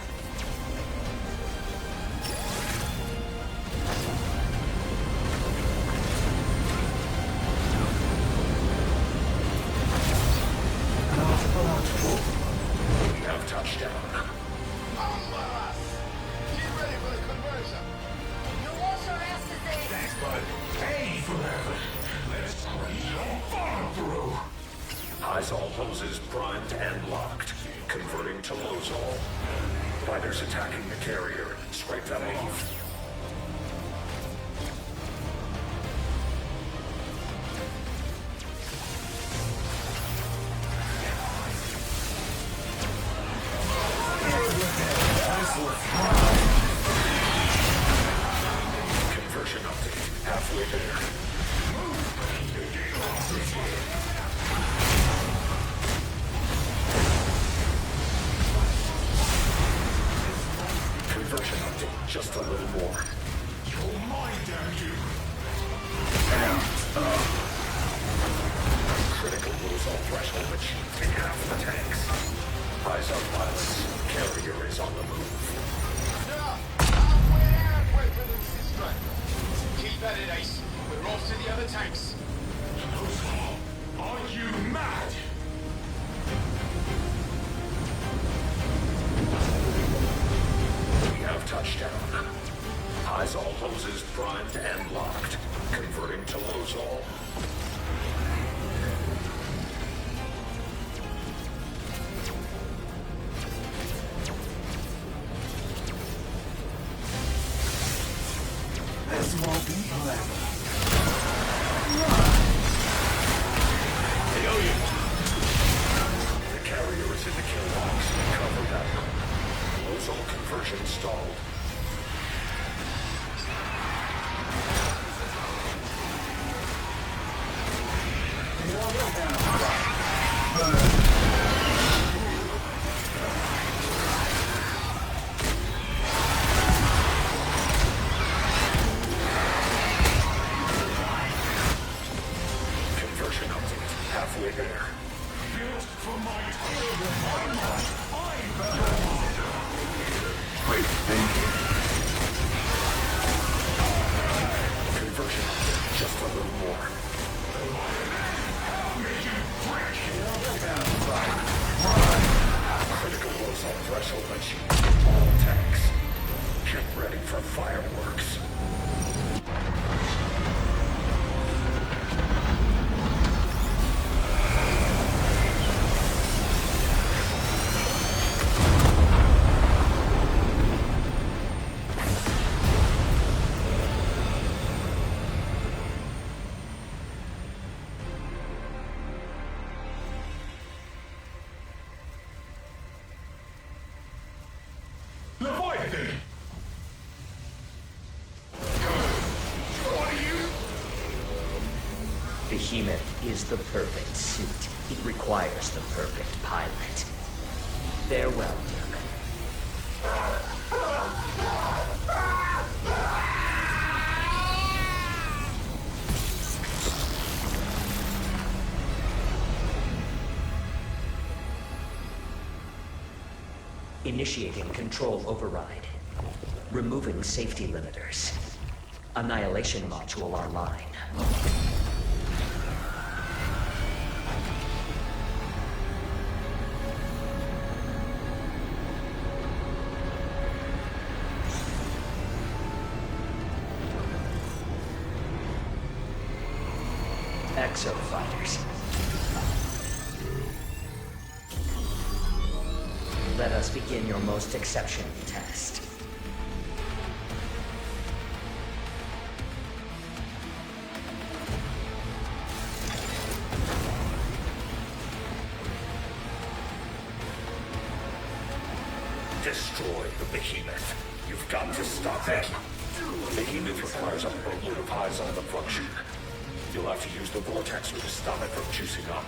We have touchdown. Get ready for the conversion. You wash your ass today. Thanks, bud. Hey, forever! Let's crazy on follow through! Hyzal hoses primed and locked, converting to Lozol. Fighters attacking the carrier. Scrape them off. Halfway there. Conversion update, just a little more. You're mine, damn you! And, critical lose-all threshold achieved in half the tanks. Eyes on pilots. Carrier is on the move. Keep at it, Ace. We're off to the other tanks. Are you mad? We have touchdown. Eyes all hoses primed and locked. Converting to Lozol. This won't be clever. The carrier is in the kill box. Cover that. Lozol conversion stalled. Conversion update. Halfway there. Conversion update. Just a little more. Critical Lozol threshold achieved in all tanks. Get ready for fireworks. Leviathan! Behemoth is the perfect suit. It requires the perfect pilot. Farewell, Durban. Initiating control override. Removing safety limiters. Annihilation module online. Exo fighters. Let us begin your most exceptional test. Destroy the Behemoth. You've got to stop it. Behemoth requires a boatload of Hyzon function. You'll have to use the Vortexer to stop it from juicing up.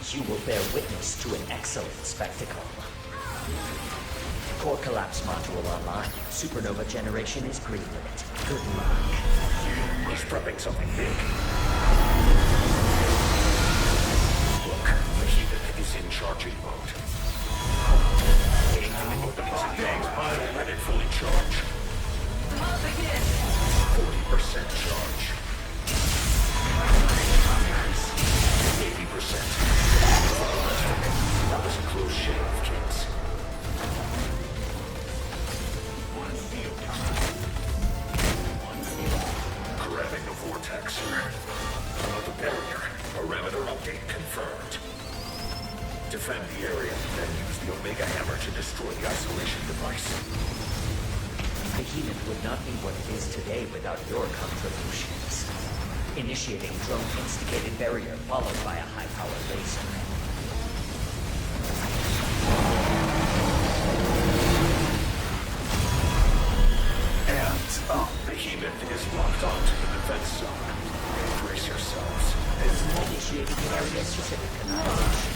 You will bear witness to an excellent spectacle. Core collapse module online. Supernova generation is greenlit. Good luck. He's prepping something big. Look, Behemoth is in charging mode. Aim for the openings and gangs pilot. Let it fully charge. 40% charge. 80%. That was a close shave, kids. Grabbing the Vortexer. Another barrier. Parameter update confirmed. Defend the area, then use the Omega Hammer to destroy the isolation device. Behemoth would not be what it is today without your contributions. Initiating drone-instigated barrier, followed by a high-power laser. And, Behemoth is locked onto the defense zone. Brace yourselves. Initiating area-specific annihilation.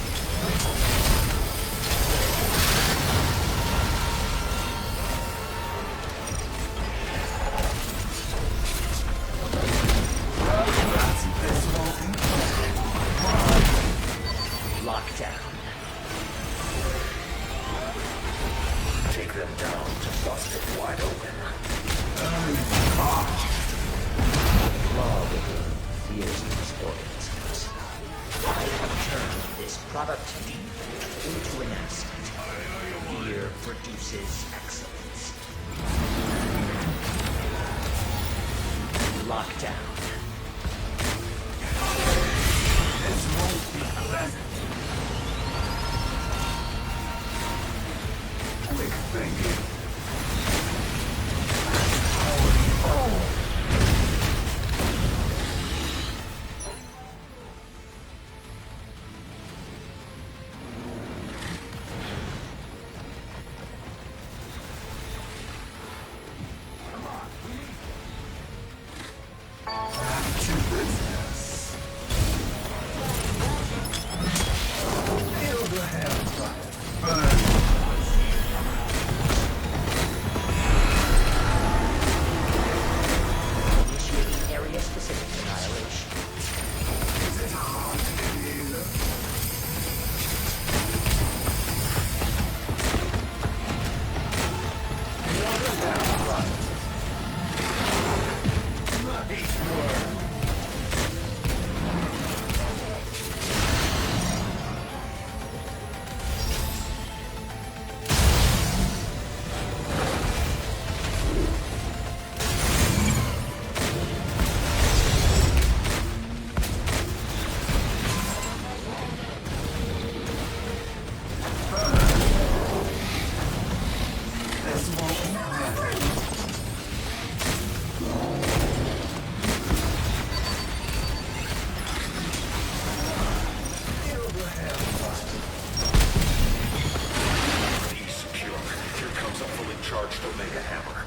Lockdown. Take them down to bust it wide open. Law within fears these organisms. I have turned this product deep into an asset. Fear produces excellence. Lockdown. This won't be pleasant. Quick thinking. Initiating area-specific annihilation. Be secure. Here comes a fully charged Omega Hammer.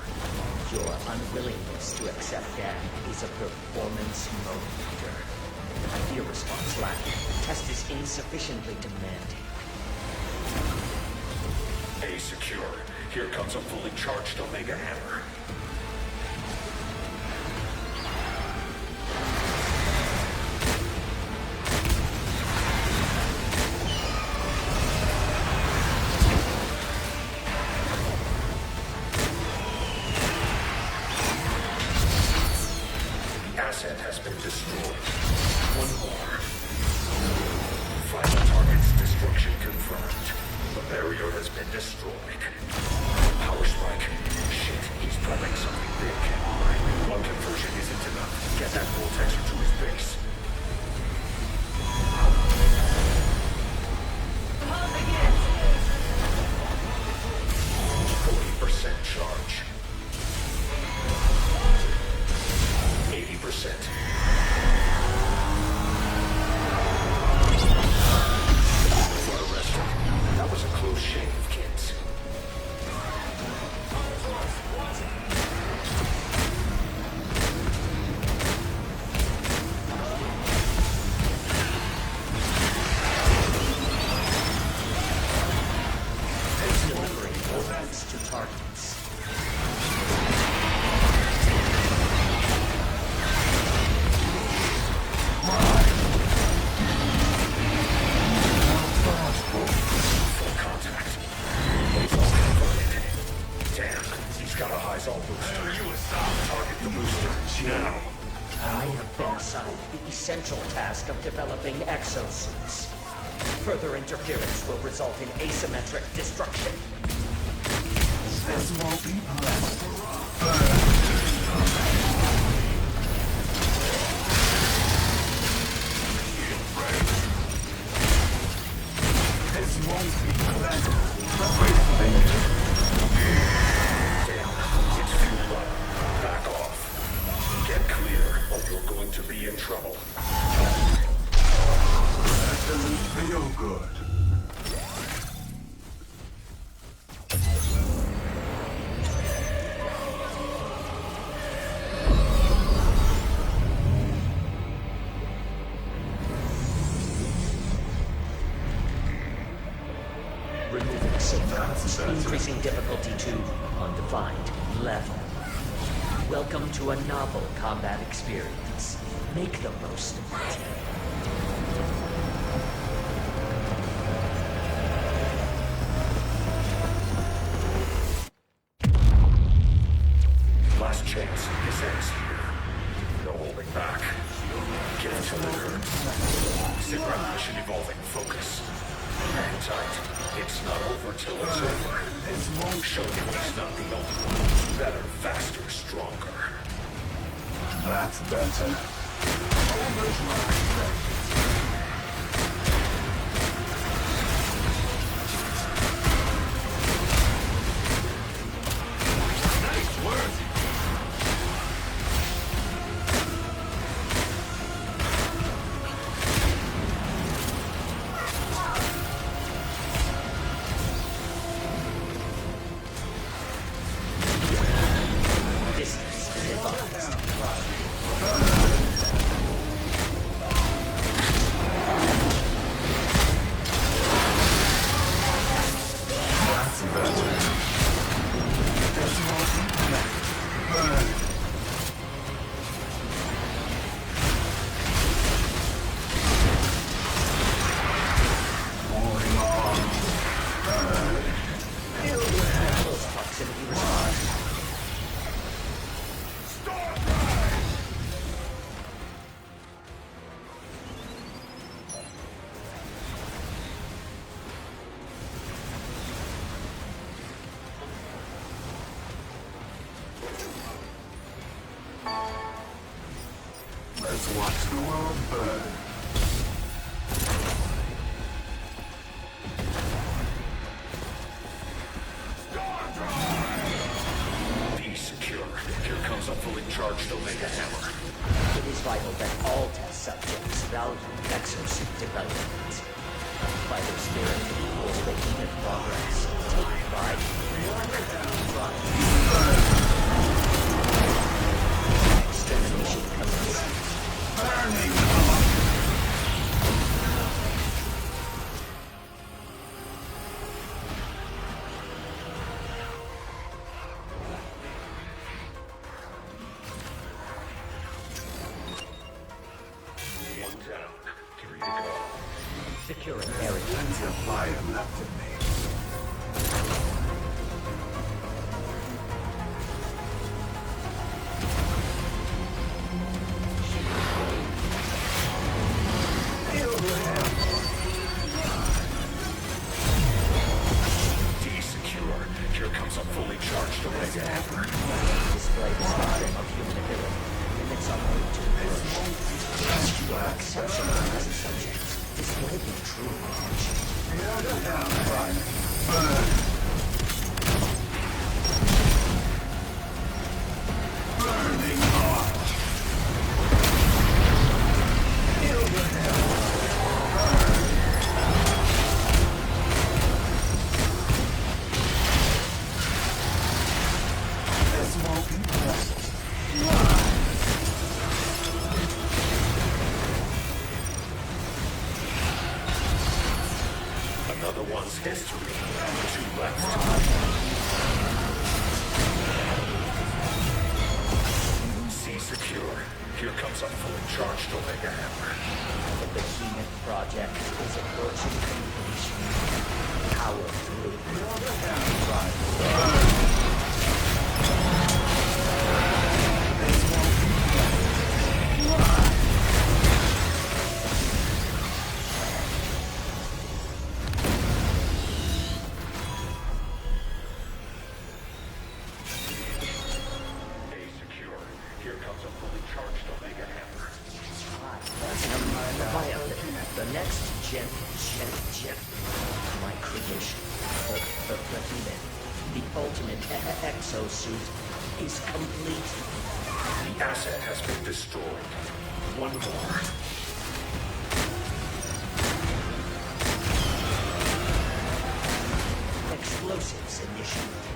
Your unwillingness to accept death is a performance motivator. I fear response lacking. The test is insufficiently demanding. A secure. Here comes a fully charged Omega Hammer. The asset has been destroyed. One more. Final target's destruction confirmed. The barrier has been destroyed. Power strike. Shit, he's prepping something big. One conversion isn't enough. Get that vortexer to his base. %40 charge. 80%. We're arrested. That was a close shave, kids. Delivering ordnance to targets. Full contact. He's all converted. Damn, he's got a Hyzal booster. Target the booster. Now. I have been assigned the essential task of developing exosuits. Further interference will result in asymmetric destruction. This won't be pleasant. This won't be pleasant. Damn, it's fueled up. Back off. Get clear, or you're going to be in trouble. That doesn't feel good. increasing difficulty to undefined level. Welcome to a novel combat experience. Make the most of it. Last chance. His ends here. No holding back. Get to the nerves. Sit right mission evolving focus. Hang tight. It's not over till it's over. Show you he's not the only one. Better, faster, stronger. That's better. Nice work! Distance is advised. Close proximity response. Let's watch the world burn. Be secure. Here comes a fully charged Omega Hammer. It is vital that all test subjects value exosuit development. Fighter spirit equals the heat of progress. Take pride. Extermination commences. One down. 3 to go. Securing area. Plenty of fire left in me. Be secure. Here comes a fully charged Omega Hammer. Display the spectrum of human ability in its upward to approach. You are exceptional as a subject. Display your true potential. Another one's history. 2 left. See secure. Here comes a fully charged Omega Hammer. The Behemoth project is approaching completion. Power through. Stay secure. Here comes a fully charged Omega Hammer. Leviathan, the next gen. My creation. The Behemoth. The ultimate exosuit is complete. The asset has been destroyed. One more. Explosives initiated.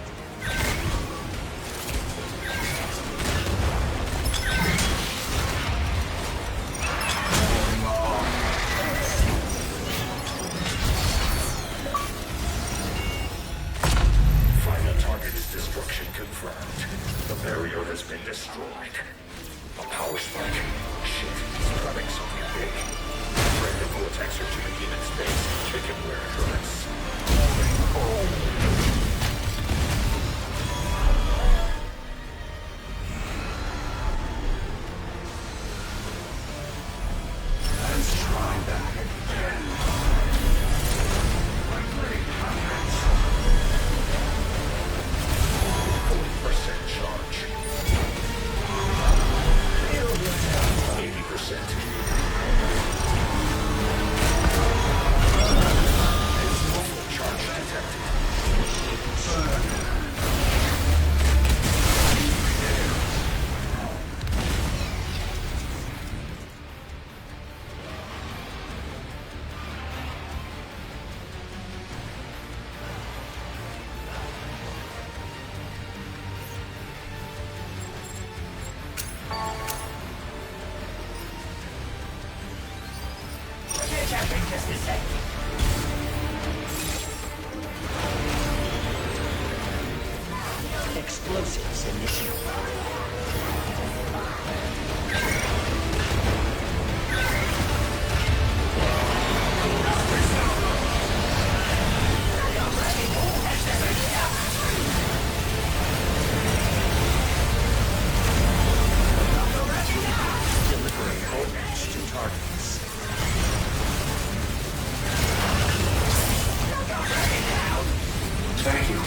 just a second. Explosives initiated. Delivering voltage to targets. Thank you.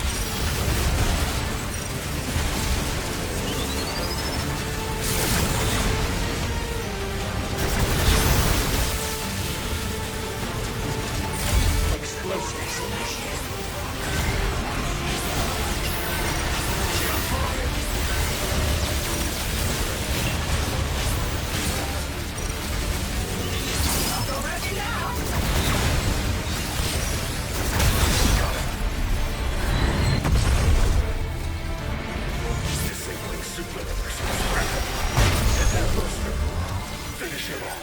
Explosives initiated. Disabling supernova scrap. Finish him off.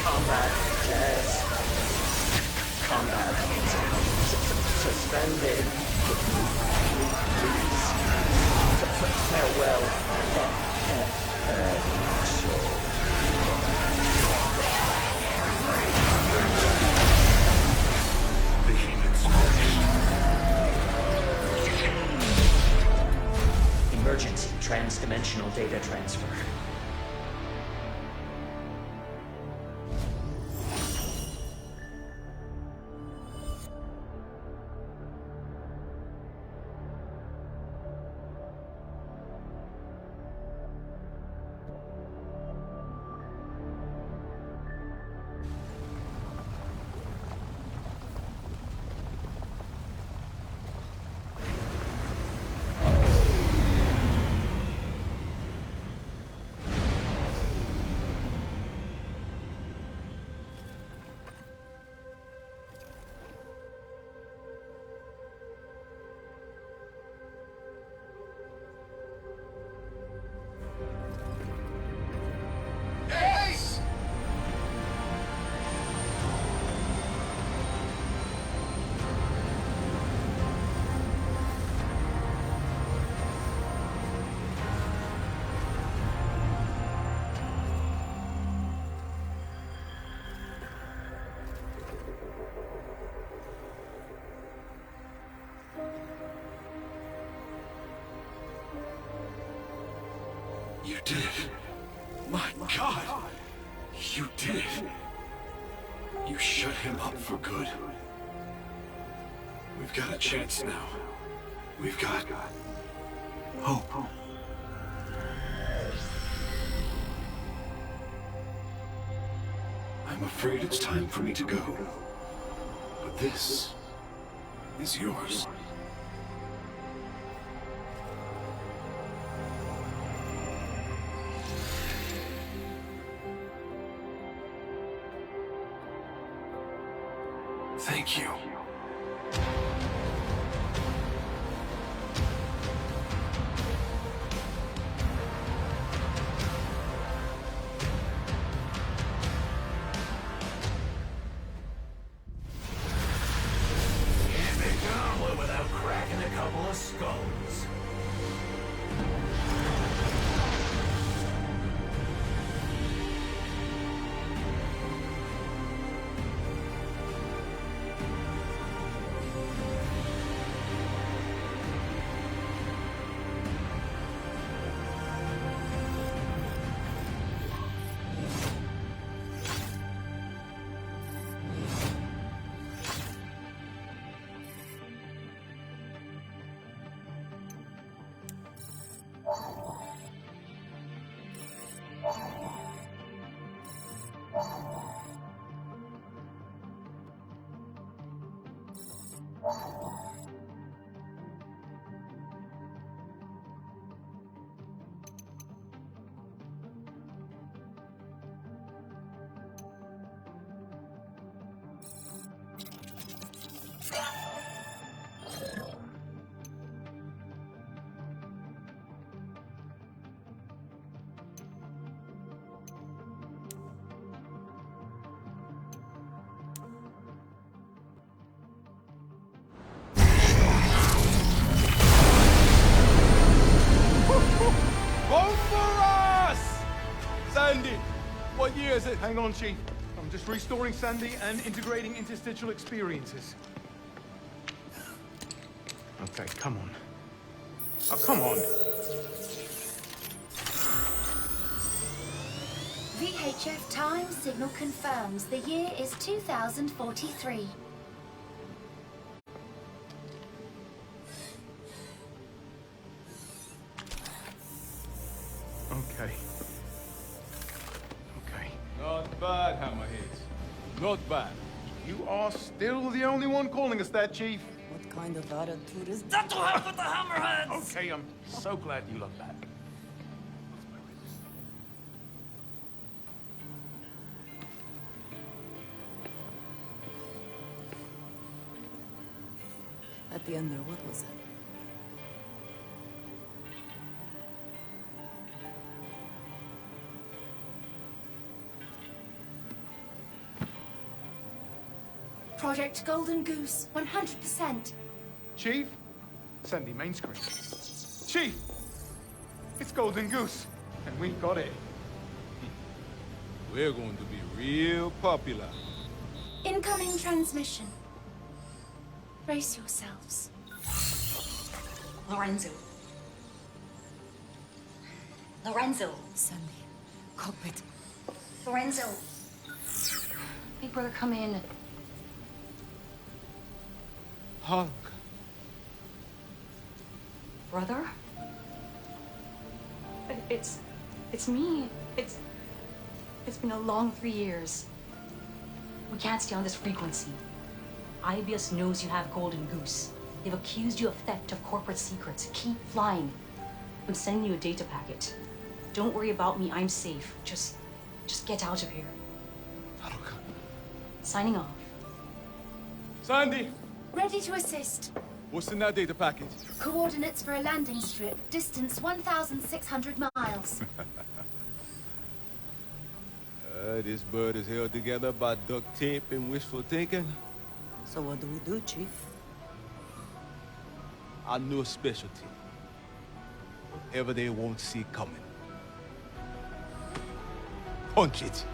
Combat test. Combat suspended. Please. Farewell. The humans finished. Emergency transdimensional data transfer. Ace! You did it. My God! You did it. You shut him up for good. We've got a chance now. We've got hope. I'm afraid it's time for me to go. But this is yours. Thank you. Can't make an omelet without cracking a couple of skulls. Sandy! What year is it? Hang on, Chief. I'm just restoring Sandy and integrating interstitial experiences. Okay, come on. Oh, come on. VHF time signal confirms. The year is 2043. Okay. Okay. Not bad, Hammerheads. Not bad. You are still the only one calling us that, Chief. What kind of attitude is that to have with the Hammerheads? Okay, I'm so glad you love that. At the end there, what was it? Project Golden Goose, 100%. Chief? Sandy, main screen. Chief! It's Golden Goose, and we got it. We're going to be real popular. Incoming transmission. Brace yourselves. Lorenzo. Lorenzo. Sandy. Cockpit. Lorenzo. Big brother, come in. Hulk. Brother? It's me. It's been a long 3 years. We can't stay on this frequency. IBS knows you have Golden Goose. They've accused you of theft of corporate secrets. Keep flying. I'm sending you a data packet. Don't worry about me, I'm safe. Just get out of here. Haruka. Signing off. Sandy! Ready to assist. What's in that data package? Coordinates for a landing strip. Distance 1,600 miles. This bird is held together by duct tape and wishful thinking. So what do we do, Chief? I know a specialty. Whatever they won't see coming. Punch it.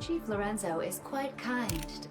Chief Lorenzo is quite kind.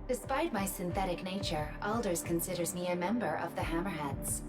Despite my synthetic nature, Alders considers me a member of the Hammerheads.